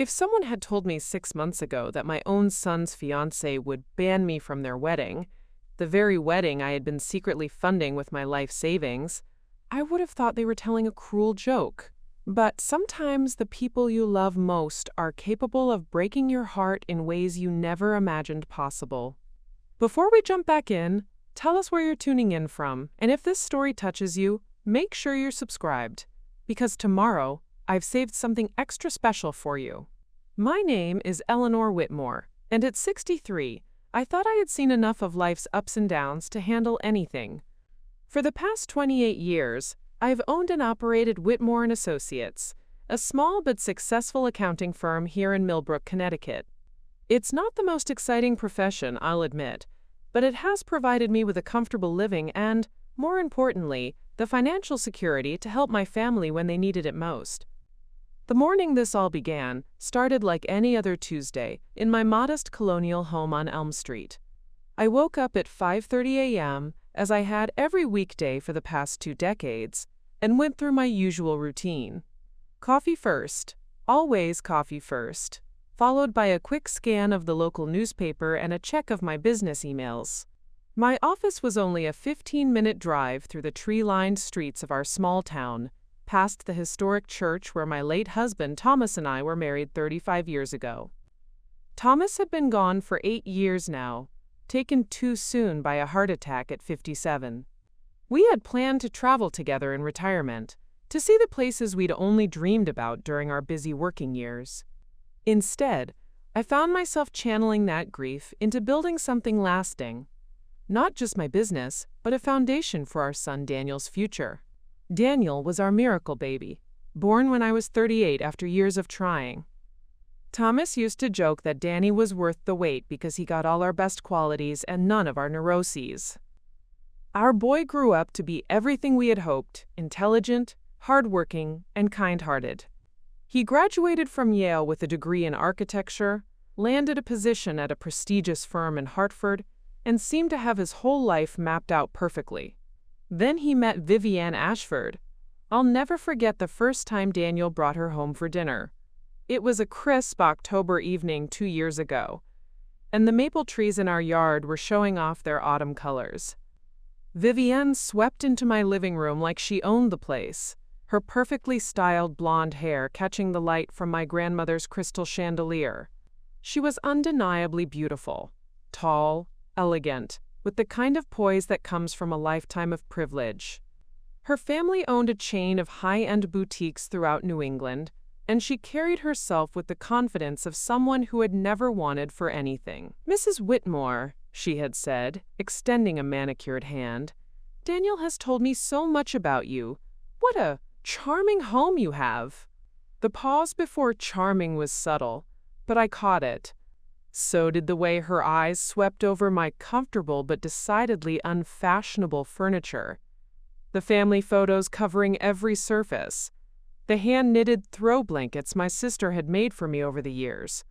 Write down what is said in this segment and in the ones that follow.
If someone had told me 6 months ago that my own son's fiancée would ban me from their wedding, the very wedding I had been secretly funding with my life savings, I would have thought they were telling a cruel joke. But sometimes the people you love most are capable of breaking your heart in ways you never imagined possible. Before we jump back in, tell us where you're tuning in from, and if this story touches you, make sure you're subscribed, because tomorrow I've saved something extra special for you. My name is Eleanor Whitmore, and at 63, I thought I had seen enough of life's ups and downs to handle anything. For the past 28 years, I've owned and operated Whitmore Associates, a small but successful accounting firm here in Millbrook, Connecticut. It's not the most exciting profession, I'll admit, but it has provided me with a comfortable living and, more importantly, the financial security to help my family when they needed it most. The morning this all began started like any other Tuesday in my modest colonial home on Elm Street. I woke up at 5:30 a.m., as I had every weekday for the past 2 decades, and went through my usual routine. Coffee first, always coffee first, followed by a quick scan of the local newspaper and a check of my business emails. My office was only a 15-minute drive through the tree-lined streets of our small town, past the historic church where my late husband Thomas and I were married 35 years ago. Thomas had been gone for 8 years now, taken too soon by a heart attack at 57. We had planned to travel together in retirement, to see the places we'd only dreamed about during our busy working years. Instead, I found myself channeling that grief into building something lasting. Not just my business, but a foundation for our son Daniel's future. Daniel was our miracle baby, born when I was 38 after years of trying. Thomas used to joke that Danny was worth the wait because he got all our best qualities and none of our neuroses. Our boy grew up to be everything we had hoped: intelligent, hardworking, and kind-hearted. He graduated from Yale with a degree in architecture, landed a position at a prestigious firm in Hartford, and seemed to have his whole life mapped out perfectly. Then he met Vivienne Ashford. I'll never forget the first time Daniel brought her home for dinner. It was a crisp October evening 2 years ago, and the maple trees in our yard were showing off their autumn colors. Vivienne swept into my living room like she owned the place, her perfectly styled blonde hair catching the light from my grandmother's crystal chandelier. She was undeniably beautiful, tall, elegant, with the kind of poise that comes from a lifetime of privilege. Her family owned a chain of high-end boutiques throughout New England, and she carried herself with the confidence of someone who had never wanted for anything. "Mrs. Whitmore," she had said, extending a manicured hand, "Daniel has told me so much about you. What a charming home you have." The pause before charming was subtle, but I caught it. So did the way her eyes swept over my comfortable but decidedly unfashionable furniture. The family photos covering every surface. The hand-knitted throw blankets my sister had made for me over the years.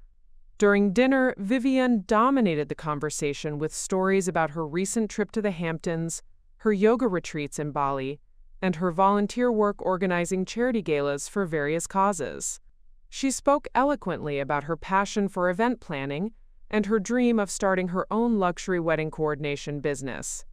During dinner, Vivienne dominated the conversation with stories about her recent trip to the Hamptons, her yoga retreats in Bali, and her volunteer work organizing charity galas for various causes. She spoke eloquently about her passion for event planning and her dream of starting her own luxury wedding coordination business.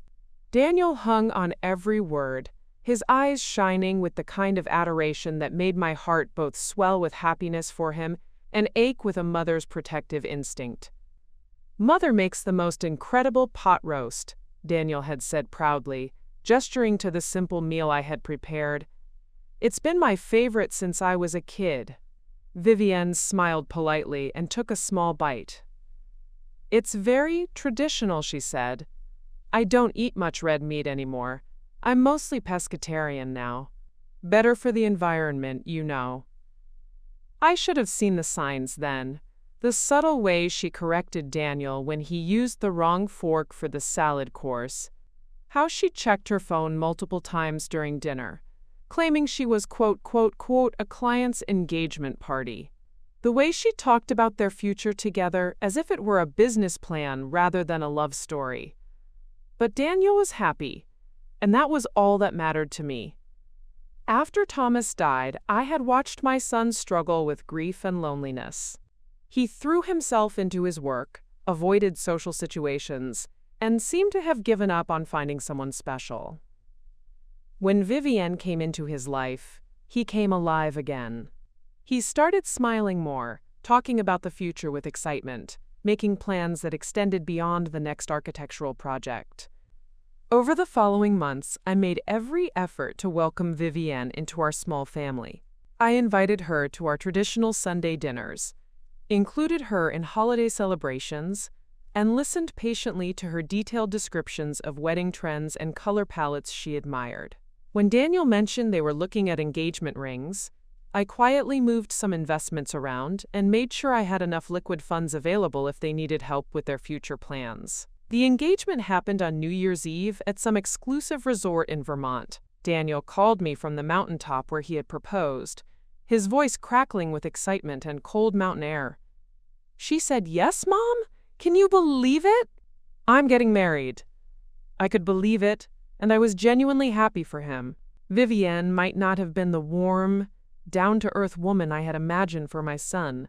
Daniel hung on every word, his eyes shining with the kind of adoration that made my heart both swell with happiness for him and ache with a mother's protective instinct. "Mother makes the most incredible pot roast," Daniel had said proudly, gesturing to the simple meal I had prepared. "It's been my favorite since I was a kid." Vivienne smiled politely and took a small bite. "It's very traditional," she said. "I don't eat much red meat anymore. I'm mostly pescatarian now. Better for the environment, you know." I should have seen the signs then. The subtle way she corrected Daniel when he used the wrong fork for the salad course. How she checked her phone multiple times during dinner, claiming she was quote, a client's engagement party. The way she talked about their future together as if it were a business plan rather than a love story. But Daniel was happy, and that was all that mattered to me. After Thomas died, I had watched my son struggle with grief and loneliness. He threw himself into his work, avoided social situations, and seemed to have given up on finding someone special. When Vivienne came into his life, he came alive again. He started smiling more, talking about the future with excitement, making plans that extended beyond the next architectural project. Over the following months, I made every effort to welcome Vivienne into our small family. I invited her to our traditional Sunday dinners, included her in holiday celebrations, and listened patiently to her detailed descriptions of wedding trends and color palettes she admired. When Daniel mentioned they were looking at engagement rings, I quietly moved some investments around and made sure I had enough liquid funds available if they needed help with their future plans. The engagement happened on New Year's Eve at some exclusive resort in Vermont. Daniel called me from the mountaintop where he had proposed, his voice crackling with excitement and cold mountain air. "She said yes, Mom? Can you believe it? I'm getting married." I could believe it, and I was genuinely happy for him. Vivienne might not have been the warm, down-to-earth woman I had imagined for my son,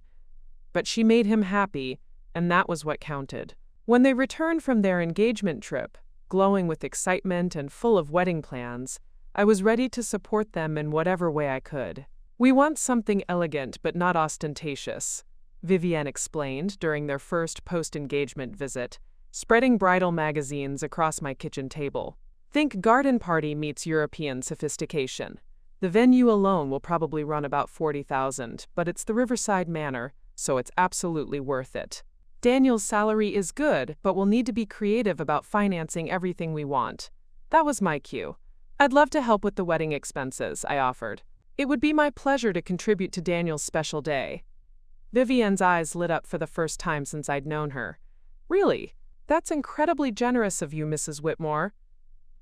but she made him happy, and that was what counted. When they returned from their engagement trip, glowing with excitement and full of wedding plans, I was ready to support them in whatever way I could. "We want something elegant but not ostentatious," Vivienne explained during their first post-engagement visit, spreading bridal magazines across my kitchen table. "Think garden party meets European sophistication. The venue alone will probably run about $40,000, but it's the Riverside Manor, so it's absolutely worth it. Daniel's salary is good, but we'll need to be creative about financing everything we want." That was my cue. "I'd love to help with the wedding expenses," I offered. "It would be my pleasure to contribute to Daniel's special day." Vivienne's eyes lit up for the first time since I'd known her. "Really? That's incredibly generous of you, Mrs. Whitmore.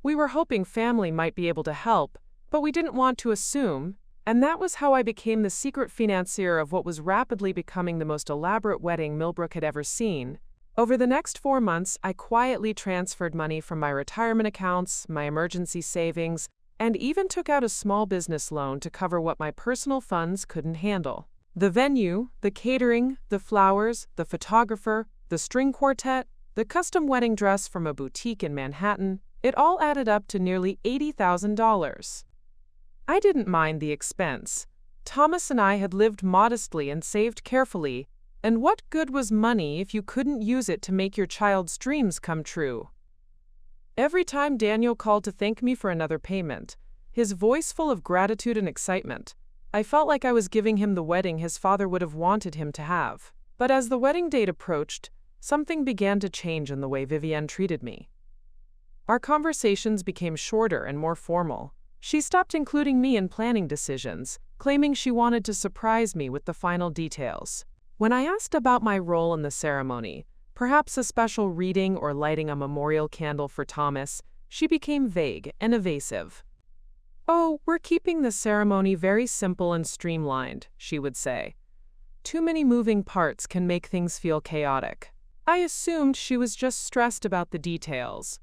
We were hoping family might be able to help, but we didn't want to assume." And that was how I became the secret financier of what was rapidly becoming the most elaborate wedding Millbrook had ever seen. Over the next 4 months, I quietly transferred money from my retirement accounts, my emergency savings, and even took out a small business loan to cover what my personal funds couldn't handle. The venue, the catering, the flowers, the photographer, the string quartet, the custom wedding dress from a boutique in Manhattan, it all added up to nearly $80,000. I didn't mind the expense. Thomas and I had lived modestly and saved carefully, and what good was money if you couldn't use it to make your child's dreams come true? Every time Daniel called to thank me for another payment, his voice full of gratitude and excitement, I felt like I was giving him the wedding his father would have wanted him to have. But as the wedding date approached, something began to change in the way Vivienne treated me. Our conversations became shorter and more formal. She stopped including me in planning decisions, claiming she wanted to surprise me with the final details. When I asked about my role in the ceremony, perhaps a special reading or lighting a memorial candle for Thomas, she became vague and evasive. "Oh, we're keeping the ceremony very simple and streamlined," she would say. "Too many moving parts can make things feel chaotic." I assumed she was just stressed about the details.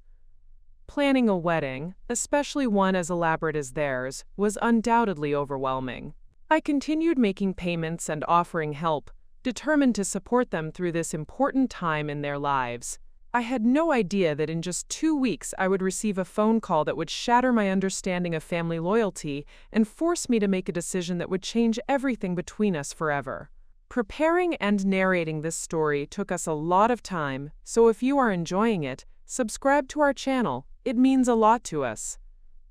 Planning a wedding, especially one as elaborate as theirs, was undoubtedly overwhelming. I continued making payments and offering help, determined to support them through this important time in their lives. I had no idea that in just 2 weeks I would receive a phone call that would shatter my understanding of family loyalty and force me to make a decision that would change everything between us forever. Preparing and narrating this story took us a lot of time, so if you are enjoying it, subscribe to our channel. It means a lot to us.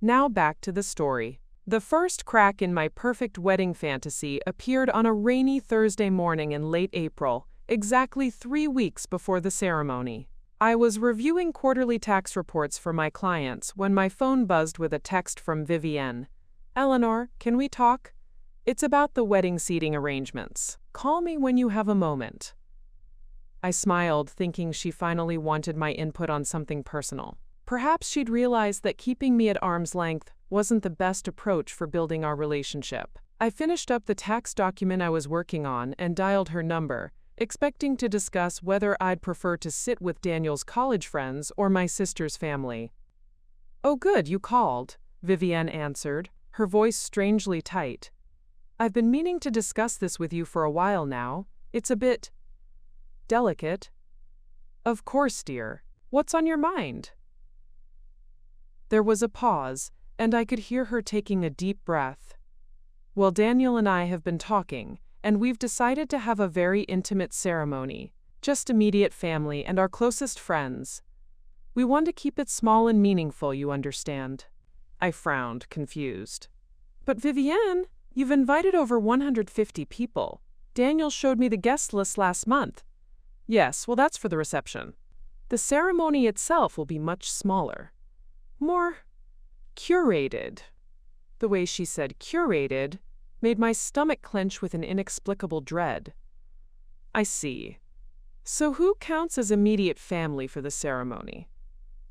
Now back to the story. The first crack in my perfect wedding fantasy appeared on a rainy Thursday morning in late April, exactly 3 weeks before the ceremony. I was reviewing quarterly tax reports for my clients when my phone buzzed with a text from Vivienne. "Eleanor, can we talk? It's about the wedding seating arrangements. Call me when you have a moment." I smiled, thinking she finally wanted my input on something personal. Perhaps she'd realized that keeping me at arm's length wasn't the best approach for building our relationship. I finished up the tax document I was working on and dialed her number, expecting to discuss whether I'd prefer to sit with Daniel's college friends or my sister's family. "Oh good, you called," Vivienne answered. her voice strangely tight. "I've been meaning to discuss this with you for a while now. It's a bit delicate." "Of course, dear. What's on your mind?" There was a pause, and I could hear her taking a deep breath. "Well, Daniel and I have been talking, and we've decided to have a very intimate ceremony. Just immediate family and our closest friends. We want to keep it small and meaningful, you understand." I frowned, confused. "But Vivienne, you've invited over 150 people. Daniel showed me the guest list last month." "Yes, well, that's for the reception. The ceremony itself will be much smaller. More curated." The way she said curated made my stomach clench with an inexplicable dread. "I see. So who counts as immediate family for the ceremony?"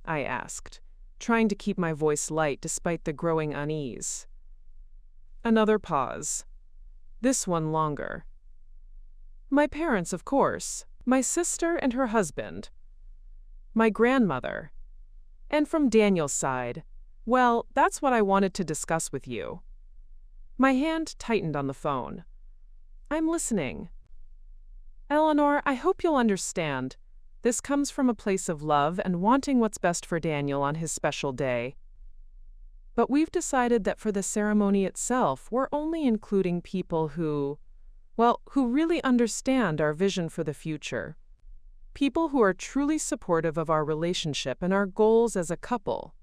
I asked, trying to keep my voice light despite the growing unease. Another pause. This one longer. "My parents, of course. My sister and her husband. My grandmother. And from Daniel's side, well, that's what I wanted to discuss with you." My hand tightened on the phone. "I'm listening." "Eleanor, I hope you'll understand. This comes from a place of love and wanting what's best for Daniel on his special day. But we've decided that for the ceremony itself, we're only including people who really understand our vision for the future. People who are truly supportive of our relationship and our goals as a couple."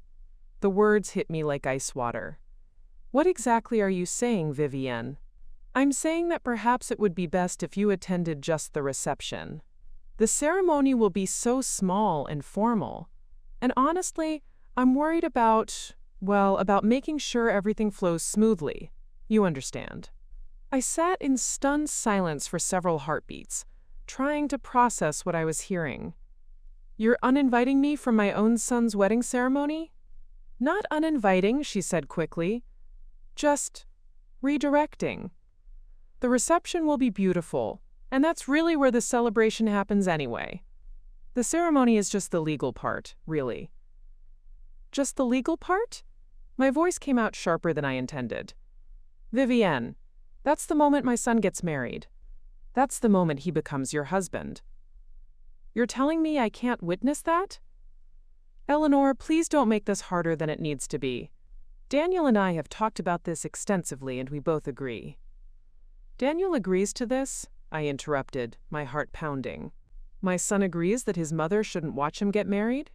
The words hit me like ice water. "What exactly are you saying, Vivienne?" "I'm saying that perhaps it would be best if you attended just the reception. The ceremony will be so small and formal. And honestly, I'm worried about making sure everything flows smoothly. You understand." I sat in stunned silence for several heartbeats, trying to process what I was hearing. "You're uninviting me from my own son's wedding ceremony?" "Not uninviting," she said quickly. "Just redirecting. The reception will be beautiful, and that's really where the celebration happens anyway. The ceremony is just the legal part, really." "Just the legal part?" My voice came out sharper than I intended. "Vivienne, that's the moment my son gets married. That's the moment he becomes your husband. You're telling me I can't witness that?" "Eleanor, please don't make this harder than it needs to be. Daniel and I have talked about this extensively and we both agree." "Daniel agrees to this?" I interrupted, my heart pounding. "My son agrees that his mother shouldn't watch him get married?"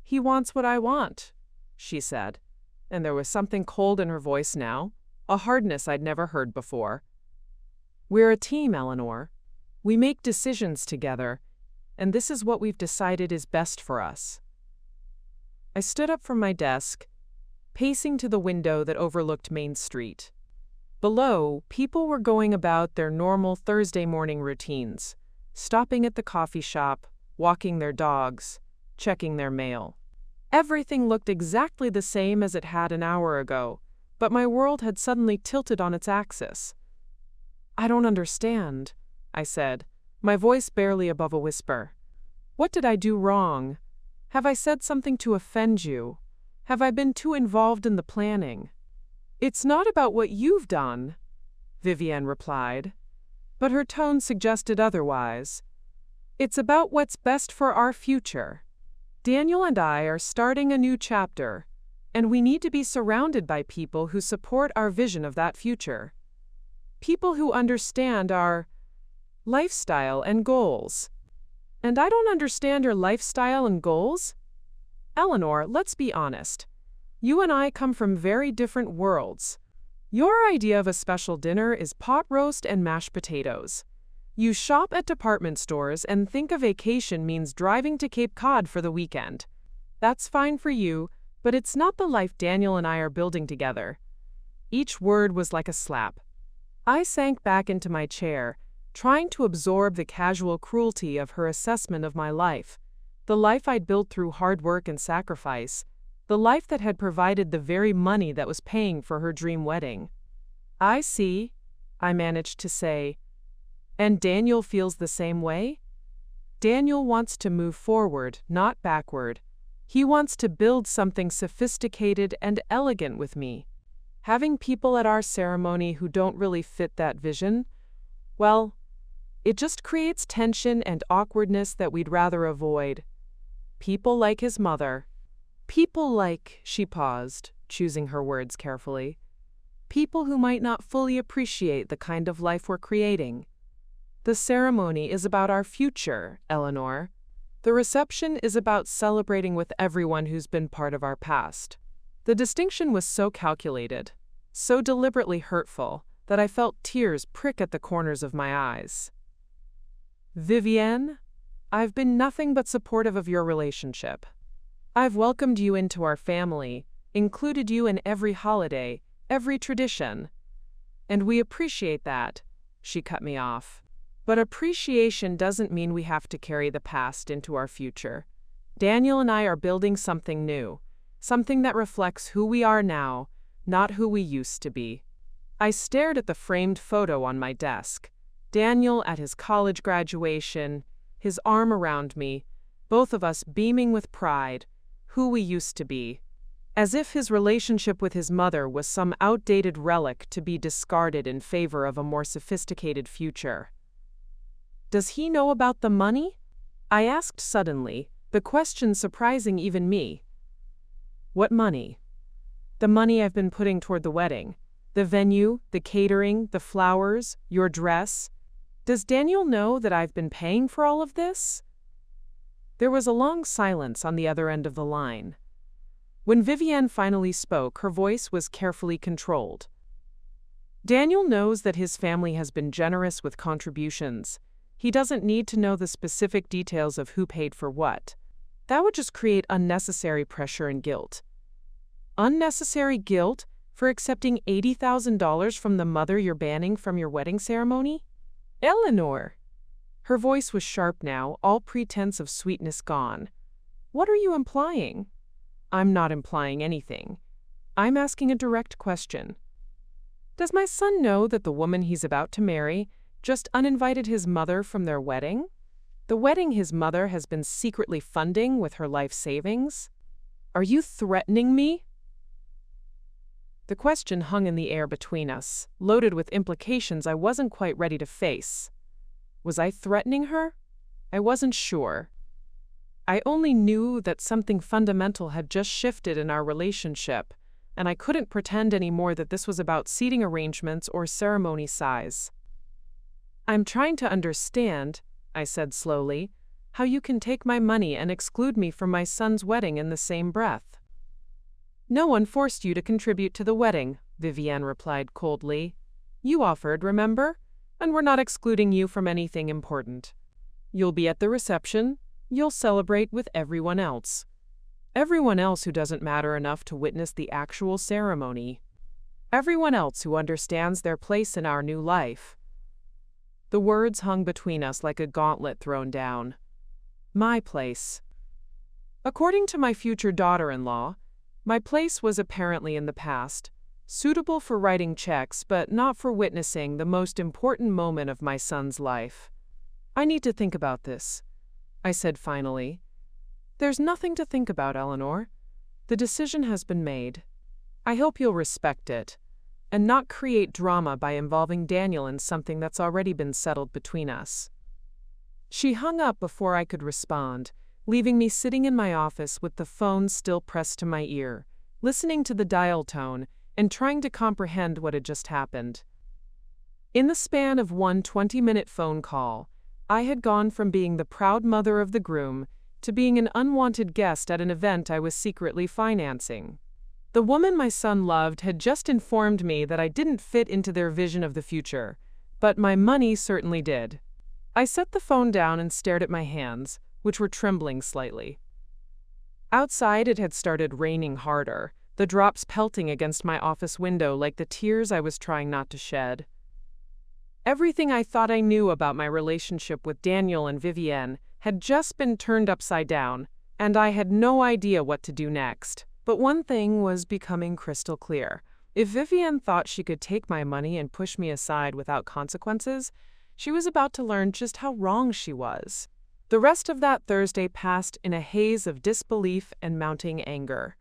"He wants what I want," she said, and there was something cold in her voice now, a hardness I'd never heard before. "We're a team, Eleanor. We make decisions together, and this is what we've decided is best for us." I stood up from my desk, pacing to the window that overlooked Main Street. Below, people were going about their normal Thursday morning routines, stopping at the coffee shop, walking their dogs, checking their mail. Everything looked exactly the same as it had an hour ago, but my world had suddenly tilted on its axis. "I don't understand," I said, my voice barely above a whisper. "What did I do wrong? Have I said something to offend you? Have I been too involved in the planning?" "It's not about what you've done," Vivienne replied, but her tone suggested otherwise. "It's about what's best for our future. Daniel and I are starting a new chapter, and we need to be surrounded by people who support our vision of that future. People who understand our lifestyle and goals." "And I don't understand your lifestyle and goals?" "Eleanor, let's be honest. You and I come from very different worlds. Your idea of a special dinner is pot roast and mashed potatoes. You shop at department stores and think a vacation means driving to Cape Cod for the weekend. That's fine for you, but it's not the life Daniel and I are building together." Each word was like a slap. I sank back into my chair, trying to absorb the casual cruelty of her assessment of my life, the life I'd built through hard work and sacrifice, the life that had provided the very money that was paying for her dream wedding. "I see," I managed to say. "And Daniel feels the same way?" "Daniel wants to move forward, not backward. He wants to build something sophisticated and elegant with me." Having people at our ceremony who don't really fit that vision, well, it just creates tension and awkwardness that we'd rather avoid. People like his mother. People like, she paused, choosing her words carefully. People who might not fully appreciate the kind of life we're creating. The ceremony is about our future, Eleanor. The reception is about celebrating with everyone who's been part of our past. The distinction was so calculated, so deliberately hurtful, that I felt tears prick at the corners of my eyes. Vivienne, I've been nothing but supportive of your relationship. I've welcomed you into our family, included you in every holiday, every tradition. And we appreciate that, she cut me off. But appreciation doesn't mean we have to carry the past into our future. Daniel and I are building something new, something that reflects who we are now, not who we used to be. I stared at the framed photo on my desk. Daniel at his college graduation, his arm around me, both of us beaming with pride, who we used to be. As if his relationship with his mother was some outdated relic to be discarded in favor of a more sophisticated future. Does he know about the money? I asked suddenly, the question surprising even me. What money? The money I've been putting toward the wedding. The venue, the catering, the flowers, your dress. Does Daniel know that I've been paying for all of this? There was a long silence on the other end of the line. When Vivienne finally spoke, her voice was carefully controlled. Daniel knows that his family has been generous with contributions. He doesn't need to know the specific details of who paid for what. That would just create unnecessary pressure and guilt. Unnecessary guilt for accepting $80,000 from the mother you're banning from your wedding ceremony? Eleanor! Her voice was sharp now, all pretense of sweetness gone. What are you implying? I'm not implying anything. I'm asking a direct question. Does my son know that the woman he's about to marry just uninvited his mother from their wedding? The wedding his mother has been secretly funding with her life savings? Are you threatening me? The question hung in the air between us, loaded with implications I wasn't quite ready to face. Was I threatening her? I wasn't sure. I only knew that something fundamental had just shifted in our relationship, and I couldn't pretend anymore that this was about seating arrangements or ceremony size. I'm trying to understand, I said slowly, how you can take my money and exclude me from my son's wedding in the same breath. No one forced you to contribute to the wedding, Vivienne replied coldly. You offered, remember? And we're not excluding you from anything important. You'll be at the reception. You'll celebrate with everyone else. Everyone else who doesn't matter enough to witness the actual ceremony. Everyone else who understands their place in our new life. The words hung between us like a gauntlet thrown down. My place. According to my future daughter-in-law, my place was apparently in the past, suitable for writing checks but not for witnessing the most important moment of my son's life. I need to think about this, I said finally. There's nothing to think about, Eleanor. The decision has been made. I hope you'll respect it, and not create drama by involving Daniel in something that's already been settled between us. She hung up before I could respond, leaving me sitting in my office with the phone still pressed to my ear, listening to the dial tone and trying to comprehend what had just happened. In the span of one 20-minute phone call, I had gone from being the proud mother of the groom to being an unwanted guest at an event I was secretly financing. The woman my son loved had just informed me that I didn't fit into their vision of the future, but my money certainly did. I set the phone down and stared at my hands, which were trembling slightly. Outside it had started raining harder, the drops pelting against my office window like the tears I was trying not to shed. Everything I thought I knew about my relationship with Daniel and Vivienne had just been turned upside down, and I had no idea what to do next. But one thing was becoming crystal clear. If Vivienne thought she could take my money and push me aside without consequences, she was about to learn just how wrong she was. The rest of that Thursday passed in a haze of disbelief and mounting anger.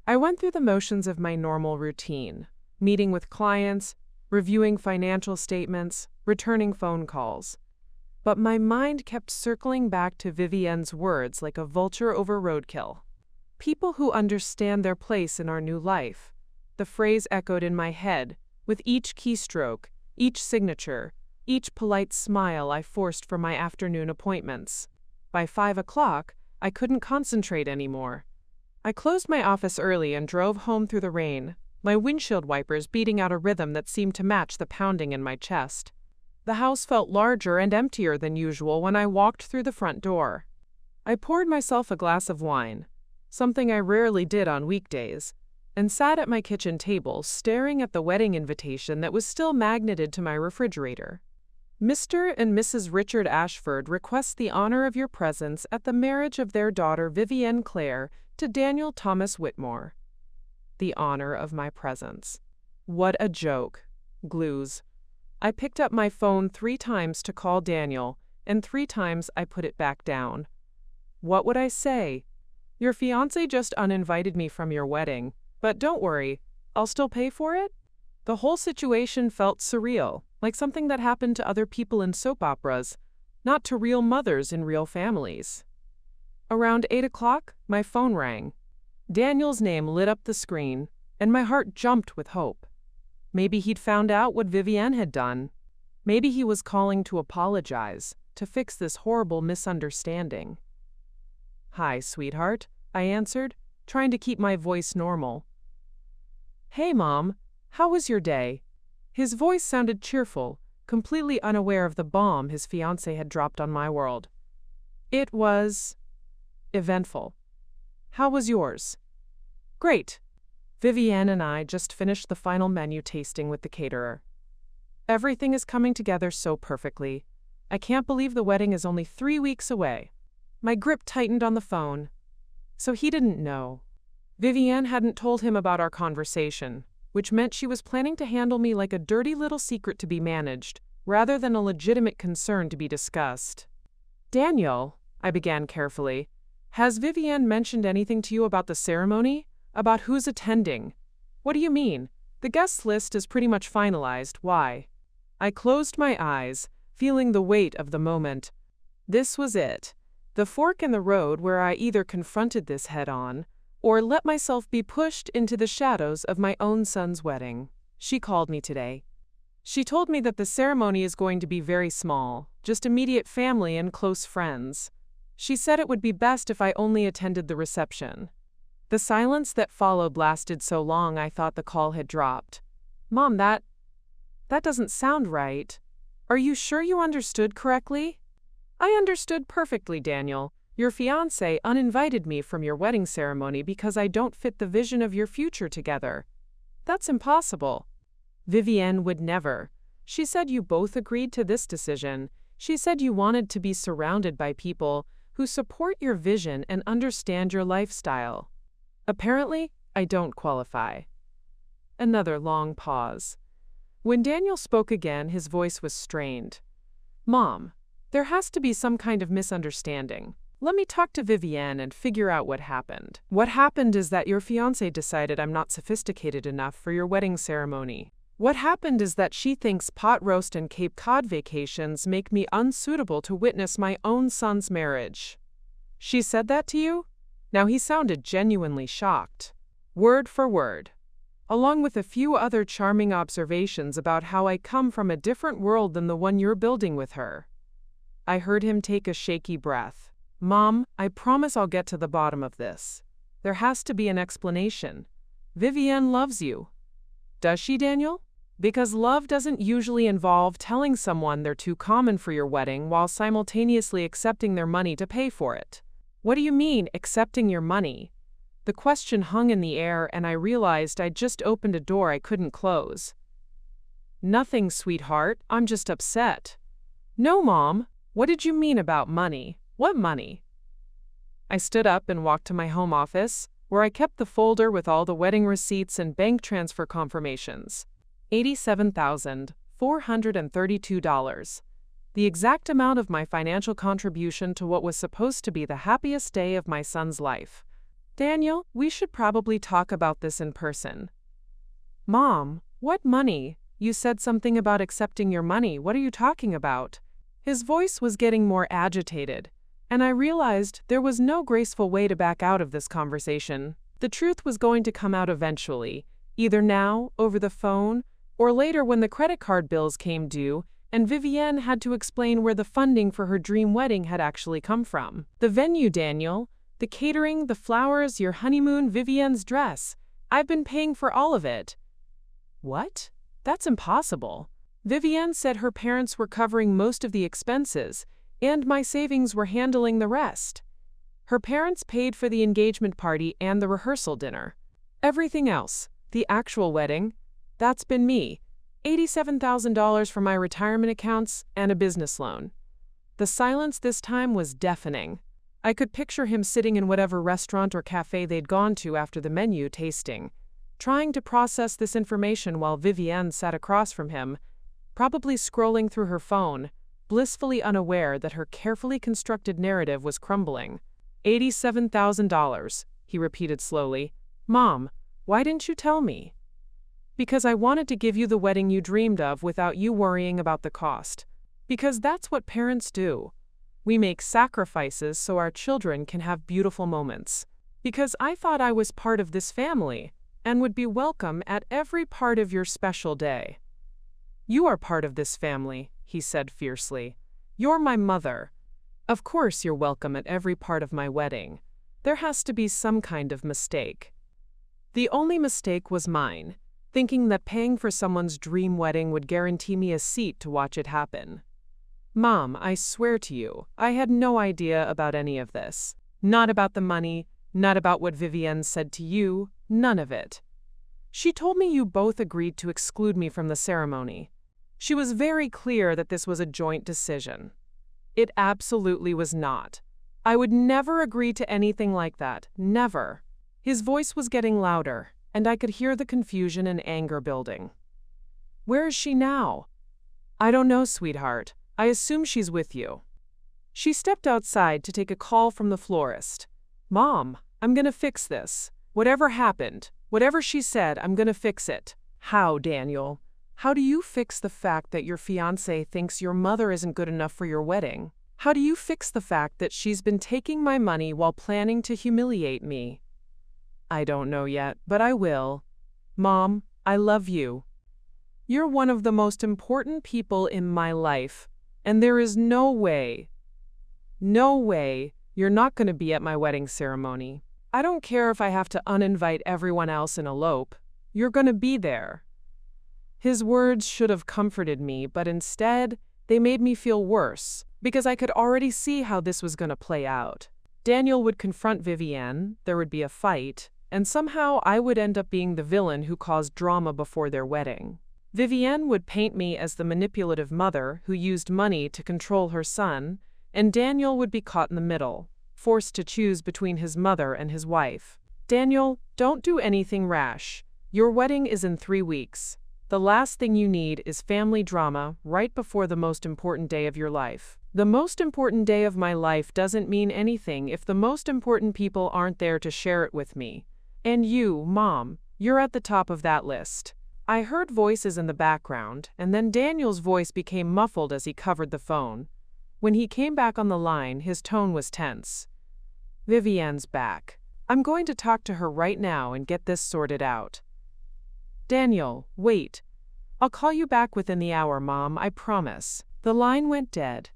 I went through the motions of my normal routine. meeting with clients, reviewing financial statements, returning phone calls. But my mind kept circling back to Vivienne's words like a vulture over roadkill. People who understand their place in our new life. The phrase echoed in my head, with each keystroke, each signature, each polite smile I forced for my afternoon appointments. By 5 o'clock, I couldn't concentrate anymore. I closed my office early and drove home through the rain, my windshield wipers beating out a rhythm that seemed to match the pounding in my chest. The house felt larger and emptier than usual when I walked through the front door. I poured myself a glass of wine, something I rarely did on weekdays, and sat at my kitchen table staring at the wedding invitation that was still magneted to my refrigerator. Mr. and Mrs. Richard Ashford request the honor of your presence at the marriage of their daughter Vivienne Clare to Daniel Thomas Whitmore. The honor of my presence. What a joke. Glues. I picked up my phone 3 times to call Daniel, and 3 times I put it back down. What would I say? Your fiancé just uninvited me from your wedding, but don't worry, I'll still pay for it? The whole situation felt surreal, like something that happened to other people in soap operas, not to real mothers in real families. Around 8 o'clock, my phone rang. Daniel's name lit up the screen, and my heart jumped with hope. Maybe he'd found out what Vivienne had done. Maybe he was calling to apologize, to fix this horrible misunderstanding. Hi, sweetheart, I answered, trying to keep my voice normal. Hey, Mom, how was your day? His voice sounded cheerful, completely unaware of the bomb his fiancée had dropped on my world. It was eventful. How was yours? Great. Vivienne and I just finished the final menu tasting with the caterer. Everything is coming together so perfectly. I can't believe the wedding is only 3 weeks away. My grip tightened on the phone. So he didn't know. Vivienne hadn't told him about our conversation, which meant she was planning to handle me like a dirty little secret to be managed, rather than a legitimate concern to be discussed. Daniel, I began carefully, has Vivienne mentioned anything to you about the ceremony? About who's attending? What do you mean? The guest list is pretty much finalized. Why? I closed my eyes, feeling the weight of the moment. This was it. The fork in the road where I either confronted this head-on, or let myself be pushed into the shadows of my own son's wedding. She called me today. She told me that the ceremony is going to be very small, just immediate family and close friends. She said it would be best if I only attended the reception. The silence that followed lasted so long I thought the call had dropped. Mom, that doesn't sound right. Are you sure you understood correctly? I understood perfectly, Daniel. Your fiancé uninvited me from your wedding ceremony because I don't fit the vision of your future together. That's impossible. Vivienne would never. She said you both agreed to this decision. She said you wanted to be surrounded by people who support your vision and understand your lifestyle. Apparently, I don't qualify. Another long pause. When Daniel spoke again, his voice was strained. Mom, there has to be some kind of misunderstanding. Let me talk to Vivienne and figure out what happened. What happened is that your fiancé decided I'm not sophisticated enough for your wedding ceremony. What happened is that she thinks pot roast and Cape Cod vacations make me unsuitable to witness my own son's marriage. She said that to you? Now he sounded genuinely shocked. Word for word. Along with a few other charming observations about how I come from a different world than the one you're building with her. I heard him take a shaky breath. Mom, I promise I'll get to the bottom of this. There has to be an explanation. Vivienne loves you. Does she, Daniel? Because love doesn't usually involve telling someone they're too common for your wedding while simultaneously accepting their money to pay for it. What do you mean, accepting your money? The question hung in the air and I realized I'd just opened a door I couldn't close. Nothing, sweetheart, I'm just upset. No, Mom, what did you mean about money? What money? I stood up and walked to my home office, where I kept the folder with all the wedding receipts and bank transfer confirmations. $87,432. The exact amount of my financial contribution to what was supposed to be the happiest day of my son's life. Daniel, we should probably talk about this in person. Mom, What money? You said something about accepting your money. What are you talking about? His voice was getting more agitated, and I realized there was no graceful way to back out of this conversation. The truth was going to come out eventually, either now, over the phone, or later when the credit card bills came due and Vivienne had to explain where the funding for her dream wedding had actually come from. The venue, Daniel, the catering, the flowers, your honeymoon, Vivienne's dress. I've been paying for all of it. What? That's impossible. Vivienne said her parents were covering most of the expenses, and my savings were handling the rest. Her parents paid for the engagement party and the rehearsal dinner. Everything else, the actual wedding, that's been me. $87,000 for my retirement accounts and a business loan. The silence this time was deafening. I could picture him sitting in whatever restaurant or cafe they'd gone to after the menu tasting, trying to process this information while Vivienne sat across from him, probably scrolling through her phone, blissfully unaware that her carefully constructed narrative was crumbling. $87,000, he repeated slowly. Mom, why didn't you tell me? Because I wanted to give you the wedding you dreamed of without you worrying about the cost. Because that's what parents do. We make sacrifices so our children can have beautiful moments. Because I thought I was part of this family and would be welcome at every part of your special day. You are part of this family, he said fiercely. You're my mother. Of course you're welcome at every part of my wedding. There has to be some kind of mistake. The only mistake was mine, thinking that paying for someone's dream wedding would guarantee me a seat to watch it happen. Mom, I swear to you, I had no idea about any of this. Not about the money, not about what Vivienne said to you, none of it. She told me you both agreed to exclude me from the ceremony. She was very clear that this was a joint decision. It absolutely was not. I would never agree to anything like that, never. His voice was getting louder, and I could hear the confusion and anger building. Where is she now? I don't know, sweetheart. I assume she's with you. She stepped outside to take a call from the florist. Mom, I'm gonna fix this. Whatever happened, whatever she said, I'm gonna fix it. How, Daniel? How do you fix the fact that your fiancé thinks your mother isn't good enough for your wedding? How do you fix the fact that she's been taking my money while planning to humiliate me? I don't know yet, but I will. Mom, I love you. You're one of the most important people in my life, and there is no way you're not going to be at my wedding ceremony. I don't care if I have to uninvite everyone else and elope. You're going to be there. His words should have comforted me, but instead, they made me feel worse, because I could already see how this was going to play out. Daniel would confront Vivienne, there would be a fight, and somehow I would end up being the villain who caused drama before their wedding. Vivienne would paint me as the manipulative mother who used money to control her son, and Daniel would be caught in the middle, forced to choose between his mother and his wife. Daniel, don't do anything rash. Your wedding is in 3 weeks. The last thing you need is family drama right before the most important day of your life. The most important day of my life doesn't mean anything if the most important people aren't there to share it with me. And you, Mom, you're at the top of that list. I heard voices in the background, and then Daniel's voice became muffled as he covered the phone. When he came back on the line, his tone was tense. Vivienne's back. I'm going to talk to her right now and get this sorted out. Daniel, wait. I'll call you back within the hour, Mom, I promise. The line went dead,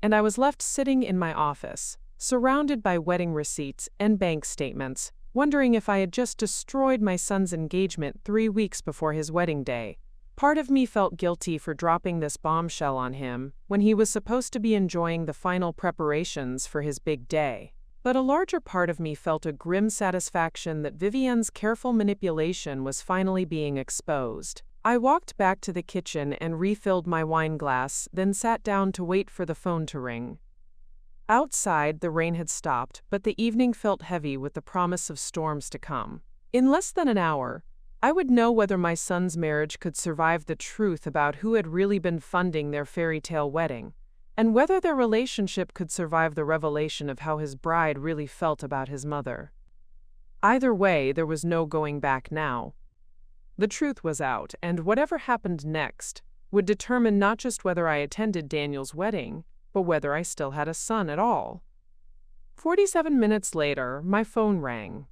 and I was left sitting in my office, surrounded by wedding receipts and bank statements, wondering if I had just destroyed my son's engagement 3 weeks before his wedding day. Part of me felt guilty for dropping this bombshell on him when he was supposed to be enjoying the final preparations for his big day. But a larger part of me felt a grim satisfaction that Vivienne's careful manipulation was finally being exposed. I walked back to the kitchen and refilled my wine glass, then sat down to wait for the phone to ring. Outside, the rain had stopped, but the evening felt heavy with the promise of storms to come. In less than an hour, I would know whether my son's marriage could survive the truth about who had really been funding their fairy tale wedding, and whether their relationship could survive the revelation of how his bride really felt about his mother. Either way, there was no going back now. The truth was out, and whatever happened next would determine not just whether I attended Daniel's wedding, but whether I still had a son at all. 47 minutes later, my phone rang.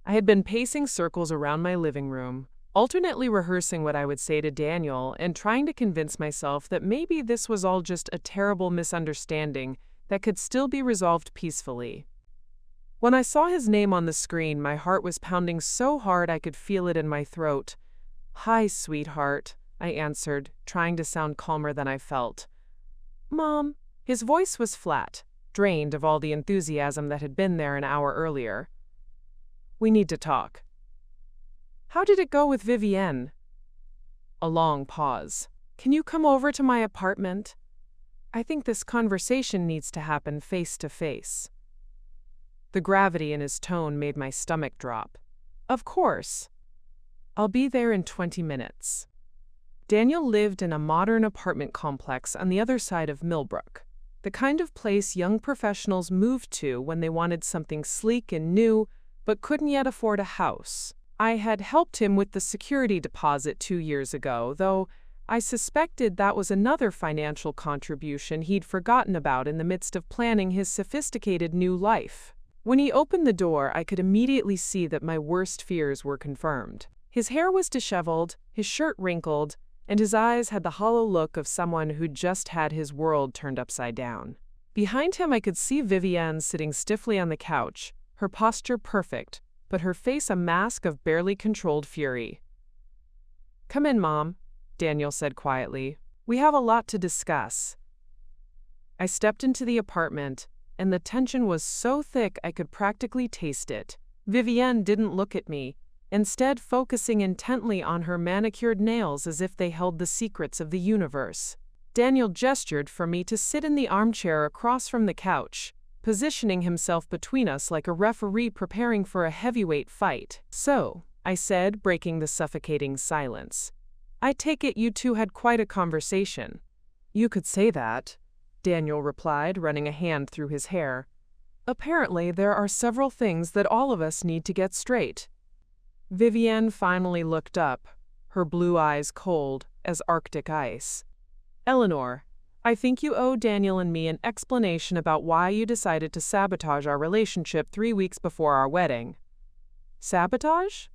I had been pacing circles around my living room, alternately rehearsing what I would say to Daniel and trying to convince myself that maybe this was all just a terrible misunderstanding that could still be resolved peacefully. When I saw his name on the screen, my heart was pounding so hard I could feel it in my throat. "Hi, sweetheart," I answered, trying to sound calmer than I felt. "Mom." His voice was flat, drained of all the enthusiasm that had been there an hour earlier. "We need to talk." "How did it go with Vivienne?" A long pause. "Can you come over to my apartment? I think this conversation needs to happen face to face." The gravity in his tone made my stomach drop. "Of course. I'll be there in 20 minutes. Daniel lived in a modern apartment complex on the other side of Millbrook, the kind of place young professionals moved to when they wanted something sleek and new but couldn't yet afford a house. I had helped him with the security deposit 2 years ago, though I suspected that was another financial contribution he'd forgotten about in the midst of planning his sophisticated new life. When he opened the door, I could immediately see that my worst fears were confirmed. His hair was disheveled, his shirt wrinkled, and his eyes had the hollow look of someone who'd just had his world turned upside down. Behind him, I could see Vivienne sitting stiffly on the couch, her posture perfect, but her face a mask of barely controlled fury. "Come in, Mom," Daniel said quietly. "We have a lot to discuss." I stepped into the apartment, and the tension was so thick I could practically taste it. Vivienne didn't look at me, instead focusing intently on her manicured nails as if they held the secrets of the universe. Daniel gestured for me to sit in the armchair across from the couch, positioning himself between us like a referee preparing for a heavyweight fight. "So," I said, breaking the suffocating silence, "I take it you two had quite a conversation." "You could say that," Daniel replied, running a hand through his hair. "Apparently, there are several things that all of us need to get straight." Vivienne finally looked up, her blue eyes cold as Arctic ice. "Eleanor, I think you owe Daniel and me an explanation about why you decided to sabotage our relationship 3 weeks before our wedding." "Sabotage?"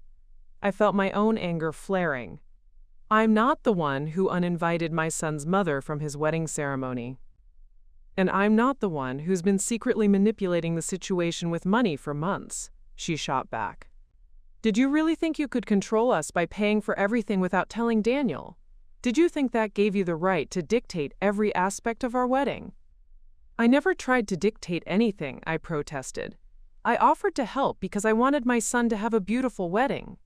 I felt my own anger flaring. "I'm not the one who uninvited my son's mother from his wedding ceremony. And I'm not the one who's been secretly manipulating the situation with money for months," she shot back. "Did you really think you could control us by paying for everything without telling Daniel? Did you think that gave you the right to dictate every aspect of our wedding?" "I never tried to dictate anything," I protested. "I offered to help because I wanted my son to have a beautiful wedding.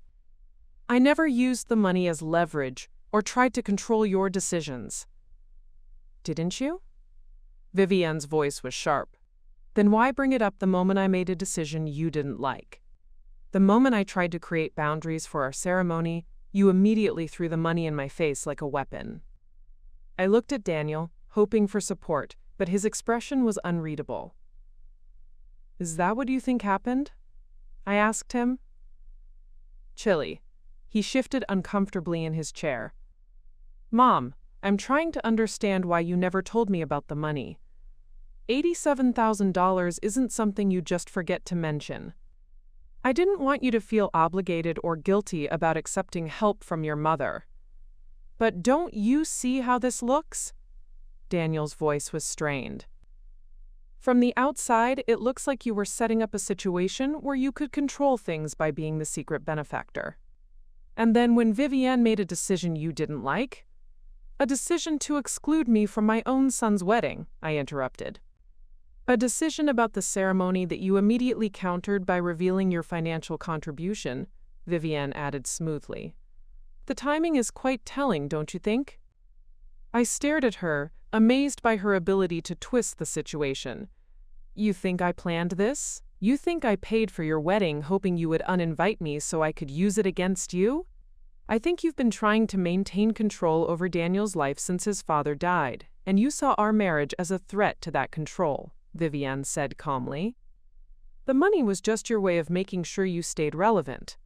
I never used the money as leverage or tried to control your decisions." "Didn't you?" Vivienne's voice was sharp. "Then why bring it up the moment I made a decision you didn't like? The moment I tried to create boundaries for our ceremony, you immediately threw the money in my face like a weapon." I looked at Daniel, hoping for support, but his expression was unreadable. "Is that what you think happened?" I asked him. Chilly. He shifted uncomfortably in his chair. "Mom, I'm trying to understand why you never told me about the money. $87,000 isn't something you just forget to mention. I didn't want you to feel obligated or guilty about accepting help from your mother. But don't you see how this looks?" Daniel's voice was strained. "From the outside, it looks like you were setting up a situation where you could control things by being the secret benefactor. And then when Vivienne made a decision you didn't like, a decision to exclude me from my own son's wedding," I interrupted. "A decision about the ceremony that you immediately countered by revealing your financial contribution," Vivienne added smoothly. "The timing is quite telling, don't you think?" I stared at her, amazed by her ability to twist the situation. "You think I planned this? You think I paid for your wedding hoping you would uninvite me so I could use it against you? I think you've been trying to maintain control over Daniel's life since his father died, and you saw our marriage as a threat to that control," Vivienne said calmly. "The money was just your way of making sure you stayed relevant."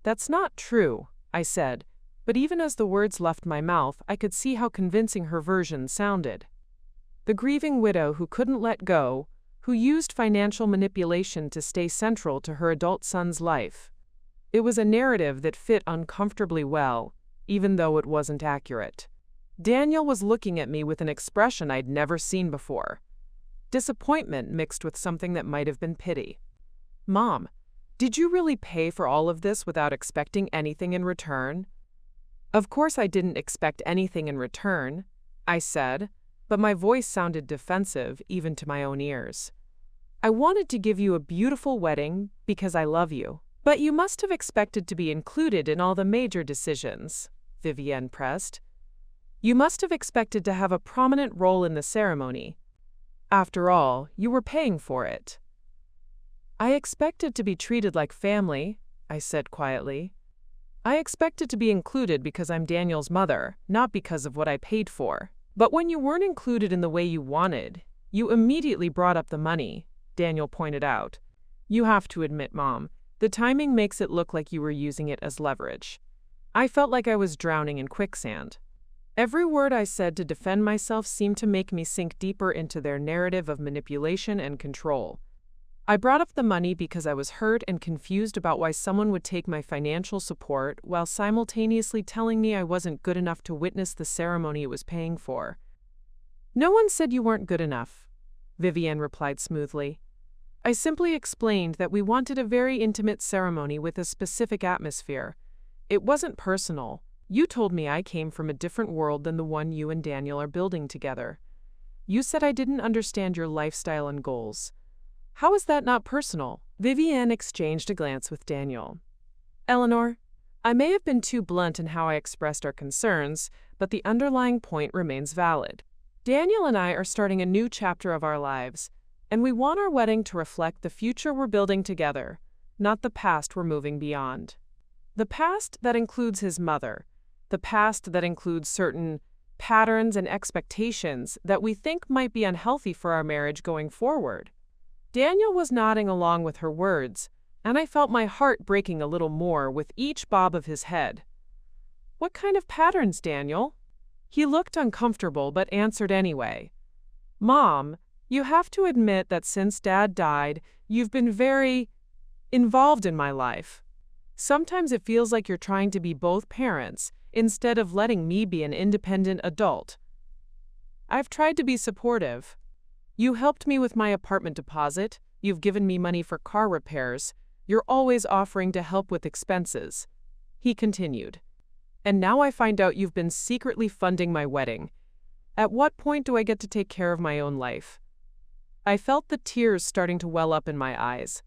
"That's not true," I said, but even as the words left my mouth, I could see how convincing her version sounded. The grieving widow who couldn't let go, who used financial manipulation to stay central to her adult son's life. It was a narrative that fit uncomfortably well, even though it wasn't accurate. Daniel was looking at me with an expression I'd never seen before. Disappointment mixed with something that might have been pity. "Mom, did you really pay for all of this without expecting anything in return?" "Of course I didn't expect anything in return," I said, but my voice sounded defensive even to my own ears. "I wanted to give you a beautiful wedding because I love you. But you must have expected to be included in all the major decisions," Vivienne pressed. "You must have expected to have a prominent role in the ceremony. After all, you were paying for it." "I expected to be treated like family," I said quietly. "I expected to be included because I'm Daniel's mother, not because of what I paid for. But when you weren't included in the way you wanted, you immediately brought up the money," Daniel pointed out. "You have to admit, Mom, the timing makes it look like you were using it as leverage." I felt like I was drowning in quicksand. Every word I said to defend myself seemed to make me sink deeper into their narrative of manipulation and control. I brought up the money because I was hurt and confused about why someone would take my financial support while simultaneously telling me I wasn't good enough to witness the ceremony it was paying for. "No one said you weren't good enough," Vivienne replied smoothly. "I simply explained that we wanted a very intimate ceremony with a specific atmosphere. It wasn't personal. You told me I came from a different world than the one you and Daniel are building together. You said I didn't understand your lifestyle and goals. How is that not personal?" Vivienne exchanged a glance with Daniel. "Eleanor, I may have been too blunt in how I expressed our concerns, but the underlying point remains valid. Daniel and I are starting a new chapter of our lives, and we want our wedding to reflect the future we're building together, not the past we're moving beyond. The past that includes his mother, the past that includes certain patterns and expectations that we think might be unhealthy for our marriage going forward." Daniel was nodding along with her words, and I felt my heart breaking a little more with each bob of his head. "What kind of patterns, Daniel?" He looked uncomfortable but answered anyway. "Mom, you have to admit that since Dad died, you've been very involved in my life. Sometimes it feels like you're trying to be both parents instead of letting me be an independent adult. I've tried to be supportive. You helped me with my apartment deposit, you've given me money for car repairs, you're always offering to help with expenses," he continued. "And now I find out you've been secretly funding my wedding. At what point do I get to take care of my own life?" I felt the tears starting to well up in my eyes.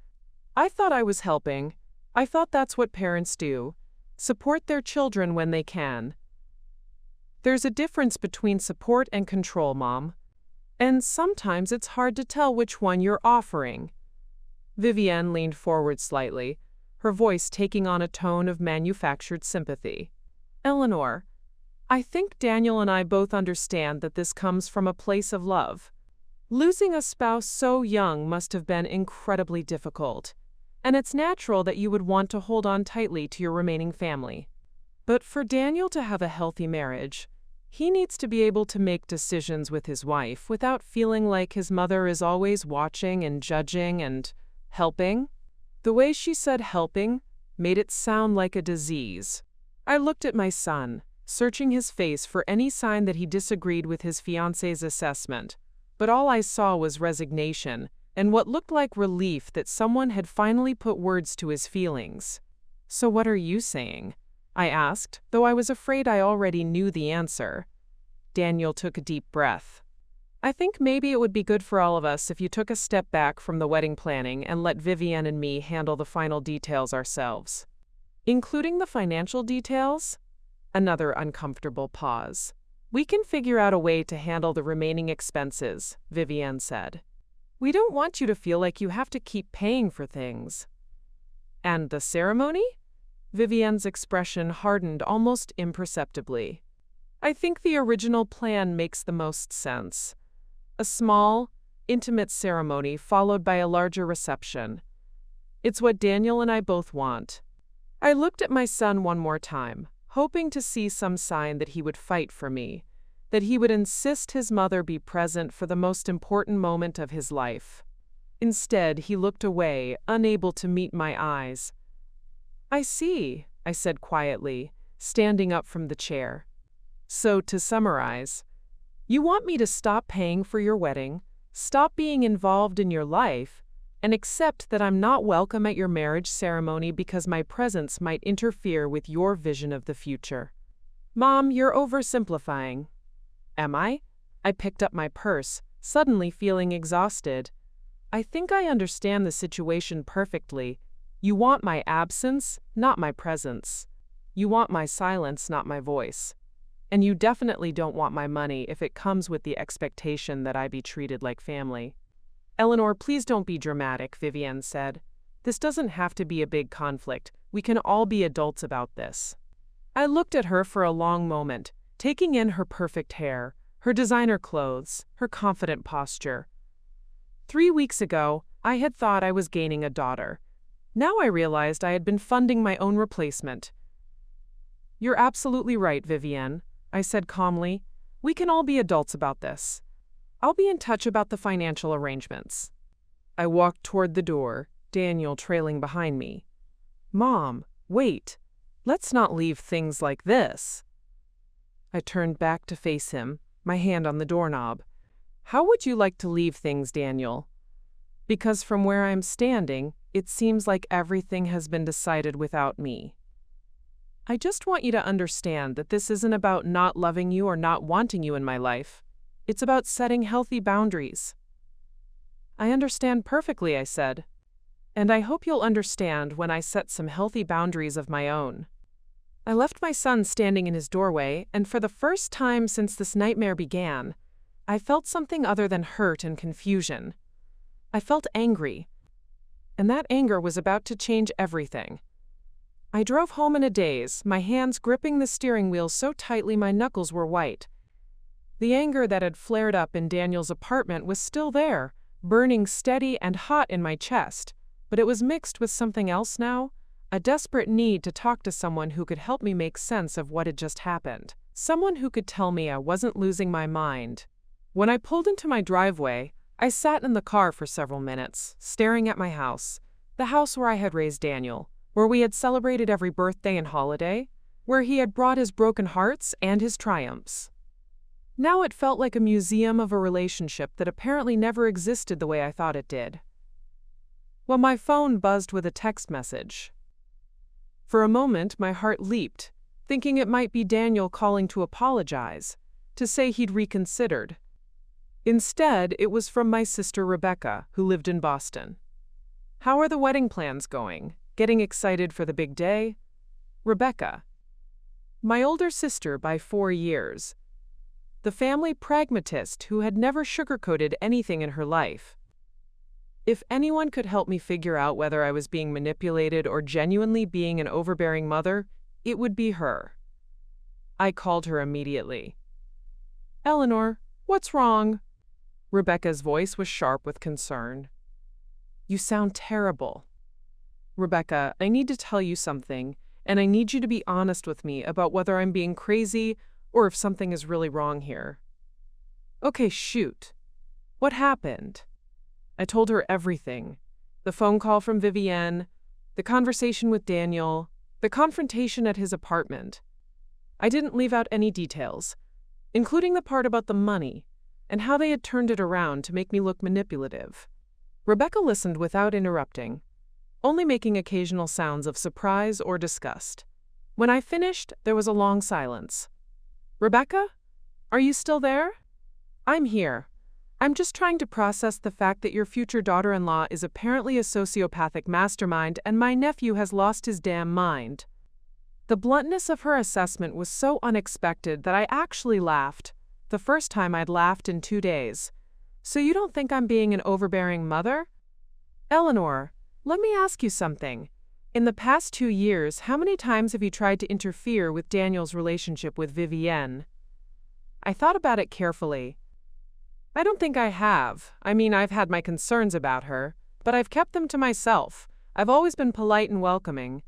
I thought I was helping. I thought that's what parents do. Support their children when they can. There's a difference between support and control, Mom. And sometimes it's hard to tell which one you're offering. Vivienne leaned forward slightly, her voice taking on a tone of manufactured sympathy. "Eleanor, I think Daniel and I both understand that this comes from a place of love. Losing a spouse so young must have been incredibly difficult, and it's natural that you would want to hold on tightly to your remaining family. But for Daniel to have a healthy marriage, he needs to be able to make decisions with his wife without feeling like his mother is always watching and judging and helping." The way she said helping made it sound like a disease. I looked at my son, searching his face for any sign that he disagreed with his fiancée's assessment, but all I saw was resignation and what looked like relief that someone had finally put words to his feelings. "So what are you saying?" I asked, though I was afraid I already knew the answer. Daniel took a deep breath. "I think maybe it would be good for all of us if you took a step back from the wedding planning and let Vivienne and me handle the final details ourselves." "Including the financial details?" Another uncomfortable pause. "We can figure out a way to handle the remaining expenses," Vivienne said. "We don't want you to feel like you have to keep paying for things." "And the ceremony?" Vivienne's expression hardened almost imperceptibly. "I think the original plan makes the most sense. A small, intimate ceremony followed by a larger reception. It's what Daniel and I both want." I looked at my son one more time, hoping to see some sign that he would fight for me, that he would insist his mother be present for the most important moment of his life. Instead, he looked away, unable to meet my eyes. "I see," I said quietly, standing up from the chair. "So, to summarize, you want me to stop paying for your wedding, stop being involved in your life, and accept that I'm not welcome at your marriage ceremony because my presence might interfere with your vision of the future." "Mom, you're oversimplifying." "Am I?" I picked up my purse, suddenly feeling exhausted. "I think I understand the situation perfectly. You want my absence, not my presence. You want my silence, not my voice. And you definitely don't want my money if it comes with the expectation that I be treated like family." "Eleanor, please don't be dramatic," Vivienne said. "This doesn't have to be a big conflict. We can all be adults about this." I looked at her for a long moment, taking in her perfect hair, her designer clothes, her confident posture. 3 weeks ago, I had thought I was gaining a daughter. Now I realized I had been funding my own replacement. "You're absolutely right, Vivienne," I said calmly. "We can all be adults about this. I'll be in touch about the financial arrangements." I walked toward the door, Daniel trailing behind me. "Mom, wait. Let's not leave things like this." I turned back to face him, my hand on the doorknob. "How would you like to leave things, Daniel? Because from where I'm standing, it seems like everything has been decided without me. I just want you to understand that this isn't about not loving you or not wanting you in my life. It's about setting healthy boundaries." "I understand perfectly," I said. "And I hope you'll understand when I set some healthy boundaries of my own." I left my son standing in his doorway, and for the first time since this nightmare began, I felt something other than hurt and confusion. I felt angry. And that anger was about to change everything. I drove home in a daze, my hands gripping the steering wheel so tightly my knuckles were white. The anger that had flared up in Daniel's apartment was still there, burning steady and hot in my chest, but it was mixed with something else now, a desperate need to talk to someone who could help me make sense of what had just happened, someone who could tell me I wasn't losing my mind. When I pulled into my driveway, I sat in the car for several minutes, staring at my house, the house where I had raised Daniel, where we had celebrated every birthday and holiday, where he had brought his broken hearts and his triumphs. Now it felt like a museum of a relationship that apparently never existed the way I thought it did. Well, my phone buzzed with a text message. For a moment, my heart leaped, thinking it might be Daniel calling to apologize, to say he'd reconsidered. Instead, it was from my sister Rebecca, who lived in Boston. "How are the wedding plans going? Getting excited for the big day?" Rebecca. My older sister by 4 years. The family pragmatist who had never sugarcoated anything in her life. If anyone could help me figure out whether I was being manipulated or genuinely being an overbearing mother, it would be her. I called her immediately. "Eleanor, what's wrong?" Rebecca's voice was sharp with concern. "You sound terrible." "Rebecca, I need to tell you something, and I need you to be honest with me about whether I'm being crazy or if something is really wrong here." "Okay, shoot. What happened?" I told her everything. The phone call from Vivienne, the conversation with Daniel, the confrontation at his apartment. I didn't leave out any details, including the part about the money and how they had turned it around to make me look manipulative. Rebecca listened without interrupting, only making occasional sounds of surprise or disgust. When I finished, there was a long silence. "Rebecca? Are you still there?" "I'm here. I'm just trying to process the fact that your future daughter-in-law is apparently a sociopathic mastermind and my nephew has lost his damn mind." The bluntness of her assessment was so unexpected that I actually laughed, the first time I'd laughed in 2 days. "So you don't think I'm being an overbearing mother?" "Eleanor, let me ask you something. In the past 2 years, how many times have you tried to interfere with Daniel's relationship with Vivienne?" I thought about it carefully. "I don't think I have. I mean, I've had my concerns about her, but I've kept them to myself. I've always been polite and welcoming."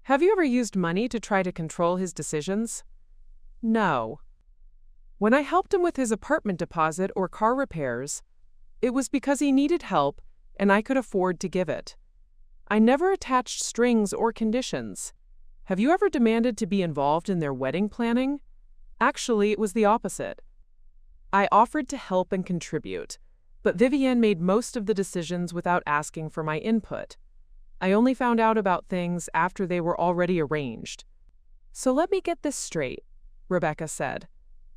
Have you ever used money to try to control his decisions? No. When I helped him with his apartment deposit or car repairs, it was because he needed help and I could afford to give it. I never attached strings or conditions. Have you ever demanded to be involved in their wedding planning? Actually, it was the opposite. I offered to help and contribute, but Vivienne made most of the decisions without asking for my input. I only found out about things after they were already arranged. So let me get this straight, Rebecca said,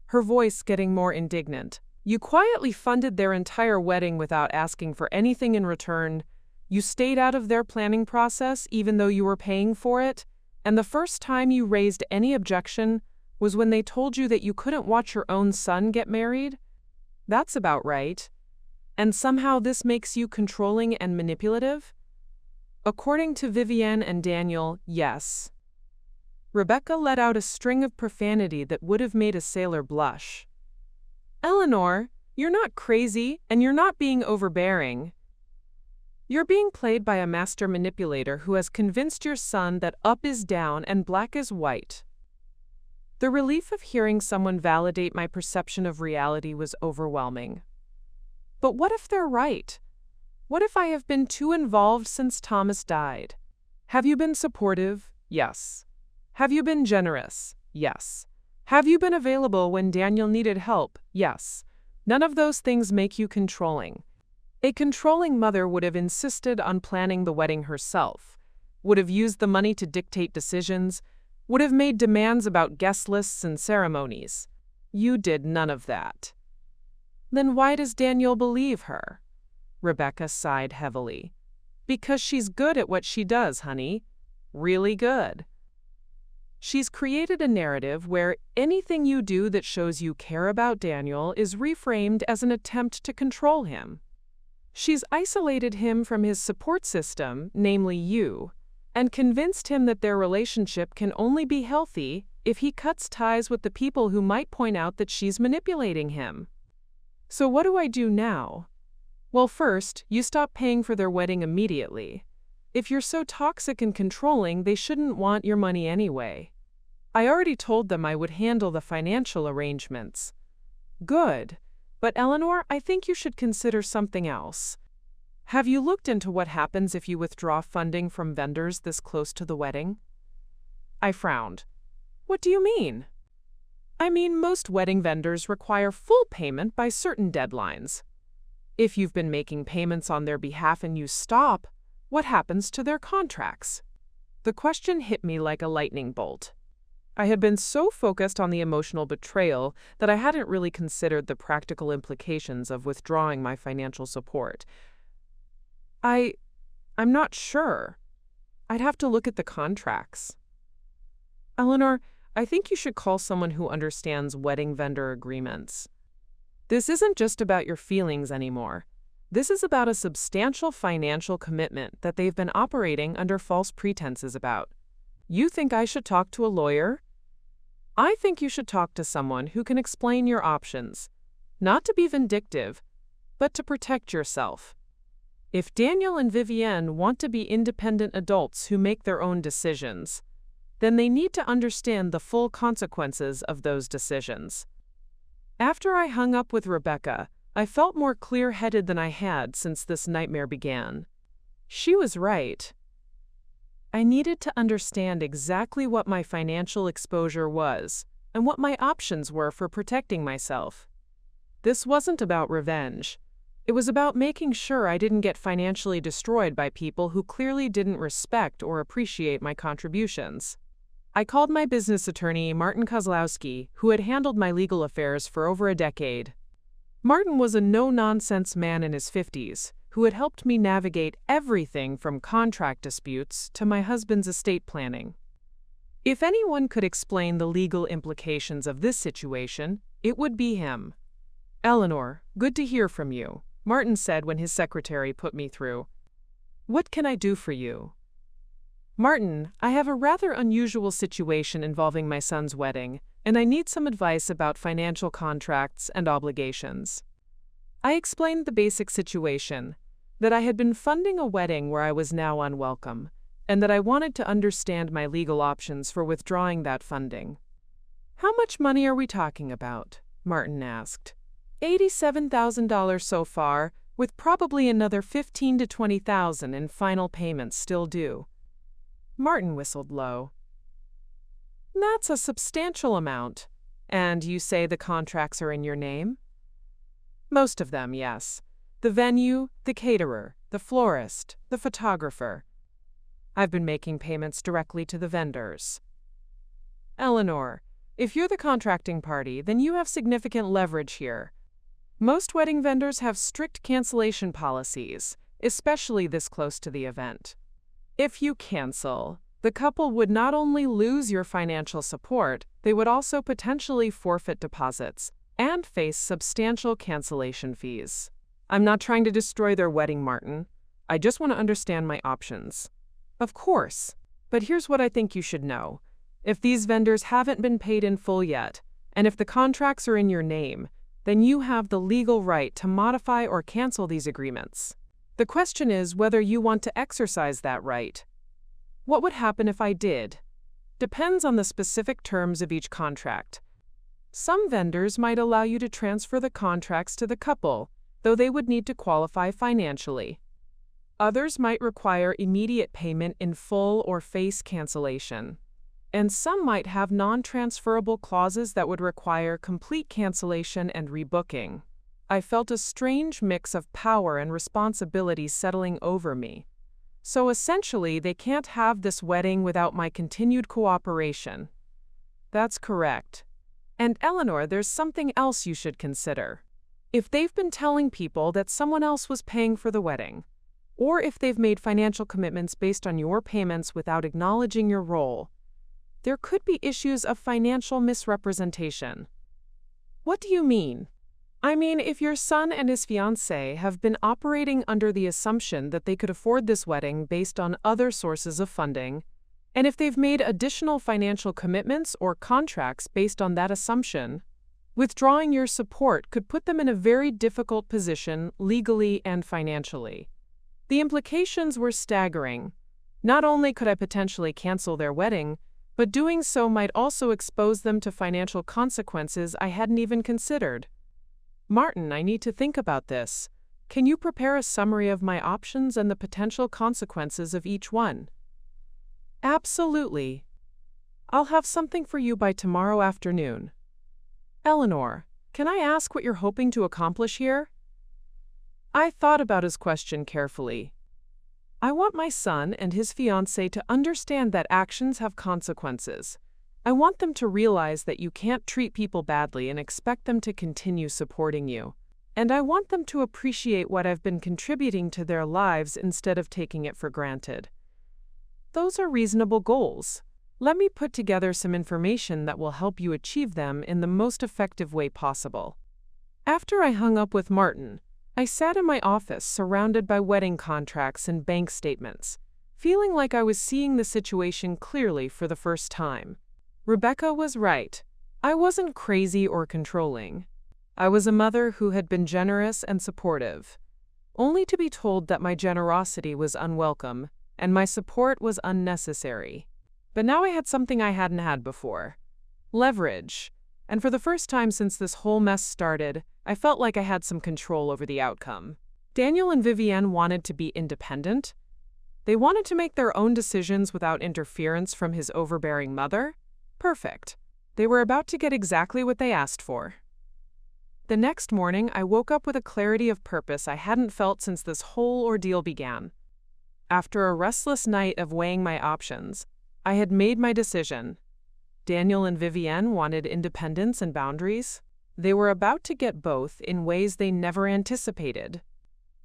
her voice getting more indignant. You quietly funded their entire wedding without asking for anything in return. You stayed out of their planning process even though you were paying for it, and the first time you raised any objection was when they told you that you couldn't watch your own son get married? That's about right. And somehow this makes you controlling and manipulative? According to Vivienne and Daniel, yes. Rebecca let out a string of profanity that would have made a sailor blush. Eleanor, you're not crazy and you're not being overbearing. You're being played by a master manipulator who has convinced your son that up is down and black is white. The relief of hearing someone validate my perception of reality was overwhelming. But what if they're right? What if I have been too involved since Thomas died? Have you been supportive? Yes. Have you been generous? Yes. Have you been available when Daniel needed help? Yes. None of those things make you controlling. A controlling mother would have insisted on planning the wedding herself, would have used the money to dictate decisions, would have made demands about guest lists and ceremonies. You did none of that. Then why does Daniel believe her? Rebecca sighed heavily. Because she's good at what she does, honey. Really good. She's created a narrative where anything you do that shows you care about Daniel is reframed as an attempt to control him. She's isolated him from his support system, namely you, and convinced him that their relationship can only be healthy if he cuts ties with the people who might point out that she's manipulating him. So what do I do now? Well, first, you stop paying for their wedding immediately. If you're so toxic and controlling, they shouldn't want your money anyway. I already told them I would handle the financial arrangements. Good. But Eleanor, I think you should consider something else. Have you looked into what happens if you withdraw funding from vendors this close to the wedding? I frowned. What do you mean? I mean, most wedding vendors require full payment by certain deadlines. If you've been making payments on their behalf and you stop, what happens to their contracts? The question hit me like a lightning bolt. I had been so focused on the emotional betrayal that I hadn't really considered the practical implications of withdrawing my financial support. I'm not sure. I'd have to look at the contracts. Eleanor, I think you should call someone who understands wedding vendor agreements. This isn't just about your feelings anymore. This is about a substantial financial commitment that they've been operating under false pretenses about. You think I should talk to a lawyer? I think you should talk to someone who can explain your options, not to be vindictive, but to protect yourself. If Daniel and Vivienne want to be independent adults who make their own decisions, then they need to understand the full consequences of those decisions. After I hung up with Rebecca, I felt more clear-headed than I had since this nightmare began. She was right. I needed to understand exactly what my financial exposure was and what my options were for protecting myself. This wasn't about revenge. It was about making sure I didn't get financially destroyed by people who clearly didn't respect or appreciate my contributions. I called my business attorney, Martin Kozlowski, who had handled my legal affairs for over a decade. Martin was a no-nonsense man in his 50s, who had helped me navigate everything from contract disputes to my husband's estate planning. If anyone could explain the legal implications of this situation, it would be him. Eleanor, good to hear from you, Martin said when his secretary put me through. What can I do for you? Martin, I have a rather unusual situation involving my son's wedding, and I need some advice about financial contracts and obligations. I explained the basic situation, that I had been funding a wedding where I was now unwelcome, and that I wanted to understand my legal options for withdrawing that funding. "How much money are we talking about?" Martin asked. $87,000 so far, with probably another $15,000 to $20,000 in final payments still due. Martin whistled low. "That's a substantial amount. And you say the contracts are in your name?" "Most of them, yes. The venue, the caterer, the florist, the photographer. I've been making payments directly to the vendors." "Eleanor, if you're the contracting party, then you have significant leverage here. Most wedding vendors have strict cancellation policies, especially this close to the event. If you cancel, the couple would not only lose your financial support, they would also potentially forfeit deposits and face substantial cancellation fees. I'm not trying to destroy their wedding, Martin. I just want to understand my options." "Of course. But here's what I think you should know. If these vendors haven't been paid in full yet, and if the contracts are in your name, then you have the legal right to modify or cancel these agreements. The question is whether you want to exercise that right. What would happen if I did? Depends on the specific terms of each contract. Some vendors might allow you to transfer the contracts to the couple, though they would need to qualify financially. Others might require immediate payment in full or face cancellation. And some might have non-transferable clauses that would require complete cancellation and rebooking. I felt a strange mix of power and responsibility settling over me. So essentially, they can't have this wedding without my continued cooperation." "That's correct. And Eleanor, there's something else you should consider. If they've been telling people that someone else was paying for the wedding, or if they've made financial commitments based on your payments without acknowledging your role, there could be issues of financial misrepresentation." "What do you mean?" "I mean, if your son and his fiancée have been operating under the assumption that they could afford this wedding based on other sources of funding, and if they've made additional financial commitments or contracts based on that assumption, withdrawing your support could put them in a very difficult position legally and financially." The implications were staggering. Not only could I potentially cancel their wedding, but doing so might also expose them to financial consequences I hadn't even considered. "Martin, I need to think about this. Can you prepare a summary of my options and the potential consequences of each one?" "Absolutely. I'll have something for you by tomorrow afternoon." "Eleanor, can I ask what you're hoping to accomplish here?" I thought about his question carefully. I want my son and his fiancée to understand that actions have consequences. I want them to realize that you can't treat people badly and expect them to continue supporting you. And I want them to appreciate what I've been contributing to their lives instead of taking it for granted. Those are reasonable goals. Let me put together some information that will help you achieve them in the most effective way possible. After I hung up with Martin, I sat in my office surrounded by wedding contracts and bank statements, feeling like I was seeing the situation clearly for the first time. Rebecca was right. I wasn't crazy or controlling. I was a mother who had been generous and supportive, only to be told that my generosity was unwelcome and my support was unnecessary. But now I had something I hadn't had before: leverage. And for the first time since this whole mess started, I felt like I had some control over the outcome. Daniel and Vivienne wanted to be independent. They wanted to make their own decisions without interference from his overbearing mother. Perfect. They were about to get exactly what they asked for. The next morning, I woke up with a clarity of purpose I hadn't felt since this whole ordeal began. After a restless night of weighing my options, I had made my decision. Daniel and Vivienne wanted independence and boundaries. They were about to get both in ways they never anticipated.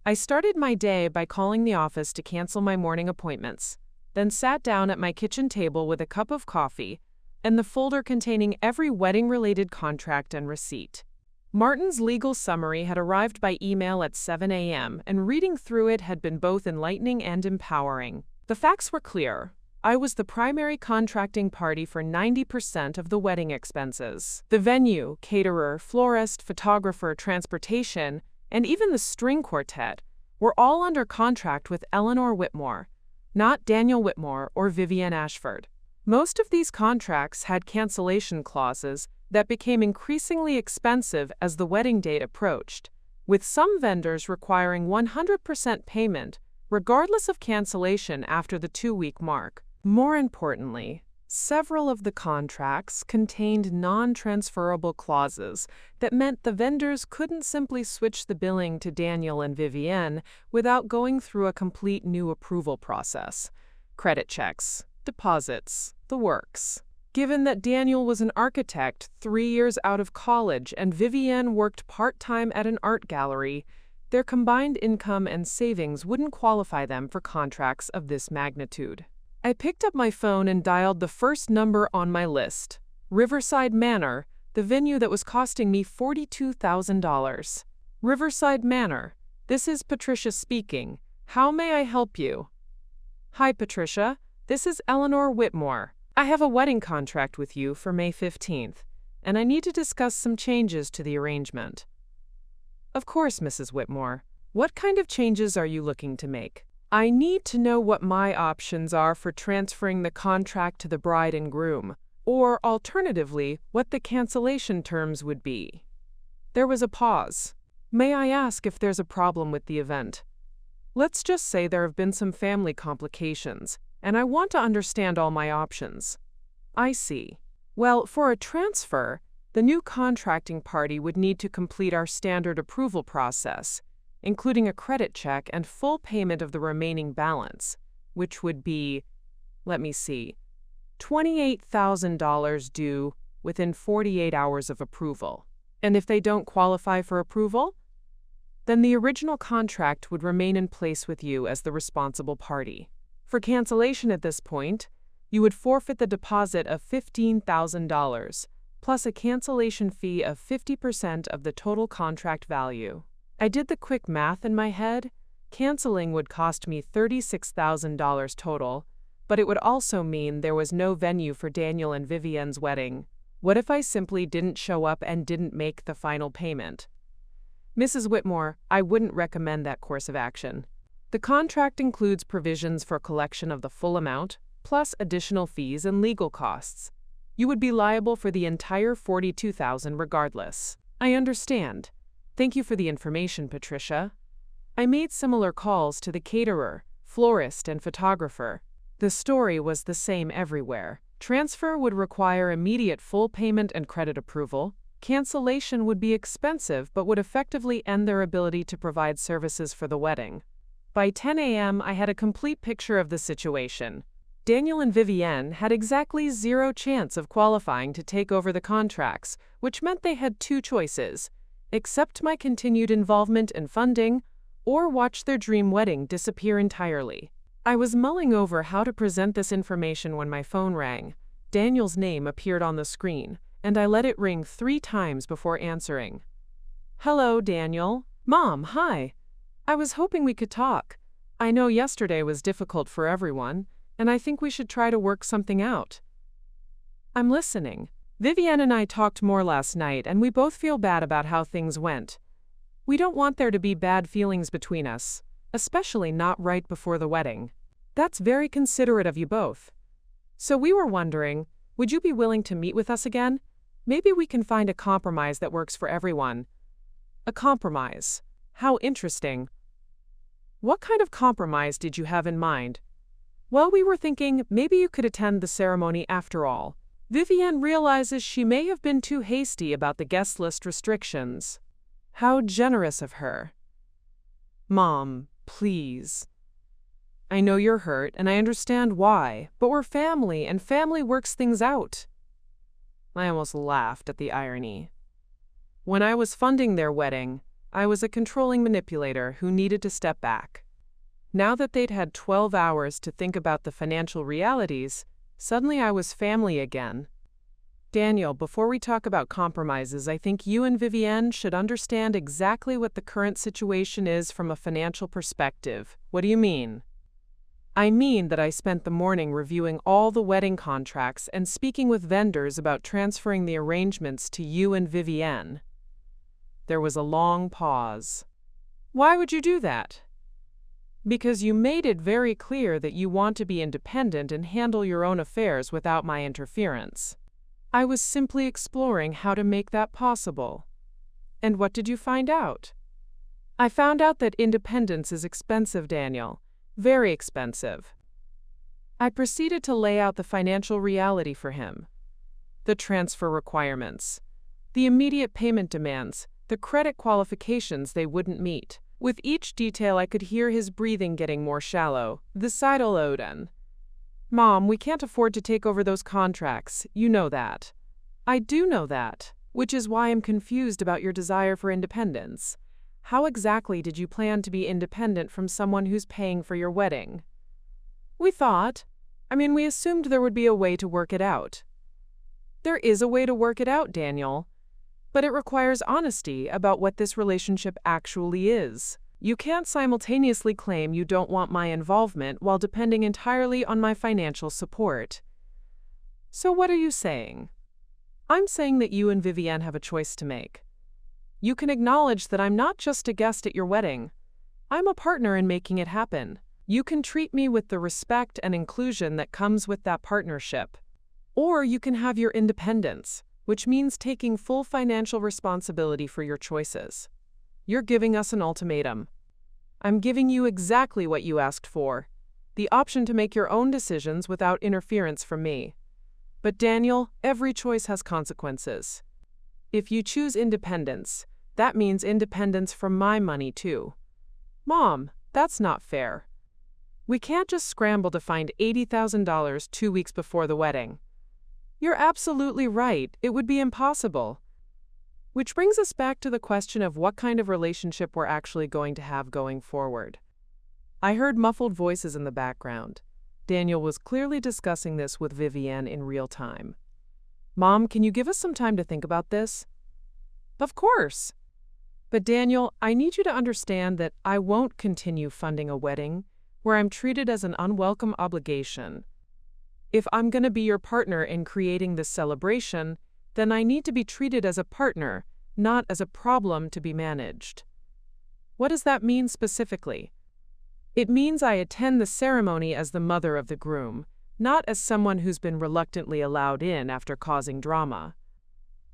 I started my day by calling the office to cancel my morning appointments, then sat down at my kitchen table with a cup of coffee and the folder containing every wedding-related contract and receipt. Martin's legal summary had arrived by email at 7 a.m., and reading through it had been both enlightening and empowering. The facts were clear. I was the primary contracting party for 90% of the wedding expenses. The venue, caterer, florist, photographer, transportation, and even the string quartet were all under contract with Eleanor Whitmore, not Daniel Whitmore or Vivienne Ashford. Most of these contracts had cancellation clauses that became increasingly expensive as the wedding date approached, with some vendors requiring 100% payment regardless of cancellation after the 2-week mark. More importantly, several of the contracts contained non-transferable clauses that meant the vendors couldn't simply switch the billing to Daniel and Vivienne without going through a complete new approval process. Credit checks, deposits, the works. Given that Daniel was an architect 3 years out of college and Vivienne worked part-time at an art gallery, their combined income and savings wouldn't qualify them for contracts of this magnitude. I picked up my phone and dialed the first number on my list, Riverside Manor, the venue that was costing me $42,000. Riverside Manor, this is Patricia speaking. How may I help you? Hi, Patricia. This is Eleanor Whitmore. I have a wedding contract with you for May 15th, and I need to discuss some changes to the arrangement. Of course, Mrs. Whitmore. What kind of changes are you looking to make? I need to know what my options are for transferring the contract to the bride and groom, or alternatively, what the cancellation terms would be. There was a pause. May I ask if there's a problem with the event? Let's just say there have been some family complications, and I want to understand all my options. I see. Well, for a transfer, the new contracting party would need to complete our standard approval process, including a credit check and full payment of the remaining balance, which would be, let me see, $28,000 due within 48 hours of approval. And if they don't qualify for approval, then the original contract would remain in place with you as the responsible party. For cancellation at this point, you would forfeit the deposit of $15,000, plus a cancellation fee of 50% of the total contract value. I did the quick math in my head. Canceling would cost me $36,000 total, but it would also mean there was no venue for Daniel and Vivienne's wedding. What if I simply didn't show up and didn't make the final payment? Mrs. Whitmore, I wouldn't recommend that course of action. The contract includes provisions for collection of the full amount, plus additional fees and legal costs. You would be liable for the entire $42,000 regardless. I understand. Thank you for the information, Patricia. I made similar calls to the caterer, florist, and photographer. The story was the same everywhere. Transfer would require immediate full payment and credit approval. Cancellation would be expensive but would effectively end their ability to provide services for the wedding. By 10 a.m., I had a complete picture of the situation. Daniel and Vivienne had exactly zero chance of qualifying to take over the contracts, which meant they had two choices: accept my continued involvement and funding, or watch their dream wedding disappear entirely. I was mulling over how to present this information when my phone rang. Daniel's name appeared on the screen, and I let it ring 3 times before answering. Hello, Daniel. Mom, hi. I was hoping we could talk. I know yesterday was difficult for everyone, and I think we should try to work something out. I'm listening. Vivienne and I talked more last night, and we both feel bad about how things went. We don't want there to be bad feelings between us, especially not right before the wedding. That's very considerate of you both. So we were wondering, would you be willing to meet with us again? Maybe we can find a compromise that works for everyone. A compromise. How interesting. What kind of compromise did you have in mind? Well, we were thinking maybe you could attend the ceremony after all. Vivienne realizes she may have been too hasty about the guest list restrictions. How generous of her. Mom, please. I know you're hurt, and I understand why, but we're family, and family works things out. I almost laughed at the irony. When I was funding their wedding, I was a controlling manipulator who needed to step back. Now that they'd had 12 hours to think about the financial realities, suddenly I was family again. Daniel, before we talk about compromises, I think you and Vivienne should understand exactly what the current situation is from a financial perspective. What do you mean? I mean that I spent the morning reviewing all the wedding contracts and speaking with vendors about transferring the arrangements to you and Vivienne. There was a long pause. Why would you do that? Because you made it very clear that you want to be independent and handle your own affairs without my interference. I was simply exploring how to make that possible. And what did you find out? I found out that independence is expensive, Daniel. Very expensive. I proceeded to lay out the financial reality for him. The transfer requirements, the immediate payment demands, the credit qualifications they wouldn't meet. With each detail, I could hear his breathing getting more shallow. The Sideloden. Mom, we can't afford to take over those contracts. You know that. I do know that, which is why I'm confused about your desire for independence. How exactly did you plan to be independent from someone who's paying for your wedding? We assumed there would be a way to work it out. There is a way to work it out, Daniel. But it requires honesty about what this relationship actually is. You can't simultaneously claim you don't want my involvement while depending entirely on my financial support. So what are you saying? I'm saying that you and Vivienne have a choice to make. You can acknowledge that I'm not just a guest at your wedding. I'm a partner in making it happen. You can treat me with the respect and inclusion that comes with that partnership. Or you can have your independence, which means taking full financial responsibility for your choices. You're giving us an ultimatum. I'm giving you exactly what you asked for, the option to make your own decisions without interference from me. But Daniel, every choice has consequences. If you choose independence, that means independence from my money too. Mom, that's not fair. We can't just scramble to find $80,000 2 weeks before the wedding. You're absolutely right, it would be impossible. Which brings us back to the question of what kind of relationship we're actually going to have going forward. I heard muffled voices in the background. Daniel was clearly discussing this with Vivienne in real time. Mom, can you give us some time to think about this? Of course. But Daniel, I need you to understand that I won't continue funding a wedding where I'm treated as an unwelcome obligation. If I'm going to be your partner in creating this celebration, then I need to be treated as a partner, not as a problem to be managed. What does that mean specifically? It means I attend the ceremony as the mother of the groom, not as someone who's been reluctantly allowed in after causing drama.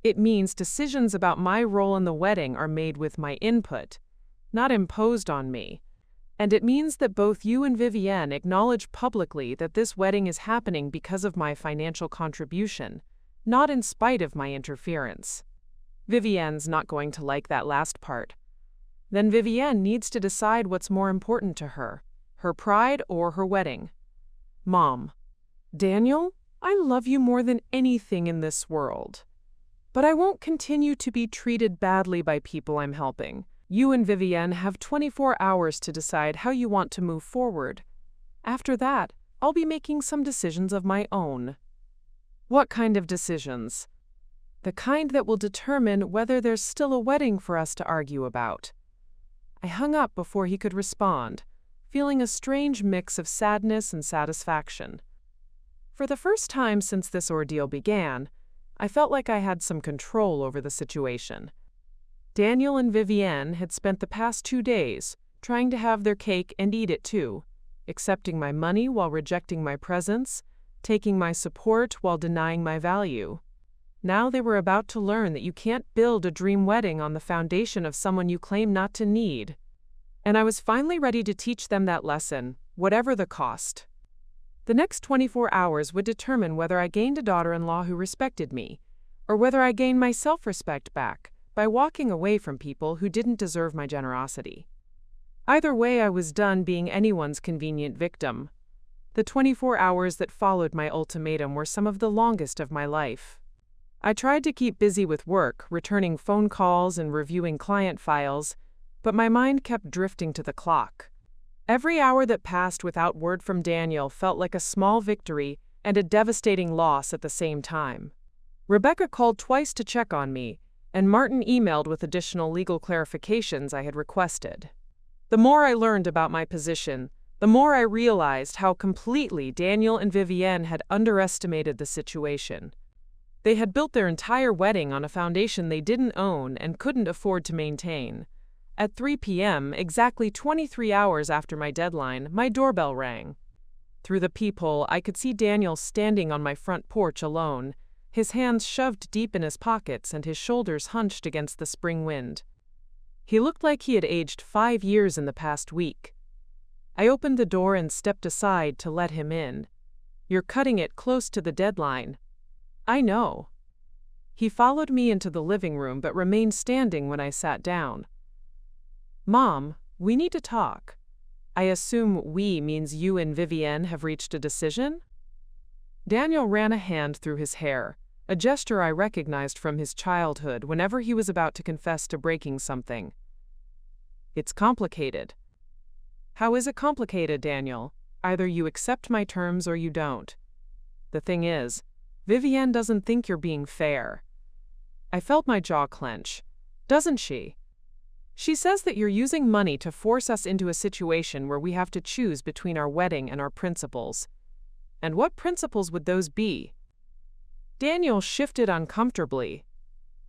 It means decisions about my role in the wedding are made with my input, not imposed on me. And it means that both you and Vivienne acknowledge publicly that this wedding is happening because of my financial contribution, not in spite of my interference. Vivienne's not going to like that last part. Then Vivienne needs to decide what's more important to her pride or her wedding. Mom, Daniel, I love you more than anything in this world. But I won't continue to be treated badly by people I'm helping. You and Vivienne have 24 hours to decide how you want to move forward. After that, I'll be making some decisions of my own. What kind of decisions? The kind that will determine whether there's still a wedding for us to argue about. I hung up before he could respond, feeling a strange mix of sadness and satisfaction. For the first time since this ordeal began, I felt like I had some control over the situation. Daniel and Vivienne had spent the past 2 days trying to have their cake and eat it too, accepting my money while rejecting my presence, taking my support while denying my value. Now they were about to learn that you can't build a dream wedding on the foundation of someone you claim not to need. And I was finally ready to teach them that lesson, whatever the cost. The next 24 hours would determine whether I gained a daughter-in-law who respected me, or whether I gained my self-respect back by walking away from people who didn't deserve my generosity. Either way, I was done being anyone's convenient victim. The 24 hours that followed my ultimatum were some of the longest of my life. I tried to keep busy with work, returning phone calls and reviewing client files, but my mind kept drifting to the clock. Every hour that passed without word from Daniel felt like a small victory and a devastating loss at the same time. Rebecca called twice to check on me, and Martin emailed with additional legal clarifications I had requested. The more I learned about my position, the more I realized how completely Daniel and Vivienne had underestimated the situation. They had built their entire wedding on a foundation they didn't own and couldn't afford to maintain. At 3 p.m., exactly 23 hours after my deadline, my doorbell rang. Through the peephole, I could see Daniel standing on my front porch alone, his hands shoved deep in his pockets and his shoulders hunched against the spring wind. He looked like he had aged 5 years in the past week. I opened the door and stepped aside to let him in. "You're cutting it close to the deadline." "I know." He followed me into the living room but remained standing when I sat down. "Mom, we need to talk. I assume 'we' means you and Vivienne have reached a decision?" Daniel ran a hand through his hair, a gesture I recognized from his childhood whenever he was about to confess to breaking something. "It's complicated." "How is it complicated, Daniel? Either you accept my terms or you don't. The thing is, Vivienne doesn't think you're being fair." I felt my jaw clench. "Doesn't she?" "She says that you're using money to force us into a situation where we have to choose between our wedding and our principles." "And what principles would those be?" Daniel shifted uncomfortably.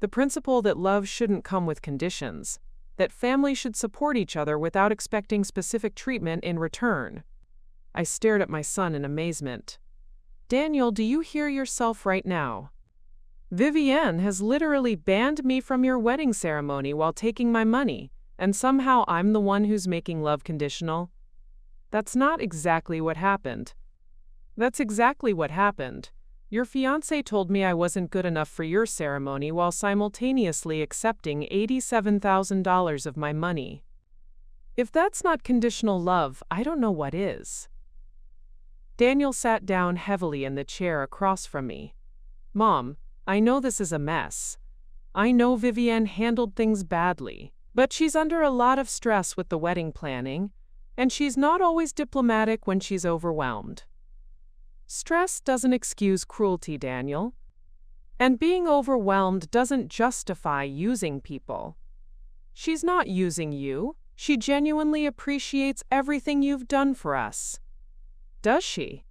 "The principle that love shouldn't come with conditions, that families should support each other without expecting specific treatment in return." I stared at my son in amazement. "Daniel, do you hear yourself right now? Vivienne has literally banned me from your wedding ceremony while taking my money, and somehow I'm the one who's making love conditional?" "That's not exactly what happened." "That's exactly what happened. Your fiancé told me I wasn't good enough for your ceremony while simultaneously accepting $87,000 of my money. If that's not conditional love, I don't know what is." Daniel sat down heavily in the chair across from me. "Mom, I know this is a mess. I know Vivienne handled things badly, but she's under a lot of stress with the wedding planning, and she's not always diplomatic when she's overwhelmed. Stress doesn't excuse cruelty, Daniel. And being overwhelmed doesn't justify using people. She's not using you. She genuinely appreciates everything you've done for us." "Does she?"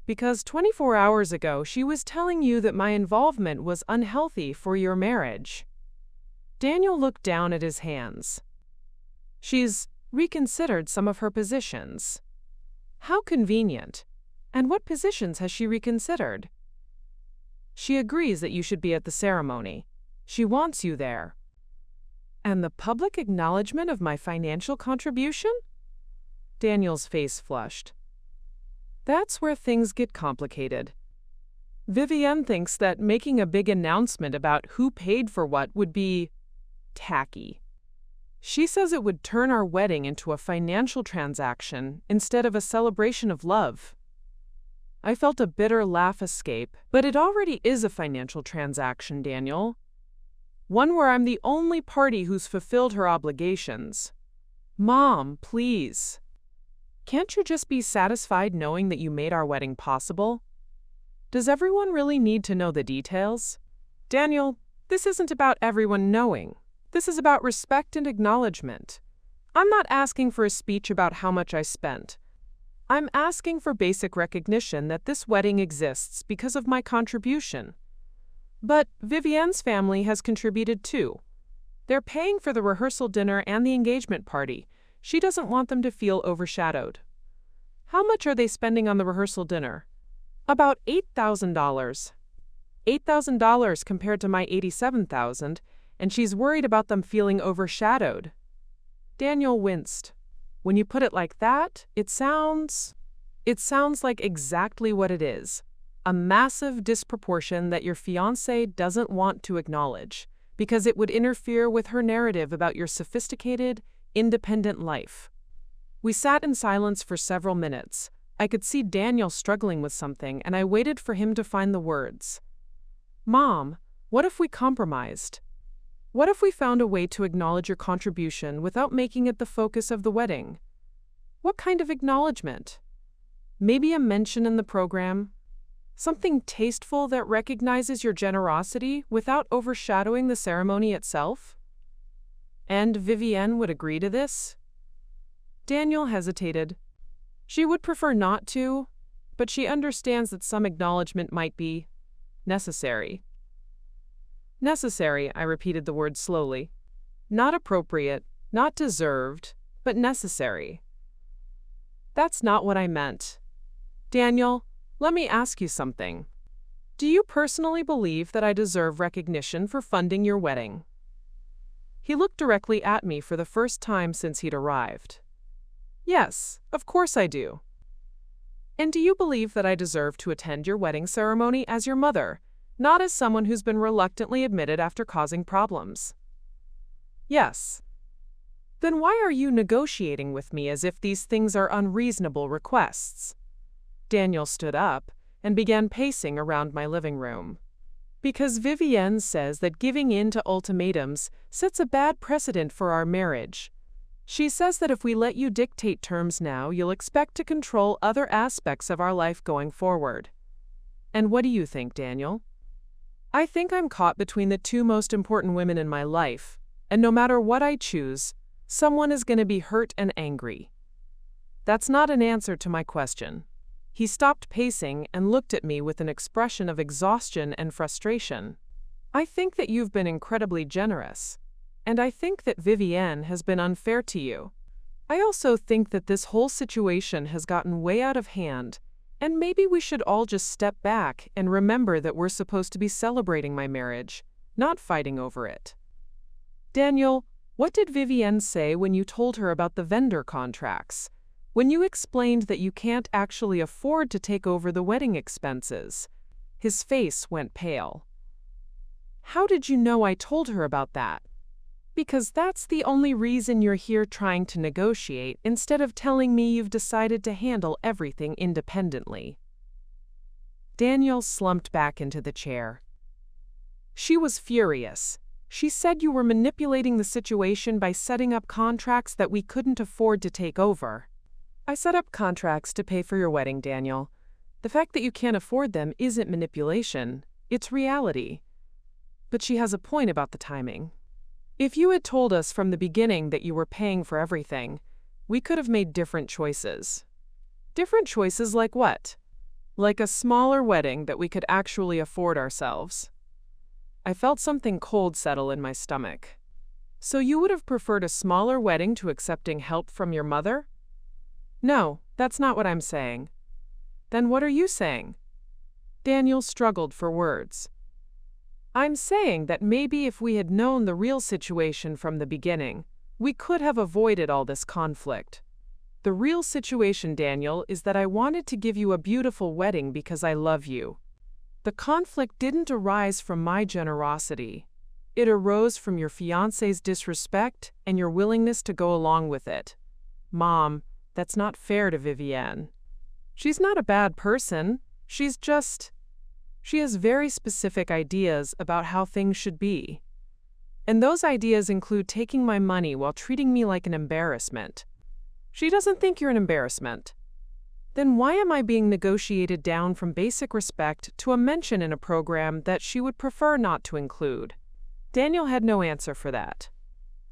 "Because 24 hours ago she was telling you that my involvement was unhealthy for your marriage." Daniel looked down at his hands. "She's reconsidered some of her positions." "How convenient. And what positions has she reconsidered?" "She agrees that you should be at the ceremony. She wants you there." "And the public acknowledgement of my financial contribution?" Daniel's face flushed. "That's where things get complicated. Vivienne thinks that making a big announcement about who paid for what would be tacky. She says it would turn our wedding into a financial transaction instead of a celebration of love." I felt a bitter laugh escape. "But it already is a financial transaction, Daniel. One where I'm the only party who's fulfilled her obligations." "Mom, please. Can't you just be satisfied knowing that you made our wedding possible? Does everyone really need to know the details?" "Daniel, this isn't about everyone knowing. This is about respect and acknowledgement. I'm not asking for a speech about how much I spent. I'm asking for basic recognition that this wedding exists because of my contribution. But Vivienne's family has contributed too. They're paying for the rehearsal dinner and the engagement party. She doesn't want them to feel overshadowed." "How much are they spending on the rehearsal dinner?" "About $8,000. $8,000 compared to my $87,000, and she's worried about them feeling overshadowed." Daniel winced. "When you put it like that, it sounds like exactly what it is. A massive disproportion that your fiancé doesn't want to acknowledge, because it would interfere with her narrative about your sophisticated, independent life." We sat in silence for several minutes. I could see Daniel struggling with something, and I waited for him to find the words. "Mom, what if we compromised? What if we found a way to acknowledge your contribution without making it the focus of the wedding?" "What kind of acknowledgement?" "Maybe a mention in the program. Something tasteful that recognizes your generosity without overshadowing the ceremony itself." "And Vivienne would agree to this?" Daniel hesitated. "She would prefer not to, but she understands that some acknowledgement might be necessary." "Necessary," I repeated the word slowly. "Not appropriate, Not deserved, but necessary. That's not what I meant. Daniel, let me ask you something. Do you personally believe that I deserve recognition for funding your wedding? He looked directly at me for the first time since he'd arrived. Yes, of course I do. And do you believe that I deserve to attend your wedding ceremony as your mother, not as someone who's been reluctantly admitted after causing problems? Yes. Then why are you negotiating with me as if these things are unreasonable requests? Daniel stood up and began pacing around my living room. Because Vivienne says that giving in to ultimatums sets a bad precedent for our marriage. She says that if we let you dictate terms now, you'll expect to control other aspects of our life going forward. And what do you think, Daniel? I think I'm caught between the two most important women in my life, and no matter what I choose, someone is going to be hurt and angry. That's not an answer to my question. He stopped pacing and looked at me with an expression of exhaustion and frustration. I think that you've been incredibly generous, and I think that Vivienne has been unfair to you. I also think that this whole situation has gotten way out of hand, and maybe we should all just step back and remember that we're supposed to be celebrating my marriage, not fighting over it. Daniel, what did Vivienne say when you told her about the vendor contracts? When you explained that you can't actually afford to take over the wedding expenses? His face went pale. How did you know I told her about that? Because that's the only reason you're here trying to negotiate instead of telling me you've decided to handle everything independently. Daniel slumped back into the chair. She was furious. She said you were manipulating the situation by setting up contracts that we couldn't afford to take over. I set up contracts to pay for your wedding, Daniel. The fact that you can't afford them isn't manipulation, it's reality. But she has a point about the timing. If you had told us from the beginning that you were paying for everything, we could have made different choices. Different choices like what? Like a smaller wedding that we could actually afford ourselves. I felt something cold settle in my stomach. So you would have preferred a smaller wedding to accepting help from your mother? No, that's not what I'm saying. Then what are you saying? Daniel struggled for words. I'm saying that maybe if we had known the real situation from the beginning, we could have avoided all this conflict. The real situation, Daniel, is that I wanted to give you a beautiful wedding because I love you. The conflict didn't arise from my generosity. It arose from your fiancé's disrespect and your willingness to go along with it. Mom, that's not fair to Vivienne. She's not a bad person. She has very specific ideas about how things should be. And those ideas include taking my money while treating me like an embarrassment. She doesn't think you're an embarrassment. Then why am I being negotiated down from basic respect to a mention in a program that she would prefer not to include? Daniel had no answer for that.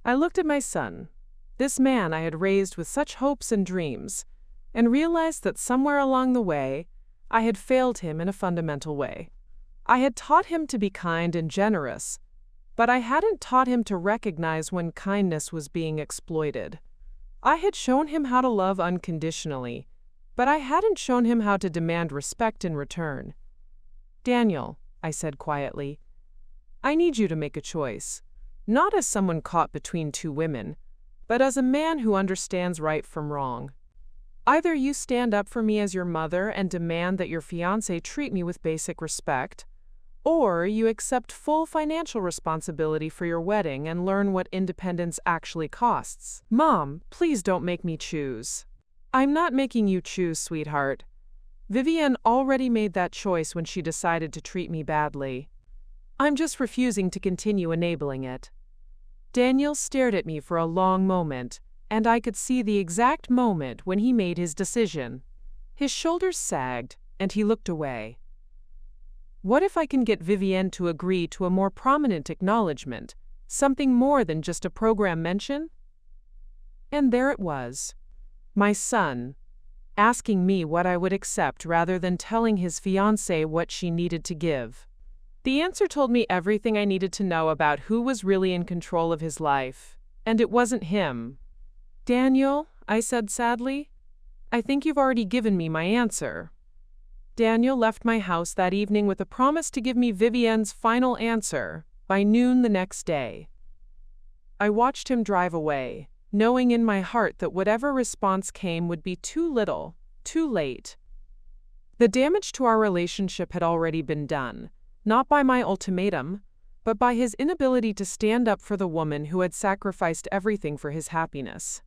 I looked at my son, this man I had raised with such hopes and dreams, and realized that somewhere along the way, I had failed him in a fundamental way. I had taught him to be kind and generous, but I hadn't taught him to recognize when kindness was being exploited. I had shown him how to love unconditionally, but I hadn't shown him how to demand respect in return. Daniel, I said quietly, I need you to make a choice, not as someone caught between two women, but as a man who understands right from wrong. Either you stand up for me as your mother and demand that your fiancé treat me with basic respect, or you accept full financial responsibility for your wedding and learn what independence actually costs. Mom, please don't make me choose. I'm not making you choose, sweetheart. Vivienne already made that choice when she decided to treat me badly. I'm just refusing to continue enabling it. Daniel stared at me for a long moment, and I could see the exact moment when he made his decision. His shoulders sagged, and he looked away. What if I can get Vivienne to agree to a more prominent acknowledgement, something more than just a program mention? And there it was. My son, asking me what I would accept rather than telling his fiancée what she needed to give. The answer told me everything I needed to know about who was really in control of his life. And it wasn't him. "Daniel," I said sadly, "I think you've already given me my answer." Daniel left my house that evening with a promise to give me Vivienne's final answer by noon the next day. I watched him drive away, knowing in my heart that whatever response came would be too little, too late. The damage to our relationship had already been done, not by my ultimatum, but by his inability to stand up for the woman who had sacrificed everything for his happiness.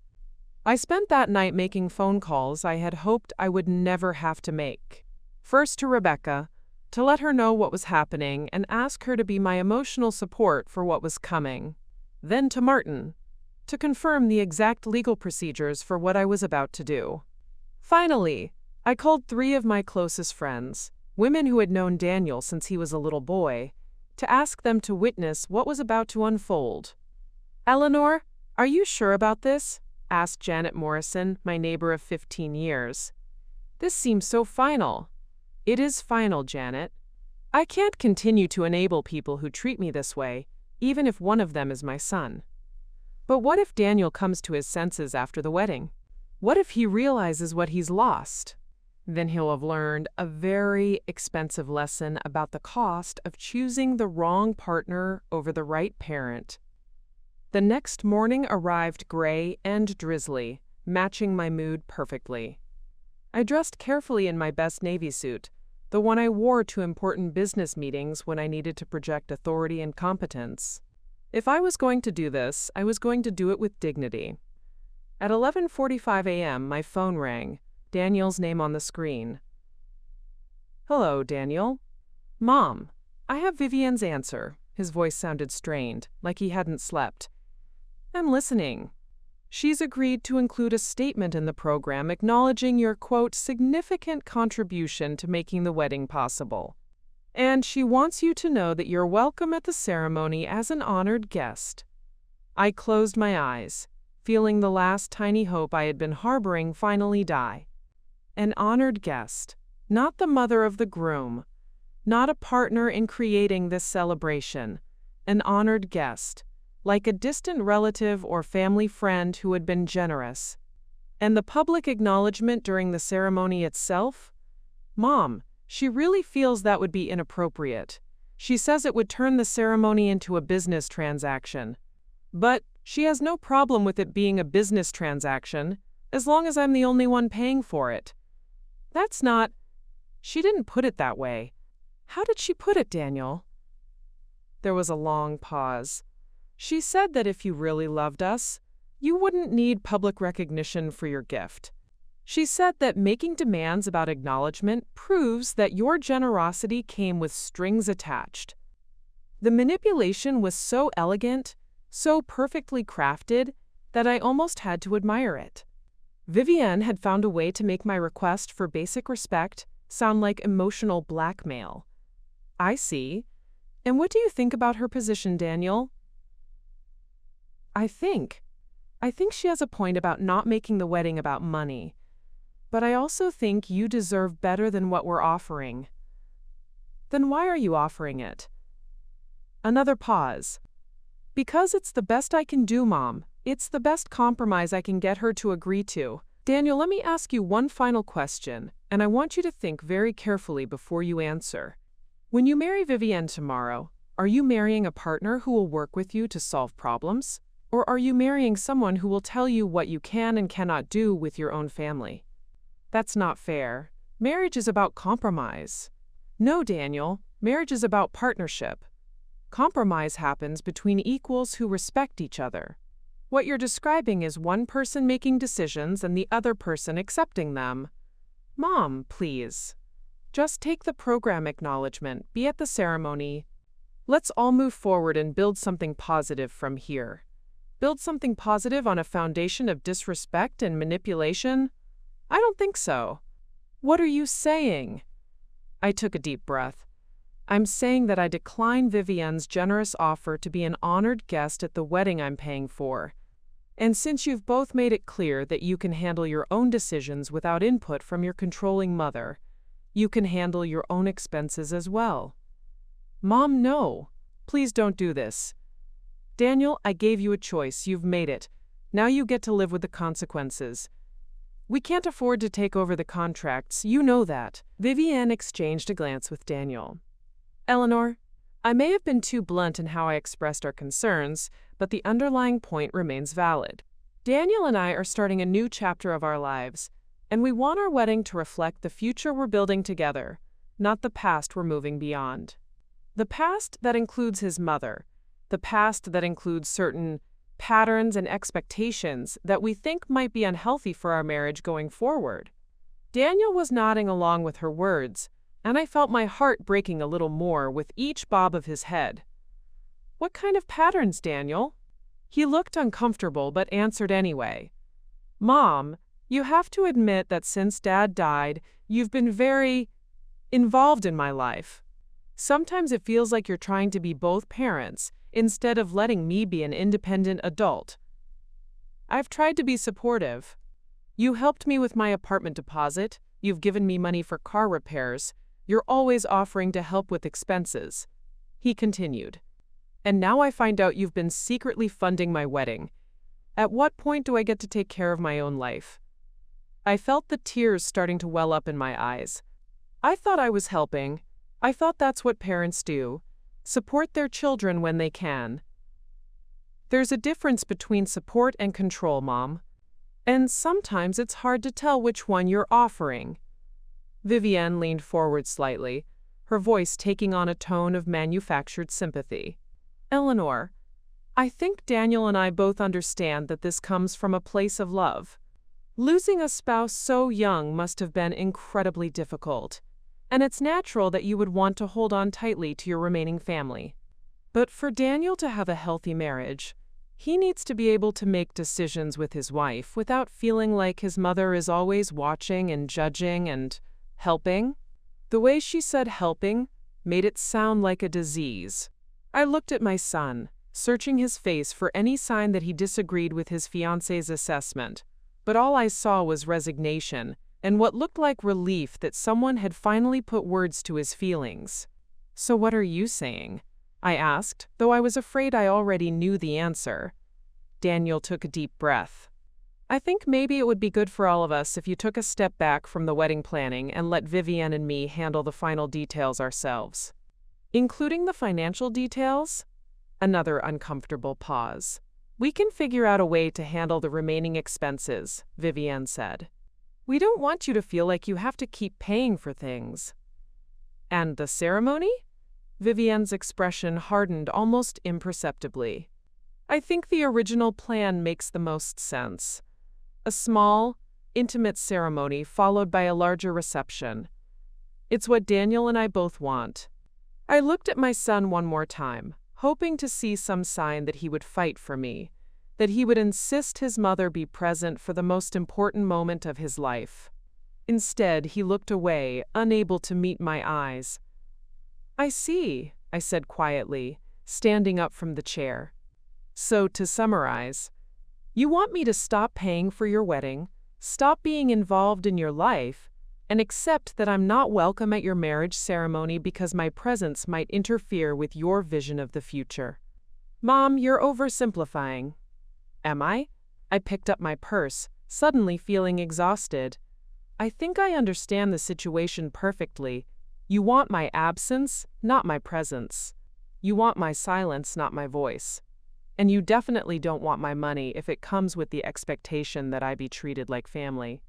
I spent that night making phone calls I had hoped I would never have to make. First to Rebecca, to let her know what was happening and ask her to be my emotional support for what was coming. Then to Martin, to confirm the exact legal procedures for what I was about to do. Finally, I called 3 of my closest friends, women who had known Daniel since he was a little boy, to ask them to witness what was about to unfold. "Eleanor, are you sure about this?" asked Janet Morrison, my neighbor of 15 years. "This seems so final." "It is final, Janet. I can't continue to enable people who treat me this way, even if one of them is my son. But what if Daniel comes to his senses after the wedding? What if he realizes what he's lost? Then he'll have learned a very expensive lesson about the cost of choosing the wrong partner over the right parent." The next morning arrived gray and drizzly, matching my mood perfectly. I dressed carefully in my best navy suit, the one I wore to important business meetings when I needed to project authority and competence. If I was going to do this, I was going to do it with dignity. At 11:45 a.m., my phone rang, Daniel's name on the screen. "Hello, Daniel." "Mom, I have Vivienne's answer." His voice sounded strained, like he hadn't slept. "I'm listening. She's agreed to include a statement in the program acknowledging your, quote, significant contribution to making the wedding possible. And she wants you to know that you're welcome at the ceremony as an honored guest." I closed my eyes, feeling the last tiny hope I had been harboring finally die. An honored guest, not the mother of the groom, not a partner in creating this celebration, an honored guest, like a distant relative or family friend who had been generous. And the public acknowledgement during the ceremony itself? Mom, she really feels that would be inappropriate. She says it would turn the ceremony into a business transaction. But she has no problem with it being a business transaction, as long as I'm the only one paying for it. That's not... She didn't put it that way. How did she put it, Daniel? There was a long pause. She said that if you really loved us, you wouldn't need public recognition for your gift. She said that making demands about acknowledgement proves that your generosity came with strings attached. The manipulation was so elegant, so perfectly crafted, that I almost had to admire it. Vivienne had found a way to make my request for basic respect sound like emotional blackmail. I see. And what do you think about her position, Daniel? I think she has a point about not making the wedding about money. But I also think you deserve better than what we're offering. Then why are you offering it? Another pause. Because it's the best I can do, Mom. It's the best compromise I can get her to agree to. Daniel, let me ask you one final question, and I want you to think very carefully before you answer. When you marry Vivienne tomorrow, are you marrying a partner who will work with you to solve problems? Or are you marrying someone who will tell you what you can and cannot do with your own family? That's not fair. Marriage is about compromise. No, Daniel, marriage is about partnership. Compromise happens between equals who respect each other. What you're describing is one person making decisions and the other person accepting them. Mom, please. Just take the program acknowledgement, be at the ceremony. Let's all move forward and build something positive from here. Build something positive on a foundation of disrespect and manipulation? I don't think so. What are you saying? I took a deep breath. I'm saying that I decline Vivienne's generous offer to be an honored guest at the wedding I'm paying for. And since you've both made it clear that you can handle your own decisions without input from your controlling mother, you can handle your own expenses as well. Mom, no. Please don't do this. "Daniel, I gave you a choice. You've made it. Now you get to live with the consequences. We can't afford to take over the contracts, you know that." Vivienne exchanged a glance with Daniel. "Eleanor, I may have been too blunt in how I expressed our concerns, but the underlying point remains valid. Daniel and I are starting a new chapter of our lives, and we want our wedding to reflect the future we're building together, not the past we're moving beyond. The past that includes his mother, the past that includes certain patterns and expectations that we think might be unhealthy for our marriage going forward." Daniel was nodding along with her words, and I felt my heart breaking a little more with each bob of his head. "What kind of patterns, Daniel?" He looked uncomfortable but answered anyway. "Mom, you have to admit that since Dad died, you've been very involved in my life. Sometimes it feels like you're trying to be both parents instead of letting me be an independent adult. I've tried to be supportive. You helped me with my apartment deposit, you've given me money for car repairs, you're always offering to help with expenses," he continued. "And now I find out you've been secretly funding my wedding. At what point do I get to take care of my own life?" I felt the tears starting to well up in my eyes. I thought I was helping. I thought that's what parents do. Support their children when they can. There's a difference between support and control, Mom. And sometimes it's hard to tell which one you're offering. Vivienne leaned forward slightly, her voice taking on a tone of manufactured sympathy. "Eleanor, I think Daniel and I both understand that this comes from a place of love. Losing a spouse so young must have been incredibly difficult, and it's natural that you would want to hold on tightly to your remaining family. But for Daniel to have a healthy marriage, he needs to be able to make decisions with his wife without feeling like his mother is always watching and judging and helping." The way she said helping made it sound like a disease. I looked at my son, searching his face for any sign that he disagreed with his fiancée's assessment, but all I saw was resignation and what looked like relief that someone had finally put words to his feelings. "So what are you saying?" I asked, though I was afraid I already knew the answer. Daniel took a deep breath. "I think maybe it would be good for all of us if you took a step back from the wedding planning and let Vivienne and me handle the final details ourselves." "Including the financial details?" Another uncomfortable pause. "We can figure out a way to handle the remaining expenses," Vivienne said. "We don't want you to feel like you have to keep paying for things." "And the ceremony?" Vivienne's expression hardened almost imperceptibly. "I think the original plan makes the most sense. A small, intimate ceremony followed by a larger reception. It's what Daniel and I both want." I looked at my son one more time, hoping to see some sign that he would fight for me, that he would insist his mother be present for the most important moment of his life. Instead, he looked away, unable to meet my eyes. "I see," I said quietly, standing up from the chair. "So, to summarize, you want me to stop paying for your wedding, stop being involved in your life, and accept that I'm not welcome at your marriage ceremony because my presence might interfere with your vision of the future." "Mom, you're oversimplifying." "Am I?" I picked up my purse, suddenly feeling exhausted. "I think I understand the situation perfectly. You want my absence, not my presence. You want my silence, not my voice. And you definitely don't want my money if it comes with the expectation that I be treated like family."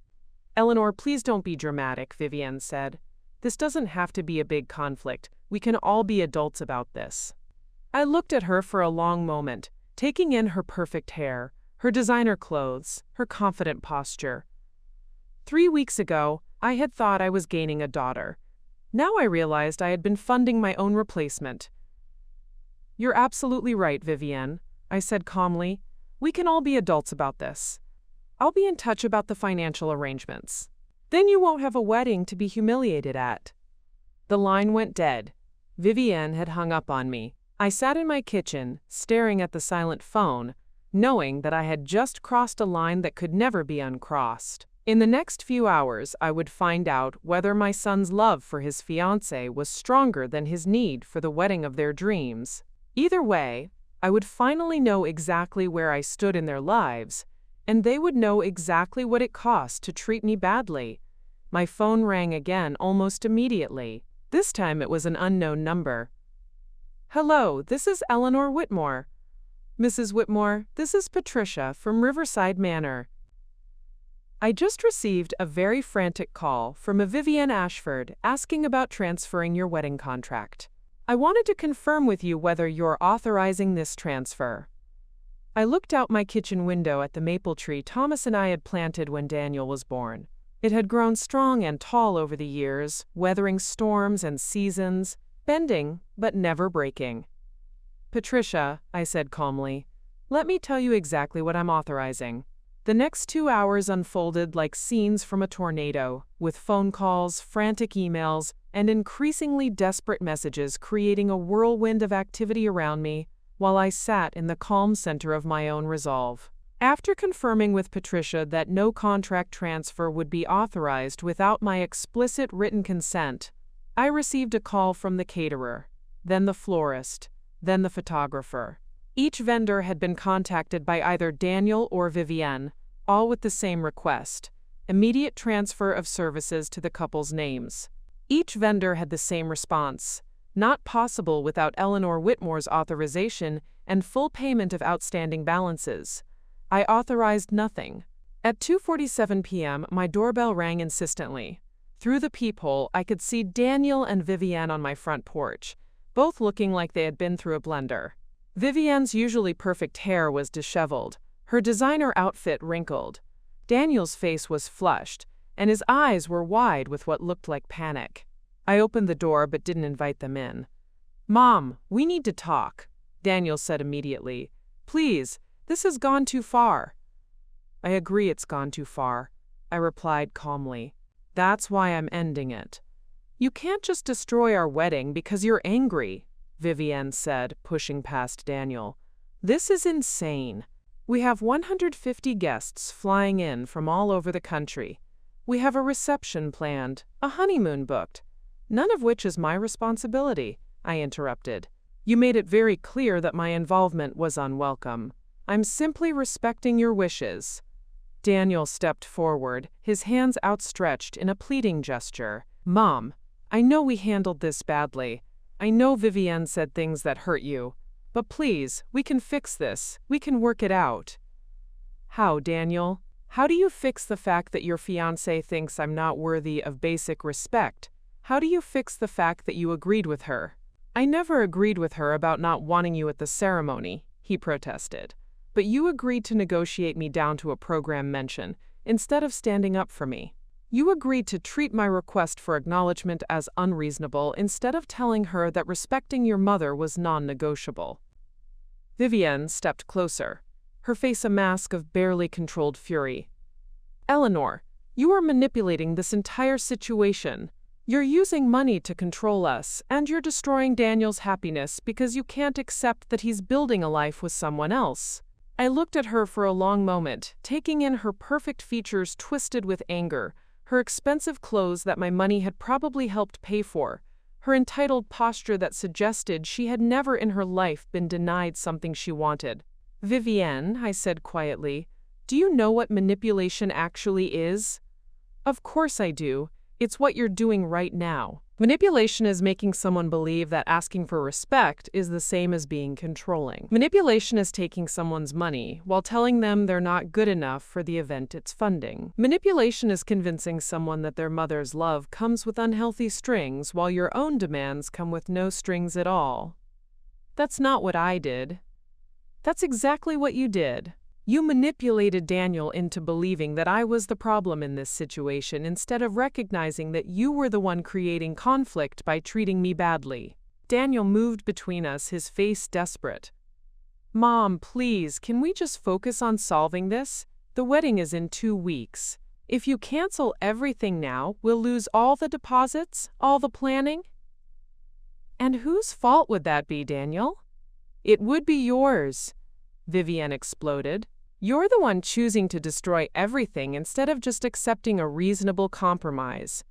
"Eleanor, please don't be dramatic," Vivienne said. "This doesn't have to be a big conflict. We can all be adults about this." I looked at her for a long moment, taking in her perfect hair, her designer clothes, her confident posture. 3 weeks ago, I had thought I was gaining a daughter. Now I realized I had been funding my own replacement. "You're absolutely right, Vivienne," I said calmly. "We can all be adults about this. I'll be in touch about the financial arrangements. Then you won't have a wedding to be humiliated at." The line went dead. Vivienne had hung up on me. I sat in my kitchen, staring at the silent phone, knowing that I had just crossed a line that could never be uncrossed. In the next few hours, I would find out whether my son's love for his fiancée was stronger than his need for the wedding of their dreams. Either way, I would finally know exactly where I stood in their lives, and they would know exactly what it cost to treat me badly. My phone rang again almost immediately. This time it was an unknown number. "Hello, this is Eleanor Whitmore." "Mrs. Whitmore, this is Patricia from Riverside Manor. I just received a very frantic call from a Vivienne Ashford asking about transferring your wedding contract. I wanted to confirm with you whether you're authorizing this transfer." I looked out my kitchen window at the maple tree Thomas and I had planted when Daniel was born. It had grown strong and tall over the years, weathering storms and seasons, bending but never breaking. "Patricia," I said calmly, "let me tell you exactly what I'm authorizing." The next 2 hours unfolded like scenes from a tornado, with phone calls, frantic emails, and increasingly desperate messages creating a whirlwind of activity around me, while I sat in the calm center of my own resolve. After confirming with Patricia that no contract transfer would be authorized without my explicit written consent, I received a call from the caterer, then the florist, then the photographer. Each vendor had been contacted by either Daniel or Vivienne, all with the same request: immediate transfer of services to the couple's names. Each vendor had the same response: not possible without Eleanor Whitmore's authorization and full payment of outstanding balances. I authorized nothing. At 2:47 p.m., my doorbell rang insistently. Through the peephole, I could see Daniel and Vivienne on my front porch, both looking like they had been through a blender. Vivienne's usually perfect hair was disheveled, her designer outfit wrinkled. Daniel's face was flushed, and his eyes were wide with what looked like panic. I opened the door but didn't invite them in. "Mom, we need to talk," Daniel said immediately. "Please, this has gone too far." "I agree it's gone too far," I replied calmly. "That's why I'm ending it." "You can't just destroy our wedding because you're angry," Vivienne said, pushing past Daniel. "This is insane. We have 150 guests flying in from all over the country. We have a reception planned, a honeymoon booked. None of which is my responsibility," I interrupted. "You made it very clear that my involvement was unwelcome. I'm simply respecting your wishes." Daniel stepped forward, his hands outstretched in a pleading gesture. "Mom, I know we handled this badly. I know Vivienne said things that hurt you. But please, we can fix this. We can work it out." "How, Daniel? How do you fix the fact that your fiancé thinks I'm not worthy of basic respect? How do you fix the fact that you agreed with her?" "I never agreed with her about not wanting you at the ceremony," he protested. "But you agreed to negotiate me down to a program mention, instead of standing up for me. You agreed to treat my request for acknowledgement as unreasonable instead of telling her that respecting your mother was non-negotiable." Vivienne stepped closer, her face a mask of barely controlled fury. "Eleanor, you are manipulating this entire situation. You're using money to control us, and you're destroying Daniel's happiness because you can't accept that he's building a life with someone else." I looked at her for a long moment, taking in her perfect features twisted with anger, her expensive clothes that my money had probably helped pay for, her entitled posture that suggested she had never in her life been denied something she wanted. "Vivienne," I said quietly, "do you know what manipulation actually is?" "Of course I do. It's what you're doing right now. Manipulation is making someone believe that asking for respect is the same as being controlling. Manipulation is taking someone's money while telling them they're not good enough for the event it's funding. Manipulation is convincing someone that their mother's love comes with unhealthy strings while your own demands come with no strings at all. That's not what I did. That's exactly what you did. You manipulated Daniel into believing that I was the problem in this situation instead of recognizing that you were the one creating conflict by treating me badly." Daniel moved between us, his face desperate. "Mom, please, can we just focus on solving this? The wedding is in 2 weeks. If you cancel everything now, we'll lose all the deposits, all the planning." "And whose fault would that be, Daniel?" "It would be yours," Vivienne exploded. "You're the one choosing to destroy everything instead of just accepting a reasonable compromise."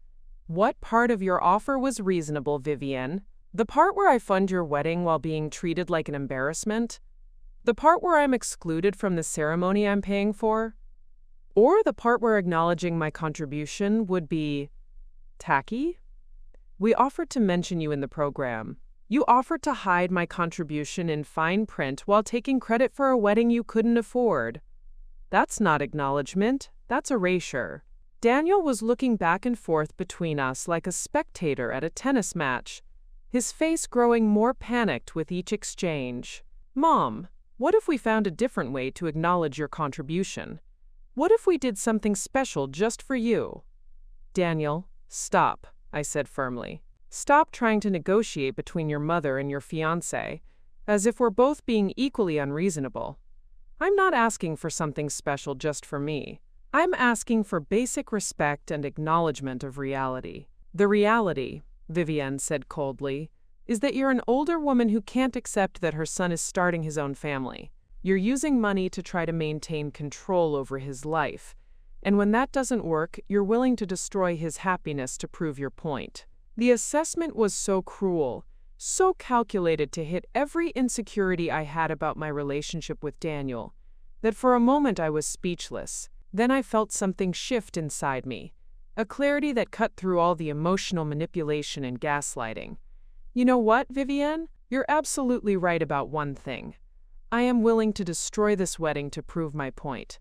"What part of your offer was reasonable, Vivienne? The part where I fund your wedding while being treated like an embarrassment?" The part where I'm excluded from the ceremony I'm paying for? Or the part where acknowledging my contribution would be tacky? We offered to mention you in the program. You offered to hide my contribution in fine print while taking credit for a wedding you couldn't afford. That's not acknowledgement, that's erasure. Daniel was looking back and forth between us like a spectator at a tennis match, his face growing more panicked with each exchange. Mom, what if we found a different way to acknowledge your contribution? What if we did something special just for you? Daniel, stop, I said firmly. Stop trying to negotiate between your mother and your fiancé, as if we're both being equally unreasonable. I'm not asking for something special just for me. I'm asking for basic respect and acknowledgement of reality. The reality, Vivienne said coldly, is that you're an older woman who can't accept that her son is starting his own family. You're using money to try to maintain control over his life, and when that doesn't work, you're willing to destroy his happiness to prove your point. The assessment was so cruel, so calculated to hit every insecurity I had about my relationship with Daniel, that for a moment I was speechless. Then I felt something shift inside me, a clarity that cut through all the emotional manipulation and gaslighting. You know what, Vivienne? You're absolutely right about one thing. I am willing to destroy this wedding to prove my point.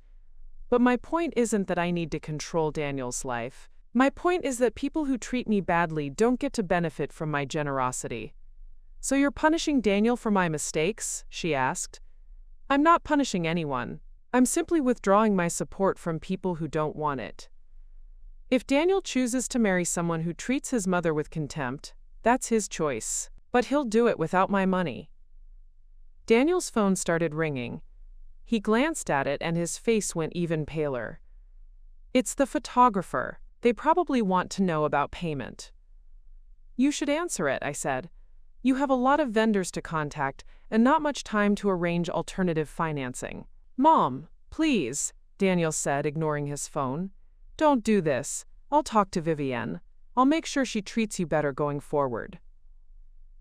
But my point isn't that I need to control Daniel's life. My point is that people who treat me badly don't get to benefit from my generosity. So you're punishing Daniel for my mistakes? She asked. I'm not punishing anyone. I'm simply withdrawing my support from people who don't want it. If Daniel chooses to marry someone who treats his mother with contempt, that's his choice. But he'll do it without my money. Daniel's phone started ringing. He glanced at it and his face went even paler. It's the photographer. They probably want to know about payment. You should answer it, I said. You have a lot of vendors to contact and not much time to arrange alternative financing. Mom, please, Daniel said, ignoring his phone. Don't do this. I'll talk to Vivienne. I'll make sure she treats you better going forward.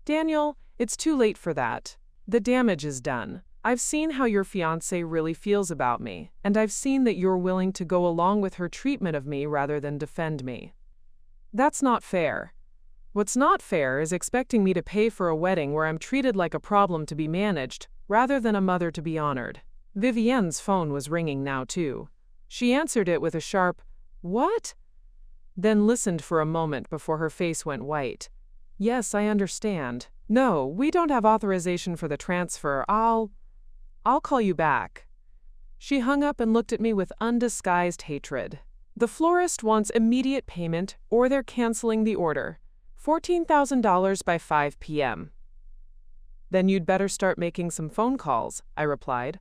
Daniel, it's too late for that. The damage is done. I've seen how your fiancé really feels about me, and I've seen that you're willing to go along with her treatment of me rather than defend me. That's not fair. What's not fair is expecting me to pay for a wedding where I'm treated like a problem to be managed rather than a mother to be honored. Vivienne's phone was ringing now, too. She answered it with a sharp, "What?" then listened for a moment before her face went white. "Yes, I understand. No, we don't have authorization for the transfer. I'll call you back." She hung up and looked at me with undisguised hatred. The florist wants immediate payment or they're canceling the order. $14,000 by 5 p.m. Then you'd better start making some phone calls, I replied.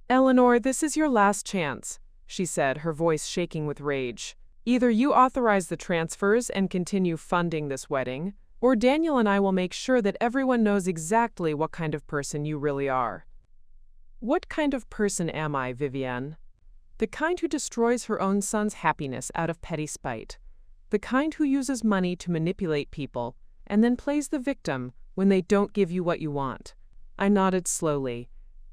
Eleanor, this is your last chance, she said, her voice shaking with rage. Either you authorize the transfers and continue funding this wedding, or Daniel and I will make sure that everyone knows exactly what kind of person you really are. What kind of person am I, Vivienne? The kind who destroys her own son's happiness out of petty spite. The kind who uses money to manipulate people and then plays the victim when they don't give you what you want. I nodded slowly.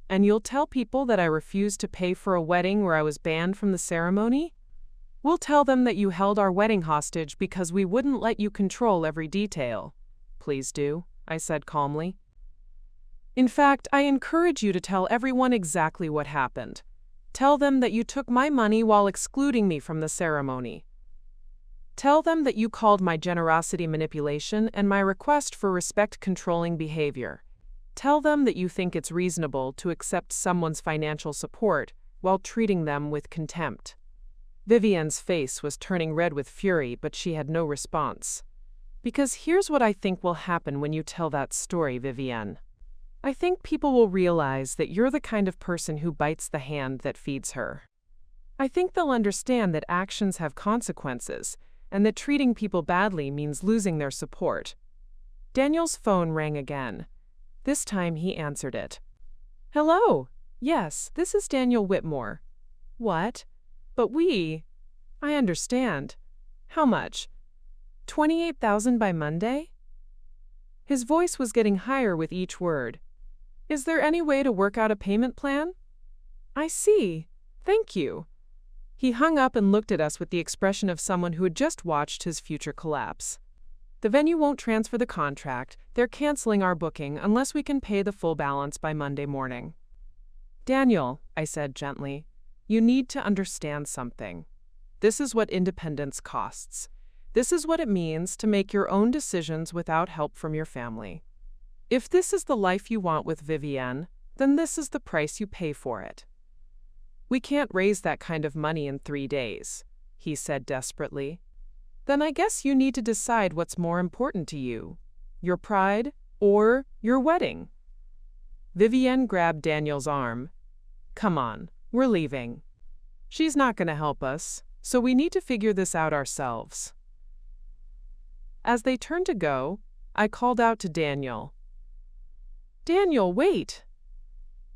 And you'll tell people that I refused to pay for a wedding where I was banned from the ceremony? We'll tell them that you held our wedding hostage because we wouldn't let you control every detail. Please do, I said calmly. In fact, I encourage you to tell everyone exactly what happened. Tell them that you took my money while excluding me from the ceremony. Tell them that you called my generosity manipulation and my request for respect controlling behavior. Tell them that you think it's reasonable to accept someone's financial support while treating them with contempt. Vivienne's face was turning red with fury, but she had no response. Because here's what I think will happen when you tell that story, Vivienne. I think people will realize that you're the kind of person who bites the hand that feeds her. I think they'll understand that actions have consequences, and that treating people badly means losing their support. Daniel's phone rang again. This time he answered it. Hello. Yes, this is Daniel Whitmore. What? But I understand. How much? 28,000 by Monday? His voice was getting higher with each word. Is there any way to work out a payment plan? I see. Thank you. He hung up and looked at us with the expression of someone who had just watched his future collapse. The venue won't transfer the contract. They're canceling our booking unless we can pay the full balance by Monday morning. Daniel, I said gently, you need to understand something. This is what independence costs. This is what it means to make your own decisions without help from your family. If this is the life you want with Vivienne, then this is the price you pay for it. We can't raise that kind of money in 3 days, he said desperately. Then I guess you need to decide what's more important to you, your pride or your wedding. Vivienne grabbed Daniel's arm. Come on, we're leaving. She's not going to help us, so we need to figure this out ourselves. As they turned to go, I called out to Daniel. Daniel, wait!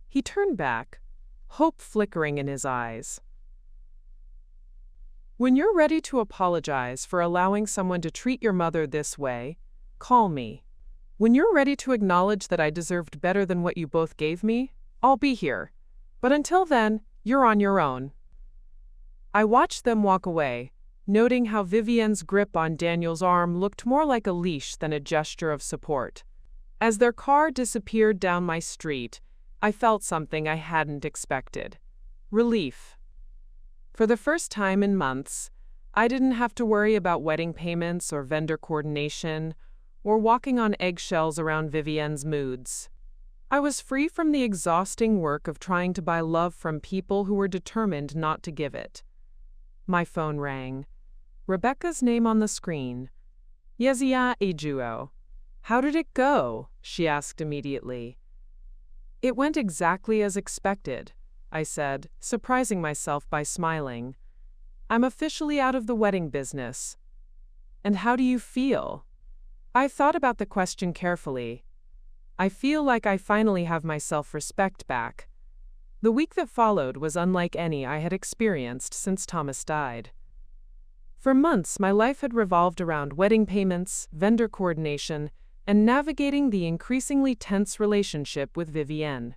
He turned back, hope flickering in his eyes. When you're ready to apologize for allowing someone to treat your mother this way, call me. When you're ready to acknowledge that I deserved better than what you both gave me, I'll be here. But until then, you're on your own. I watched them walk away, noting how Vivienne's grip on Daniel's arm looked more like a leash than a gesture of support. As their car disappeared down my street, I felt something I hadn't expected. Relief. For the first time in months, I didn't have to worry about wedding payments or vendor coordination or walking on eggshells around Vivienne's moods. I was free from the exhausting work of trying to buy love from people who were determined not to give it. My phone rang. Rebecca's name on the screen. Yezia Ejuo. How did it go? She asked immediately. It went exactly as expected, I said, surprising myself by smiling. I'm officially out of the wedding business. And how do you feel? I thought about the question carefully. I feel like I finally have my self-respect back. The week that followed was unlike any I had experienced since Thomas died. For months, my life had revolved around wedding payments, vendor coordination, and navigating the increasingly tense relationship with Vivienne.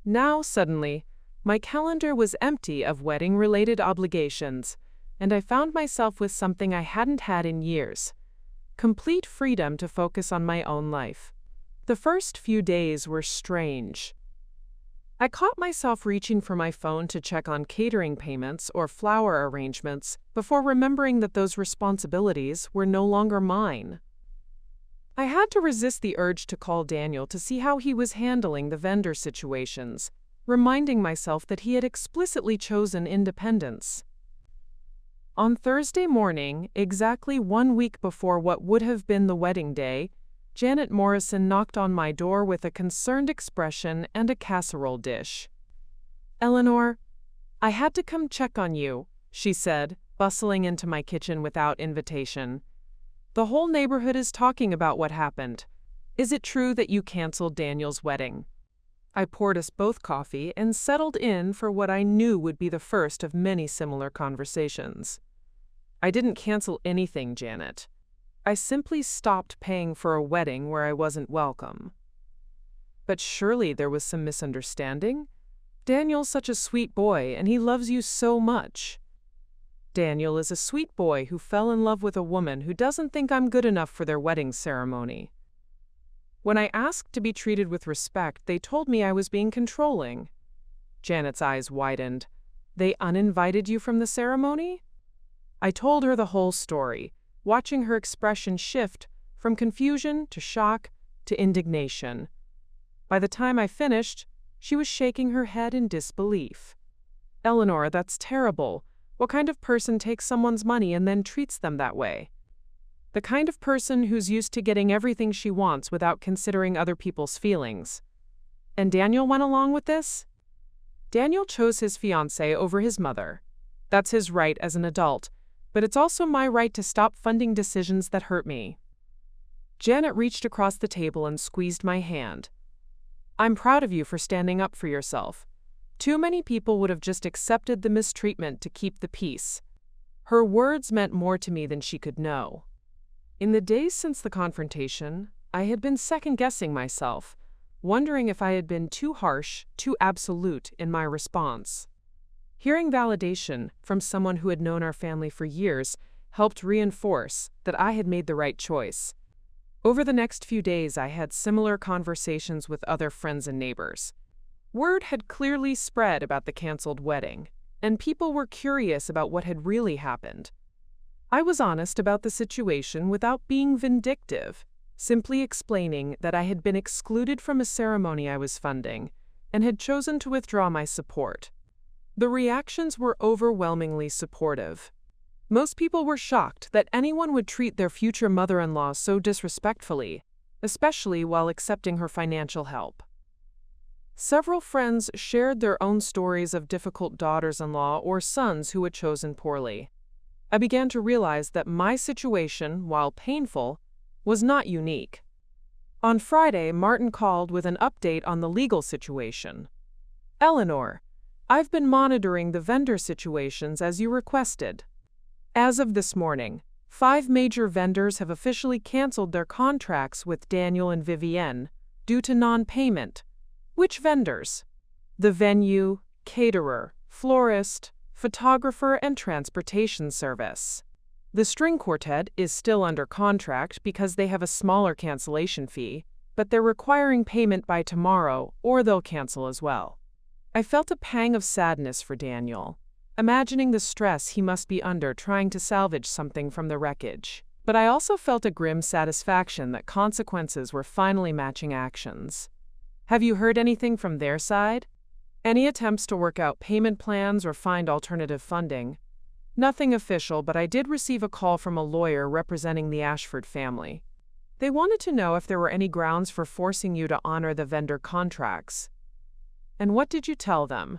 Now, suddenly, my calendar was empty of wedding-related obligations, and I found myself with something I hadn't had in years: complete freedom to focus on my own life. The first few days were strange. I caught myself reaching for my phone to check on catering payments or flower arrangements before remembering that those responsibilities were no longer mine. I had to resist the urge to call Daniel to see how he was handling the vendor situations, reminding myself that he had explicitly chosen independence. On Thursday morning, exactly 1 week before what would have been the wedding day, Janet Morrison knocked on my door with a concerned expression and a casserole dish. Eleanor, I had to come check on you, she said, bustling into my kitchen without invitation. The whole neighborhood is talking about what happened. Is it true that you canceled Daniel's wedding? I poured us both coffee and settled in for what I knew would be the first of many similar conversations. I didn't cancel anything, Janet. I simply stopped paying for a wedding where I wasn't welcome. But surely there was some misunderstanding? Daniel's such a sweet boy, and he loves you so much. Daniel is a sweet boy who fell in love with a woman who doesn't think I'm good enough for their wedding ceremony. When I asked to be treated with respect, they told me I was being controlling. Janet's eyes widened. They uninvited you from the ceremony? I told her the whole story, watching her expression shift from confusion to shock to indignation. By the time I finished, she was shaking her head in disbelief. Eleanor, that's terrible. What kind of person takes someone's money and then treats them that way? The kind of person who's used to getting everything she wants without considering other people's feelings. And Daniel went along with this? Daniel chose his fiancée over his mother. That's his right as an adult, but it's also my right to stop funding decisions that hurt me. Janet reached across the table and squeezed my hand. I'm proud of you for standing up for yourself. Too many people would have just accepted the mistreatment to keep the peace. Her words meant more to me than she could know. In the days since the confrontation, I had been second-guessing myself, wondering if I had been too harsh, too absolute in my response. Hearing validation from someone who had known our family for years helped reinforce that I had made the right choice. Over the next few days, I had similar conversations with other friends and neighbors. Word had clearly spread about the canceled wedding, and people were curious about what had really happened. I was honest about the situation without being vindictive, simply explaining that I had been excluded from a ceremony I was funding and had chosen to withdraw my support. The reactions were overwhelmingly supportive. Most people were shocked that anyone would treat their future mother-in-law so disrespectfully, especially while accepting her financial help. Several friends shared their own stories of difficult daughters-in-law or sons who had chosen poorly. I began to realize that my situation, while painful, was not unique. On Friday, Martin called with an update on the legal situation. "Eleanor, I've been monitoring the vendor situations as you requested. As of this morning, 5 major vendors have officially canceled their contracts with Daniel and Vivienne due to non-payment." "Which vendors?" "The venue, caterer, florist, photographer, and transportation service. The string quartet is still under contract because they have a smaller cancellation fee, but they're requiring payment by tomorrow or they'll cancel as well." I felt a pang of sadness for Daniel, imagining the stress he must be under trying to salvage something from the wreckage. But I also felt a grim satisfaction that consequences were finally matching actions. "Have you heard anything from their side? Any attempts to work out payment plans or find alternative funding?" "Nothing official, but I did receive a call from a lawyer representing the Ashford family. They wanted to know if there were any grounds for forcing you to honor the vendor contracts." "And what did you tell them?"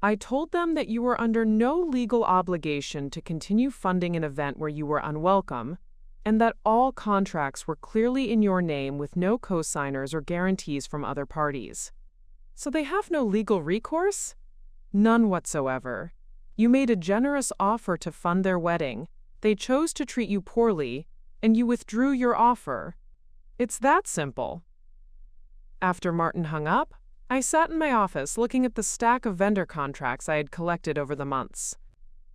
"I told them that you were under no legal obligation to continue funding an event where you were unwelcome, and that all contracts were clearly in your name with no co-signers or guarantees from other parties." "So they have no legal recourse?" "None whatsoever. You made a generous offer to fund their wedding. They chose to treat you poorly, and you withdrew your offer. It's that simple." After Martin hung up, I sat in my office looking at the stack of vendor contracts I had collected over the months.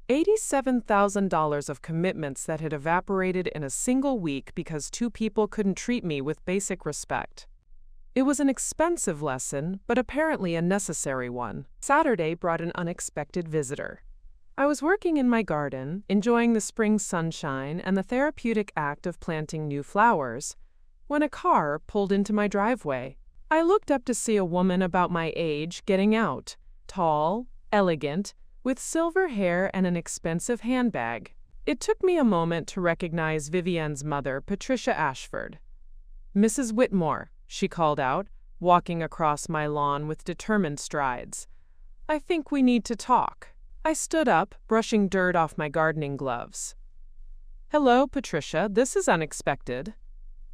$87,000 of commitments that had evaporated in a single week because 2 people couldn't treat me with basic respect. It was an expensive lesson, but apparently a necessary one. Saturday brought an unexpected visitor. I was working in my garden, enjoying the spring sunshine and the therapeutic act of planting new flowers, when a car pulled into my driveway. I looked up to see a woman about my age getting out, tall, elegant, with silver hair and an expensive handbag. It took me a moment to recognize Vivienne's mother, Patricia Ashford. "Mrs. Whitmore," she called out, walking across my lawn with determined strides. "I think we need to talk." I stood up, brushing dirt off my gardening gloves. "Hello, Patricia, this is unexpected."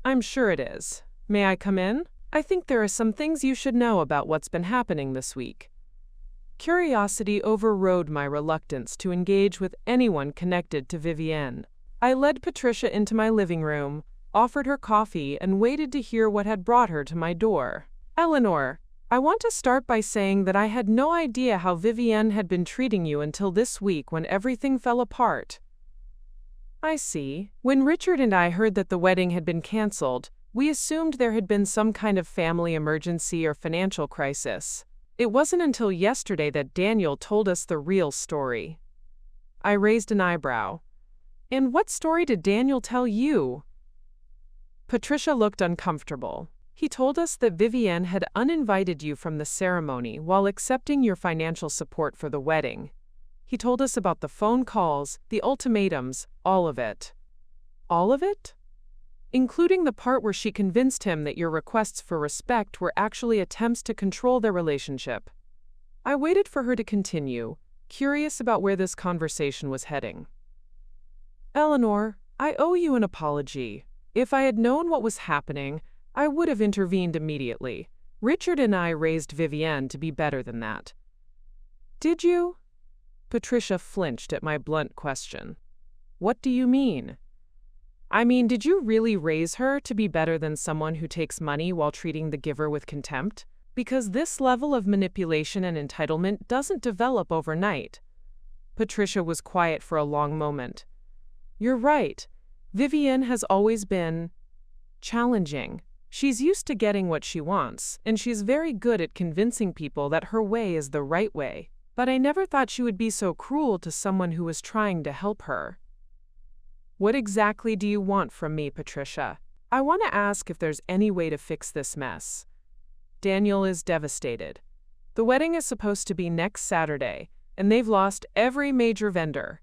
"I'm sure it is. May I come in? I think there are some things you should know about what's been happening this week." Curiosity overrode my reluctance to engage with anyone connected to Vivienne. I led Patricia into my living room, offered her coffee, and waited to hear what had brought her to my door. "Eleanor, I want to start by saying that I had no idea how Vivienne had been treating you until this week when everything fell apart." "I see. When Richard and I heard that the wedding had been canceled, we assumed there had been some kind of family emergency or financial crisis. It wasn't until yesterday that Daniel told us the real story." I raised an eyebrow. "And what story did Daniel tell you?" Patricia looked uncomfortable. "He told us that Vivienne had uninvited you from the ceremony while accepting your financial support for the wedding. He told us about the phone calls, the ultimatums, all of it." "All of it?" "Including the part where she convinced him that your requests for respect were actually attempts to control their relationship." I waited for her to continue, curious about where this conversation was heading. "Eleanor, I owe you an apology. If I had known what was happening, I would have intervened immediately. Richard and I raised Vivienne to be better than that." "Did you?" Patricia flinched at my blunt question. "What do you mean?" I mean, did you really raise her to be better than someone who takes money while treating the giver with contempt? Because this level of manipulation and entitlement doesn't develop overnight. Patricia was quiet for a long moment. You're right. Vivienne has always been challenging. She's used to getting what she wants, and she's very good at convincing people that her way is the right way. But I never thought she would be so cruel to someone who was trying to help her. What exactly do you want from me, Patricia? I want to ask if there's any way to fix this mess. Daniel is devastated. The wedding is supposed to be next Saturday, and they've lost every major vendor.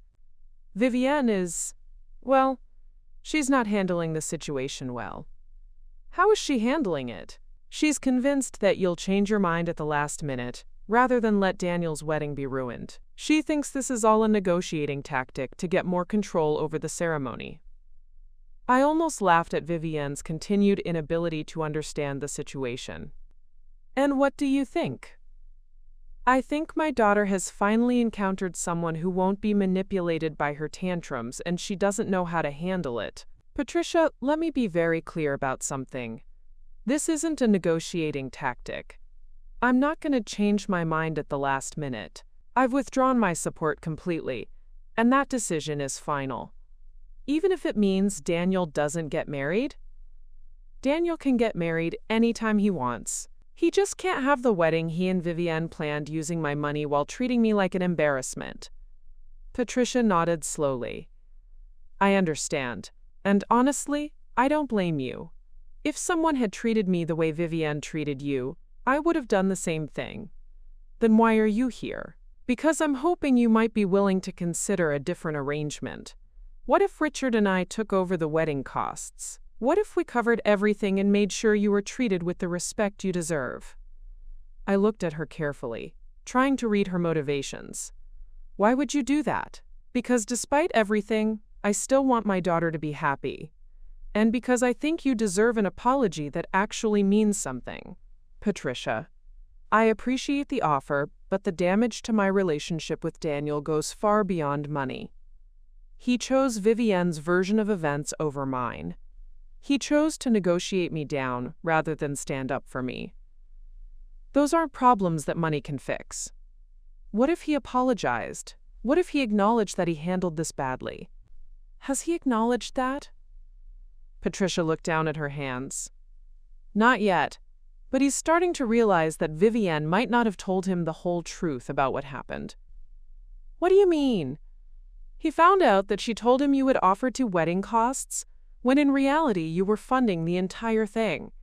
Vivienne is, well, she's not handling the situation well. How is she handling it? She's convinced that you'll change your mind at the last minute, rather than let Daniel's wedding be ruined. She thinks this is all a negotiating tactic to get more control over the ceremony. I almost laughed at Vivienne's continued inability to understand the situation. And what do you think? I think my daughter has finally encountered someone who won't be manipulated by her tantrums, and she doesn't know how to handle it. Patricia, let me be very clear about something. This isn't a negotiating tactic. I'm not going to change my mind at the last minute. I've withdrawn my support completely, and that decision is final. Even if it means Daniel doesn't get married? Daniel can get married anytime he wants. He just can't have the wedding he and Vivienne planned using my money while treating me like an embarrassment. Patricia nodded slowly. I understand. And honestly, I don't blame you. If someone had treated me the way Vivienne treated you, I would have done the same thing. Then why are you here? Because I'm hoping you might be willing to consider a different arrangement. What if Richard and I took over the wedding costs? What if we covered everything and made sure you were treated with the respect you deserve? I looked at her carefully, trying to read her motivations. Why would you do that? Because despite everything, I still want my daughter to be happy. And because I think you deserve an apology that actually means something. Patricia, I appreciate the offer, but the damage to my relationship with Daniel goes far beyond money. He chose Vivienne's version of events over mine. He chose to negotiate me down rather than stand up for me. Those aren't problems that money can fix. What if he apologized? What if he acknowledged that he handled this badly? Has he acknowledged that? Patricia looked down at her hands. Not yet, but he's starting to realize that Vivienne might not have told him the whole truth about what happened. What do you mean? He found out that she told him you had offered to wedding costs, when in reality you were funding the entire thing.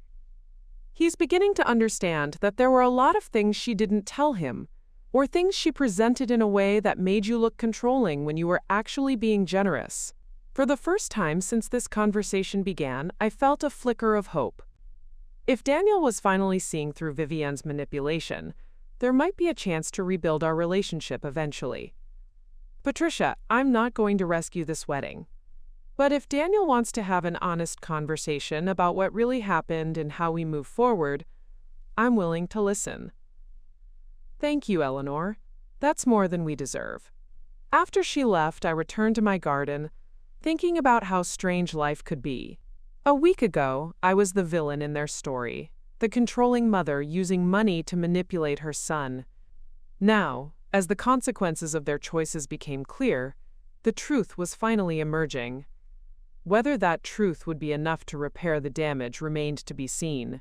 He's beginning to understand that there were a lot of things she didn't tell him, or things she presented in a way that made you look controlling when you were actually being generous. For the first time since this conversation began, I felt a flicker of hope. If Daniel was finally seeing through Vivienne's manipulation, there might be a chance to rebuild our relationship eventually. Patricia, I'm not going to rescue this wedding. But if Daniel wants to have an honest conversation about what really happened and how we move forward, I'm willing to listen. Thank you, Eleanor. That's more than we deserve. After she left, I returned to my garden, thinking about how strange life could be. A week ago, I was the villain in their story, the controlling mother using money to manipulate her son. Now, as the consequences of their choices became clear, the truth was finally emerging. Whether that truth would be enough to repair the damage remained to be seen.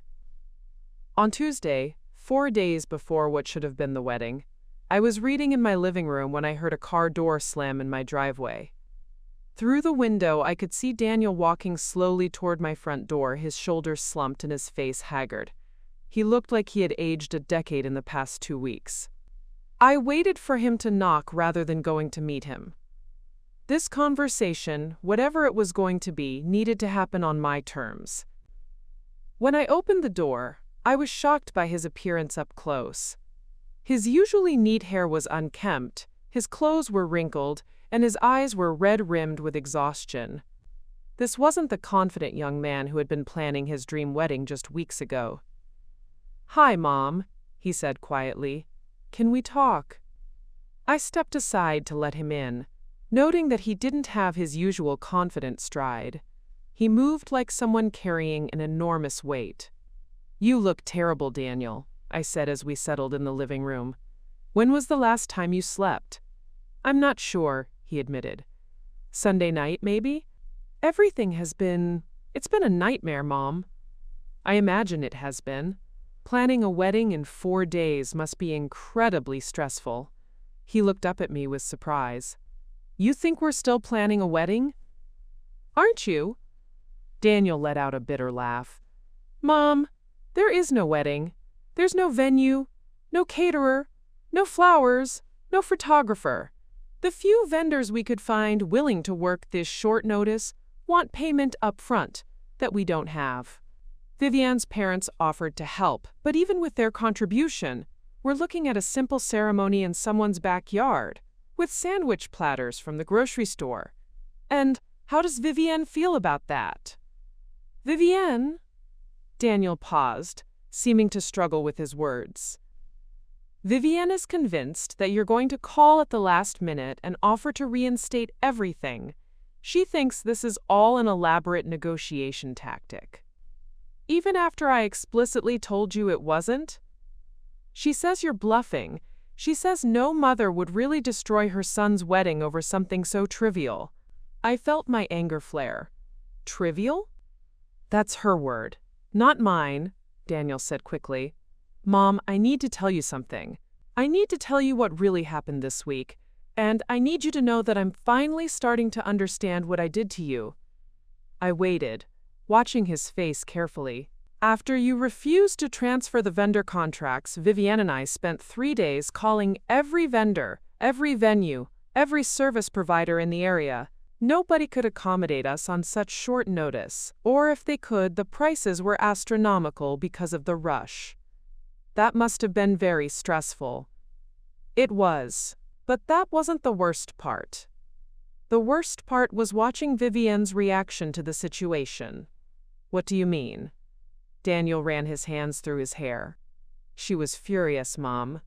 On Tuesday, 4 days before what should have been the wedding, I was reading in my living room when I heard a car door slam in my driveway. Through the window, I could see Daniel walking slowly toward my front door, his shoulders slumped and his face haggard. He looked like he had aged a decade in the past 2 weeks. I waited for him to knock rather than going to meet him. This conversation, whatever it was going to be, needed to happen on my terms. When I opened the door, I was shocked by his appearance up close. His usually neat hair was unkempt, his clothes were wrinkled, and his eyes were red-rimmed with exhaustion. This wasn't the confident young man who had been planning his dream wedding just weeks ago. "Hi, Mom," he said quietly. "Can we talk?" I stepped aside to let him in, noting that he didn't have his usual confident stride. He moved like someone carrying an enormous weight. "You look terrible, Daniel," I said as we settled in the living room. "When was the last time you slept?" "I'm not sure," he admitted. "Sunday night, maybe?" It's been a nightmare, Mom." "I imagine it has been. Planning a wedding in 4 days must be incredibly stressful." He looked up at me with surprise. "You think we're still planning a wedding?" "Aren't you?" Daniel let out a bitter laugh. "Mom, there is no wedding. There's no venue, no caterer, no flowers, no photographer. The few vendors we could find willing to work this short notice want payment up front that we don't have." Vivian's parents offered to help, but even with their contribution, we're looking at a simple ceremony in someone's backyard, with sandwich platters from the grocery store. And how does Vivian feel about that? "Vivian?" Daniel paused, seeming to struggle with his words. "Vivian is convinced that you're going to call at the last minute and offer to reinstate everything. She thinks this is all an elaborate negotiation tactic. Even after I explicitly told you it wasn't? She says you're bluffing. She says no mother would really destroy her son's wedding over something so trivial." I felt my anger flare. "Trivial?" "That's her word, not mine," Daniel said quickly. "Mom, I need to tell you something. I need to tell you what really happened this week, and I need you to know that I'm finally starting to understand what I did to you." I waited, watching his face carefully. "After you refused to transfer the vendor contracts, Vivian and I spent 3 days calling every vendor, every venue, every service provider in the area. Nobody could accommodate us on such short notice, or if they could, the prices were astronomical because of the rush. That must have been very stressful." It was, but that wasn't the worst part. The worst part was watching Vivian's reaction to the situation. "What do you mean?" Daniel ran his hands through his hair. "She was furious, Mom.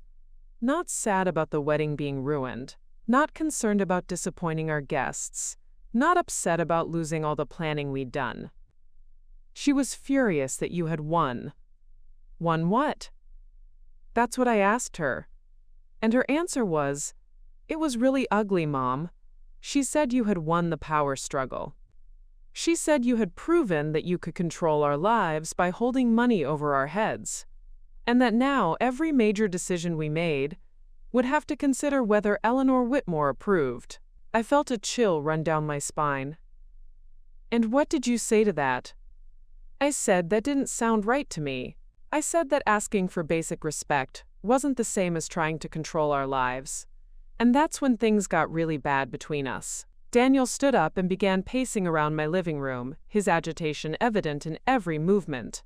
Not sad about the wedding being ruined, not concerned about disappointing our guests, not upset about losing all the planning we'd done. She was furious that you had won." "Won what?" "That's what I asked her. And her answer was, 'It was really ugly, Mom.' She said you had won the power struggle. She said you had proven that you could control our lives by holding money over our heads, and that now every major decision we made would have to consider whether Eleanor Whitmore approved." I felt a chill run down my spine. "And what did you say to that?" I said that didn't sound right to me. I said that asking for basic respect wasn't the same as trying to control our lives. And that's when things got really bad between us. Daniel stood up and began pacing around my living room, his agitation evident in every movement.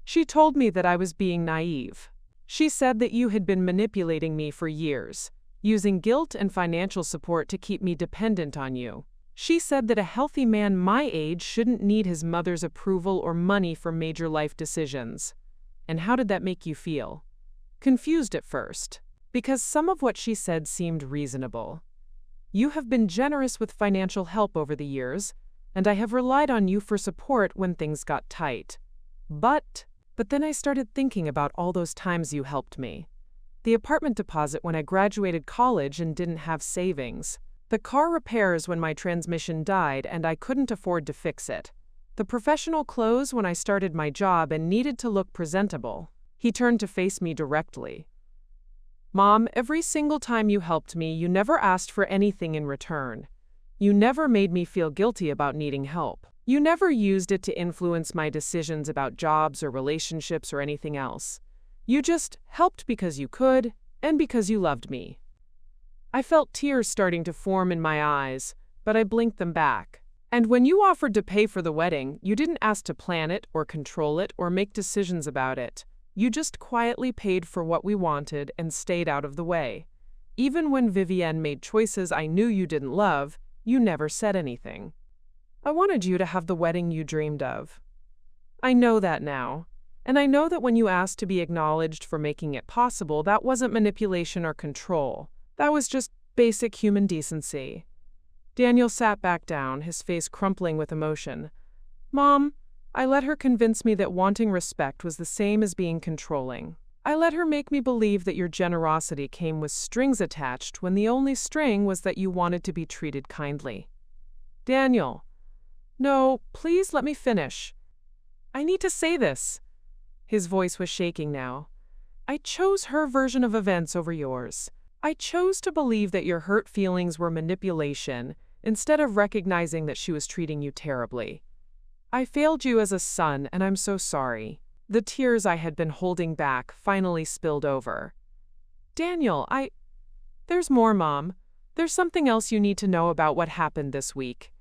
"She told me that I was being naive. She said that you had been manipulating me for years, using guilt and financial support to keep me dependent on you. She said that a healthy man my age shouldn't need his mother's approval or money for major life decisions." And how did that make you feel? Confused at first, because some of what she said seemed reasonable. You have been generous with financial help over the years, and I have relied on you for support when things got tight. But then I started thinking about all those times you helped me. The apartment deposit when I graduated college and didn't have savings. The car repairs when my transmission died and I couldn't afford to fix it. The professional clothes when I started my job and needed to look presentable. He turned to face me directly. "Mom, every single time you helped me, you never asked for anything in return. You never made me feel guilty about needing help. You never used it to influence my decisions about jobs or relationships or anything else. You just helped because you could and because you loved me." I felt tears starting to form in my eyes, but I blinked them back. "And when you offered to pay for the wedding, you didn't ask to plan it or control it or make decisions about it. You just quietly paid for what we wanted and stayed out of the way. Even when Vivian made choices I knew you didn't love, you never said anything. I wanted you to have the wedding you dreamed of. I know that now. And I know that when you asked to be acknowledged for making it possible, that wasn't manipulation or control. That was just basic human decency. Daniel sat back down, his face crumpling with emotion. Mom, I let her convince me that wanting respect was the same as being controlling. I let her make me believe that your generosity came with strings attached when the only string was that you wanted to be treated kindly. Daniel. No, please let me finish. I need to say this. His voice was shaking now. I chose her version of events over yours. I chose to believe that your hurt feelings were manipulation instead of recognizing that she was treating you terribly. I failed you as a son, and I'm so sorry. The tears I had been holding back finally spilled over. Daniel, There's more, Mom. There's something else you need to know about what happened this week.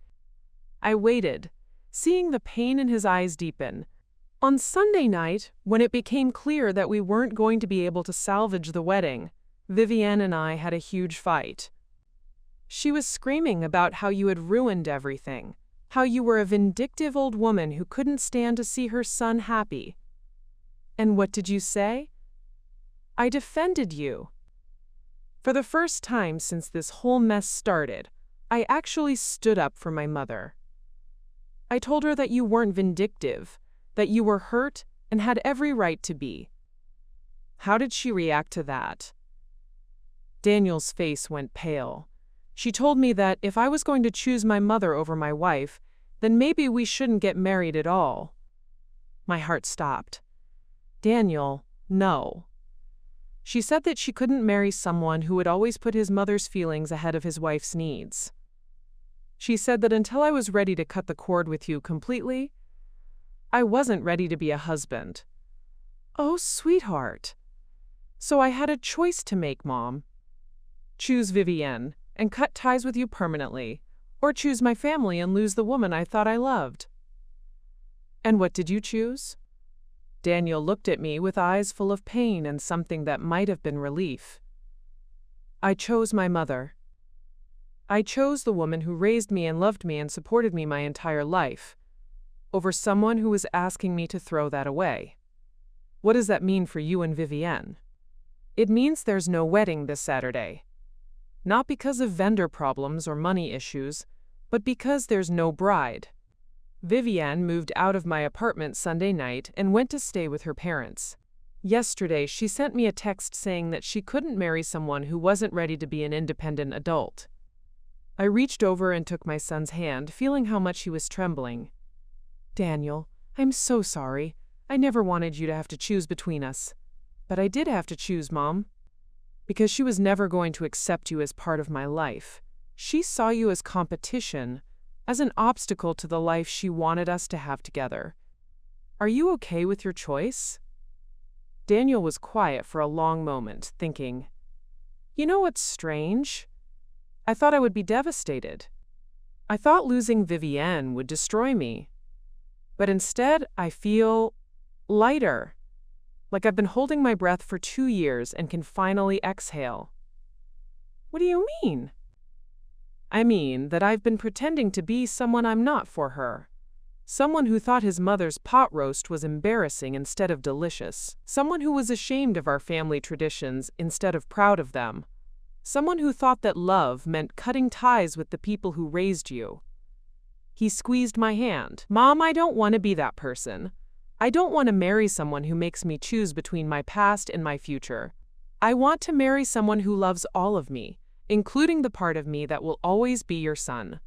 I waited, seeing the pain in his eyes deepen. On Sunday night, when it became clear that we weren't going to be able to salvage the wedding, Vivienne and I had a huge fight. She was screaming about how you had ruined everything, how you were a vindictive old woman who couldn't stand to see her son happy. And what did you say? I defended you. For the first time since this whole mess started, I actually stood up for my mother. I told her that you weren't vindictive, that you were hurt and had every right to be. How did she react to that? Daniel's face went pale. She told me that if I was going to choose my mother over my wife, then maybe we shouldn't get married at all. My heart stopped. Daniel, no. She said that she couldn't marry someone who would always put his mother's feelings ahead of his wife's needs. She said that until I was ready to cut the cord with you completely, I wasn't ready to be a husband. Oh, sweetheart. So I had a choice to make, Mom. Choose Vivienne and cut ties with you permanently, or choose my family and lose the woman I thought I loved. And what did you choose? Daniel looked at me with eyes full of pain and something that might have been relief. I chose my mother. I chose the woman who raised me and loved me and supported me my entire life, over someone who was asking me to throw that away. What does that mean for you and Vivienne? It means there's no wedding this Saturday. Not because of vendor problems or money issues, but because there's no bride. Vivienne moved out of my apartment Sunday night and went to stay with her parents. Yesterday, she sent me a text saying that she couldn't marry someone who wasn't ready to be an independent adult. I reached over and took my son's hand, feeling how much he was trembling. Daniel, I'm so sorry. I never wanted you to have to choose between us. But I did have to choose, Mom. Because she was never going to accept you as part of my life. She saw you as competition, as an obstacle to the life she wanted us to have together. Are you okay with your choice? Daniel was quiet for a long moment, thinking, You know what's strange? I thought I would be devastated. I thought losing Vivienne would destroy me. But instead, I feel lighter. Like I've been holding my breath for 2 years and can finally exhale. What do you mean? I mean that I've been pretending to be someone I'm not for her. Someone who thought his mother's pot roast was embarrassing instead of delicious. Someone who was ashamed of our family traditions instead of proud of them. Someone who thought that love meant cutting ties with the people who raised you. He squeezed my hand. Mom, I don't want to be that person. I don't want to marry someone who makes me choose between my past and my future. I want to marry someone who loves all of me, including the part of me that will always be your son.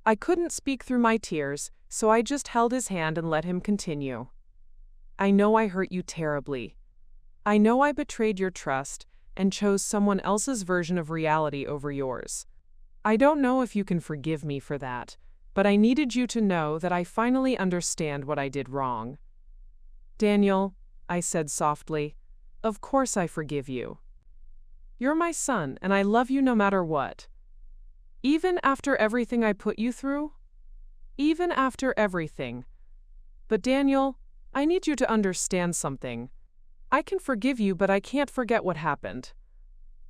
I couldn't speak through my tears, so I just held his hand and let him continue. I know I hurt you terribly. I know I betrayed your trust and chose someone else's version of reality over yours. I don't know if you can forgive me for that, but I needed you to know that I finally understand what I did wrong. Daniel, I said softly, of course I forgive you. You're my son, and I love you no matter what. Even after everything I put you through? Even after everything. But Daniel, I need you to understand something. I can forgive you, but I can't forget what happened.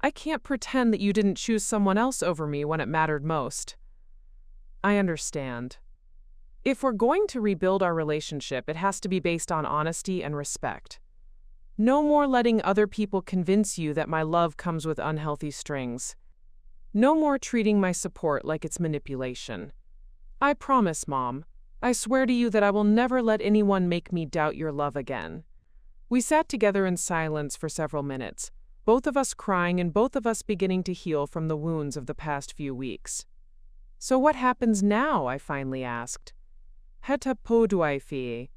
I can't pretend that you didn't choose someone else over me when it mattered most. I understand. If we're going to rebuild our relationship, it has to be based on honesty and respect. No more letting other people convince you that my love comes with unhealthy strings. No more treating my support like it's manipulation. I promise, Mom. I swear to you that I will never let anyone make me doubt your love again." We sat together in silence for several minutes, both of us crying and both of us beginning to heal from the wounds of the past few weeks. "So what happens now?" I finally asked. "Heta poduaifi."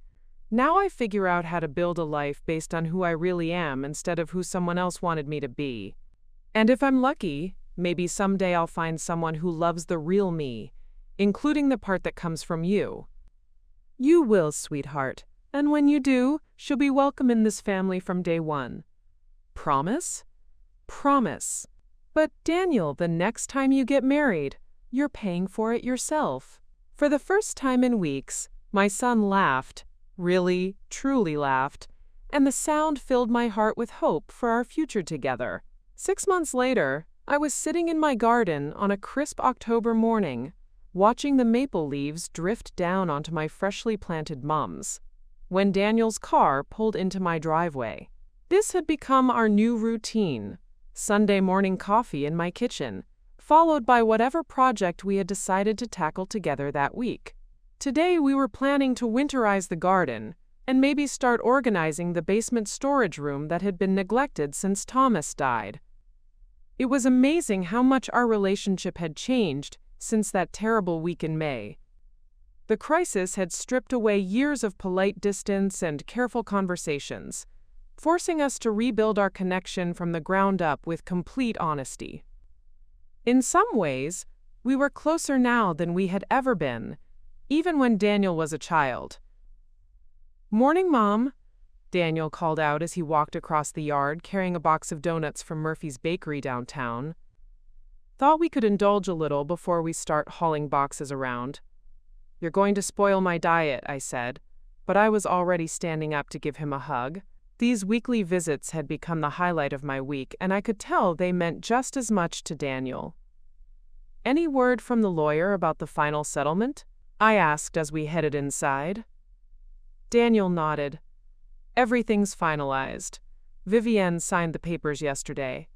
Now I figure out how to build a life based on who I really am instead of who someone else wanted me to be. And if I'm lucky, maybe someday I'll find someone who loves the real me, including the part that comes from you. You will, sweetheart. And when you do, she'll be welcome in this family from day one. Promise? Promise. But Daniel, the next time you get married, you're paying for it yourself. For the first time in weeks, my son laughed, really, truly laughed, and the sound filled my heart with hope for our future together. 6 months later, I was sitting in my garden on a crisp October morning, watching the maple leaves drift down onto my freshly planted mums, when Daniel's car pulled into my driveway. This had become our new routine: Sunday morning coffee in my kitchen, followed by whatever project we had decided to tackle together that week. Today we were planning to winterize the garden and maybe start organizing the basement storage room that had been neglected since Thomas died. It was amazing how much our relationship had changed since that terrible week in May. The crisis had stripped away years of polite distance and careful conversations, forcing us to rebuild our connection from the ground up with complete honesty. In some ways, we were closer now than we had ever been, even when Daniel was a child. "Morning, Mom," Daniel called out as he walked across the yard carrying a box of donuts from Murphy's Bakery downtown. "Thought we could indulge a little before we start hauling boxes around." "You're going to spoil my diet," I said, but I was already standing up to give him a hug. These weekly visits had become the highlight of my week, and I could tell they meant just as much to Daniel. "Any word from the lawyer about the final settlement?" I asked as we headed inside. Daniel nodded. "Everything's finalized. Vivienne signed the papers yesterday.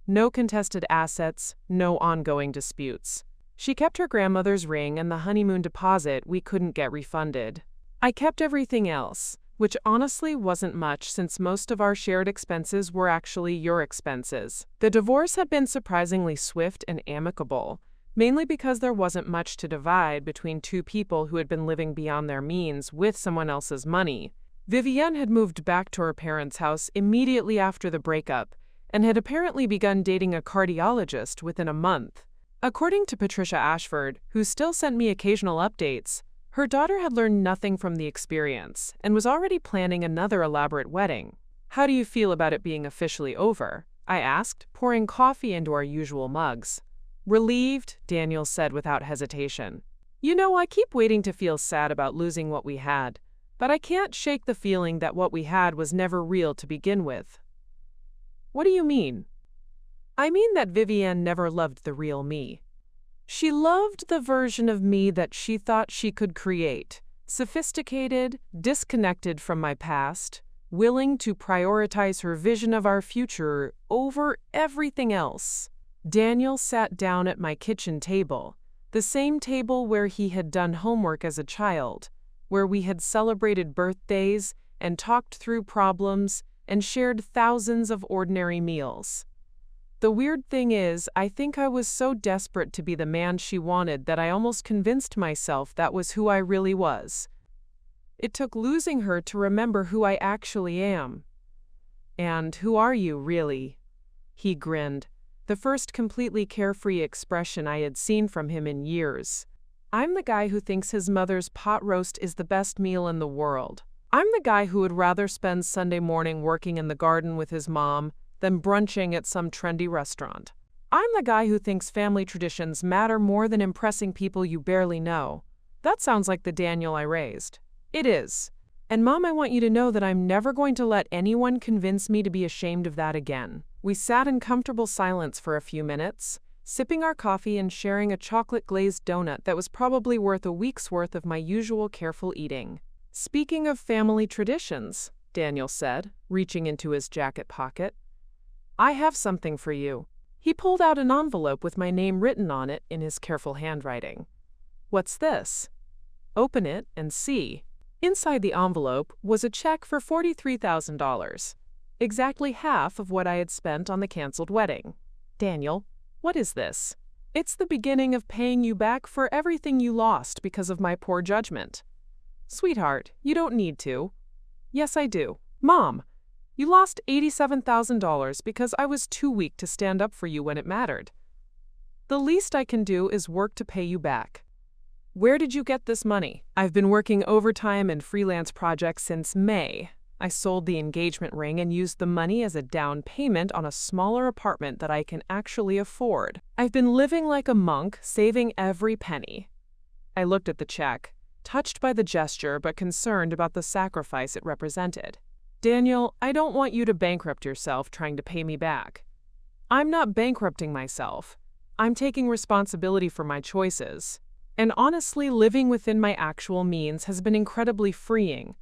No contested assets, no ongoing disputes. She kept her grandmother's ring and the honeymoon deposit we couldn't get refunded. I kept everything else, which honestly wasn't much since most of our shared expenses were actually your expenses." The divorce had been surprisingly swift and amicable, mainly because there wasn't much to divide between two people who had been living beyond their means with someone else's money. Vivienne had moved back to her parents' house immediately after the breakup and had apparently begun dating a cardiologist within a month. According to Patricia Ashford, who still sent me occasional updates, her daughter had learned nothing from the experience and was already planning another elaborate wedding. "How do you feel about it being officially over?" I asked, pouring coffee into our usual mugs. "Relieved," Daniel said without hesitation. "You know, I keep waiting to feel sad about losing what we had, but I can't shake the feeling that what we had was never real to begin with." "What do you mean?" "I mean that Vivienne never loved the real me. She loved the version of me that she thought she could create, sophisticated, disconnected from my past, willing to prioritize her vision of our future over everything else." Daniel sat down at my kitchen table, the same table where he had done homework as a child, where we had celebrated birthdays and talked through problems and shared thousands of ordinary meals. The weird thing is, I think I was so desperate to be the man she wanted that I almost convinced myself that was who I really was. It took losing her to remember who I actually am. "And who are you, really?" He grinned, the first completely carefree expression I had seen from him in years. "I'm the guy who thinks his mother's pot roast is the best meal in the world. I'm the guy who would rather spend Sunday morning working in the garden with his mom than brunching at some trendy restaurant. I'm the guy who thinks family traditions matter more than impressing people you barely know." That sounds like the Daniel I raised. It is. And Mom, I want you to know that I'm never going to let anyone convince me to be ashamed of that again. We sat in comfortable silence for a few minutes, sipping our coffee and sharing a chocolate-glazed donut that was probably worth a week's worth of my usual careful eating. "Speaking of family traditions," Daniel said, reaching into his jacket pocket, "I have something for you." He pulled out an envelope with my name written on it in his careful handwriting. "What's this?" "Open it and see." Inside the envelope was a check for $43,000, exactly half of what I had spent on the canceled wedding. "Daniel, what is this?" "It's the beginning of paying you back for everything you lost because of my poor judgment." "Sweetheart, you don't need to." "Yes, I do." "Mom, you lost $87,000 because I was too weak to stand up for you when it mattered. The least I can do is work to pay you back." "Where did you get this money?" "I've been working overtime and freelance projects since May. I sold the engagement ring and used the money as a down payment on a smaller apartment that I can actually afford. I've been living like a monk, saving every penny." I looked at the check, touched by the gesture but concerned about the sacrifice it represented. "Daniel, I don't want you to bankrupt yourself trying to pay me back." "I'm not bankrupting myself. I'm taking responsibility for my choices. And honestly, living within my actual means has been incredibly freeing.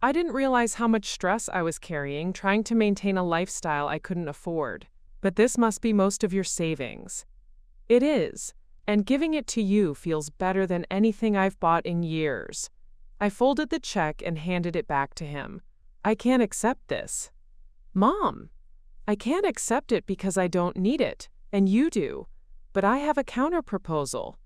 I didn't realize how much stress I was carrying trying to maintain a lifestyle I couldn't afford. But this must be most of your savings." "It is, and giving it to you feels better than anything I've bought in years." I folded the check and handed it back to him. "I can't accept this." "Mom, I can't accept it because I don't need it, and you do. But I have a counter-proposal."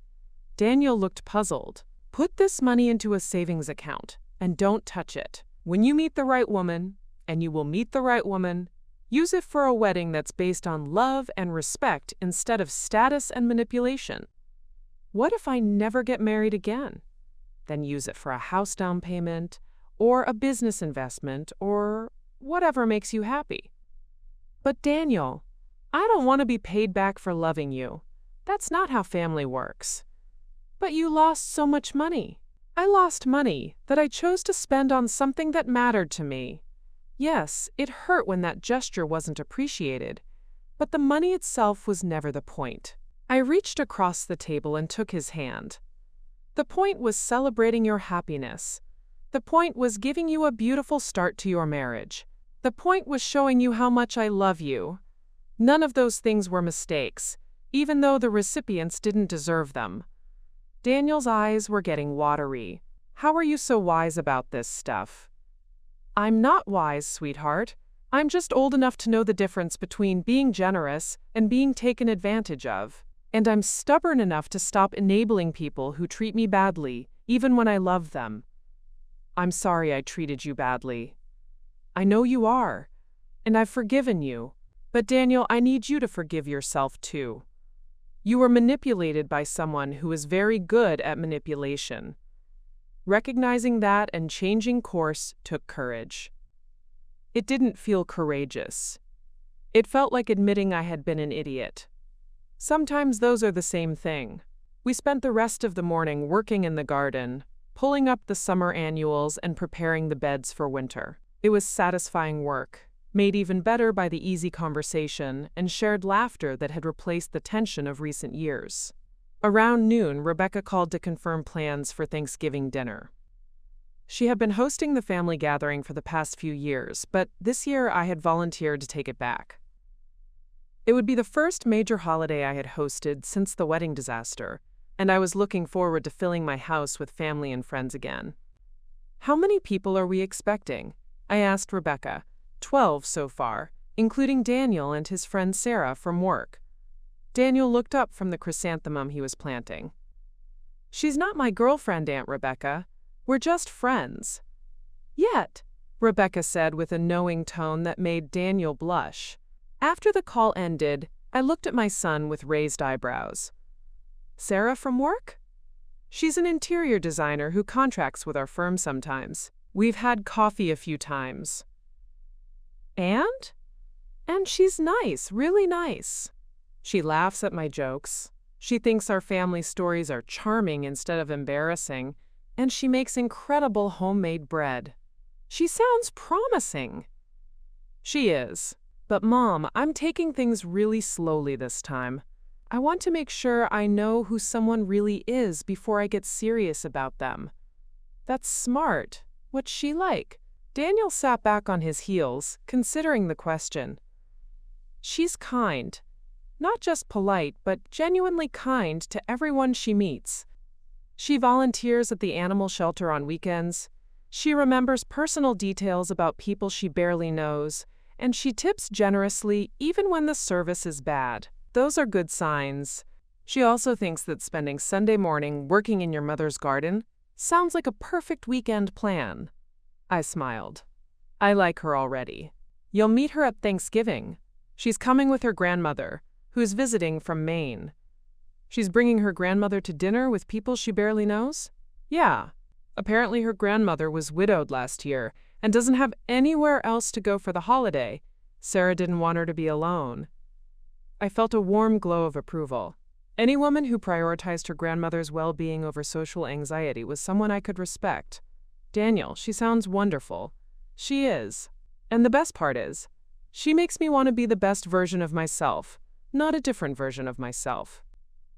Daniel looked puzzled. "Put this money into a savings account, and don't touch it. When you meet the right woman, and you will meet the right woman, use it for a wedding that's based on love and respect instead of status and manipulation." "What if I never get married again?" "Then use it for a house down payment, or a business investment, or whatever makes you happy." "But Daniel, I don't want to be paid back for loving you. That's not how family works." "But you lost so much money." "I lost money that I chose to spend on something that mattered to me. Yes, it hurt when that gesture wasn't appreciated, but the money itself was never the point." I reached across the table and took his hand. "The point was celebrating your happiness. The point was giving you a beautiful start to your marriage. The point was showing you how much I love you. None of those things were mistakes, even though the recipients didn't deserve them." Daniel's eyes were getting watery. "How are you so wise about this stuff?" "I'm not wise, sweetheart. I'm just old enough to know the difference between being generous and being taken advantage of. And I'm stubborn enough to stop enabling people who treat me badly, even when I love them." "I'm sorry I treated you badly." "I know you are, and I've forgiven you. But Daniel, I need you to forgive yourself too. You were manipulated by someone who is very good at manipulation. Recognizing that and changing course took courage. It didn't feel courageous. It felt like admitting I had been an idiot. Sometimes those are the same thing." We spent the rest of the morning working in the garden, pulling up the summer annuals and preparing the beds for winter. It was satisfying work, made even better by the easy conversation and shared laughter that had replaced the tension of recent years. Around noon, Rebecca called to confirm plans for Thanksgiving dinner. She had been hosting the family gathering for the past few years, but this year I had volunteered to take it back. It would be the first major holiday I had hosted since the wedding disaster, and I was looking forward to filling my house with family and friends again. "How many people are we expecting?" I asked Rebecca. 12 so far, including Daniel and his friend Sarah from work." Daniel looked up from the chrysanthemum he was planting. "She's not my girlfriend, Aunt Rebecca. We're just friends." "Yet," Rebecca said with a knowing tone that made Daniel blush. After the call ended, I looked at my son with raised eyebrows. "Sarah from work?" "She's an interior designer who contracts with our firm sometimes. We've had coffee a few times." "And?" "And she's nice, really nice. She laughs at my jokes. She thinks our family stories are charming instead of embarrassing, and she makes incredible homemade bread. She sounds promising." "She is. But Mom, I'm taking things really slowly this time. I want to make sure I know who someone really is before I get serious about them." "That's smart. What's she like?" Daniel sat back on his heels, considering the question. "She's kind. Not just polite, but genuinely kind to everyone she meets. She volunteers at the animal shelter on weekends. She remembers personal details about people she barely knows, and she tips generously even when the service is bad. Those are good signs. She also thinks that spending Sunday morning working in your mother's garden sounds like a perfect weekend plan. I smiled. I like her already. You'll meet her at Thanksgiving. She's coming with her grandmother, who's visiting from Maine. She's bringing her grandmother to dinner with people she barely knows? Yeah. Apparently her grandmother was widowed last year and doesn't have anywhere else to go for the holiday. Sarah didn't want her to be alone. I felt a warm glow of approval. Any woman who prioritized her grandmother's well-being over social anxiety was someone I could respect. Daniel, she sounds wonderful. She is. And the best part is, she makes me want to be the best version of myself, not a different version of myself.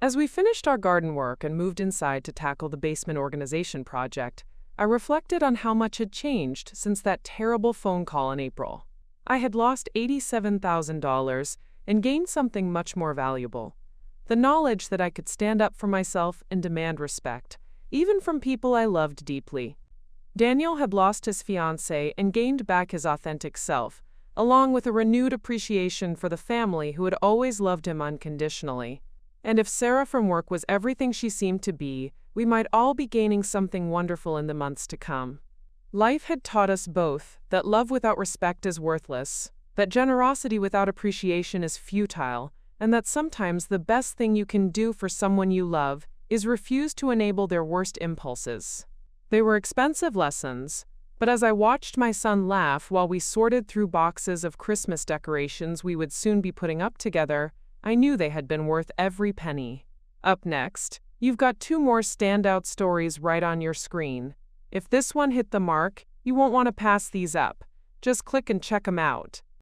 As we finished our garden work and moved inside to tackle the basement organization project, I reflected on how much had changed since that terrible phone call in April. I had lost $87,000 and gained something much more valuable. The knowledge that I could stand up for myself and demand respect, even from people I loved deeply. Daniel had lost his fiancée and gained back his authentic self, along with a renewed appreciation for the family who had always loved him unconditionally. And if Sarah from work was everything she seemed to be, we might all be gaining something wonderful in the months to come. Life had taught us both that love without respect is worthless, that generosity without appreciation is futile, and that sometimes the best thing you can do for someone you love is refuse to enable their worst impulses. They were expensive lessons, but as I watched my son laugh while we sorted through boxes of Christmas decorations we would soon be putting up together, I knew they had been worth every penny. Up next, you've got 2 more standout stories right on your screen. If this one hit the mark, you won't want to pass these up. Just click and check them out.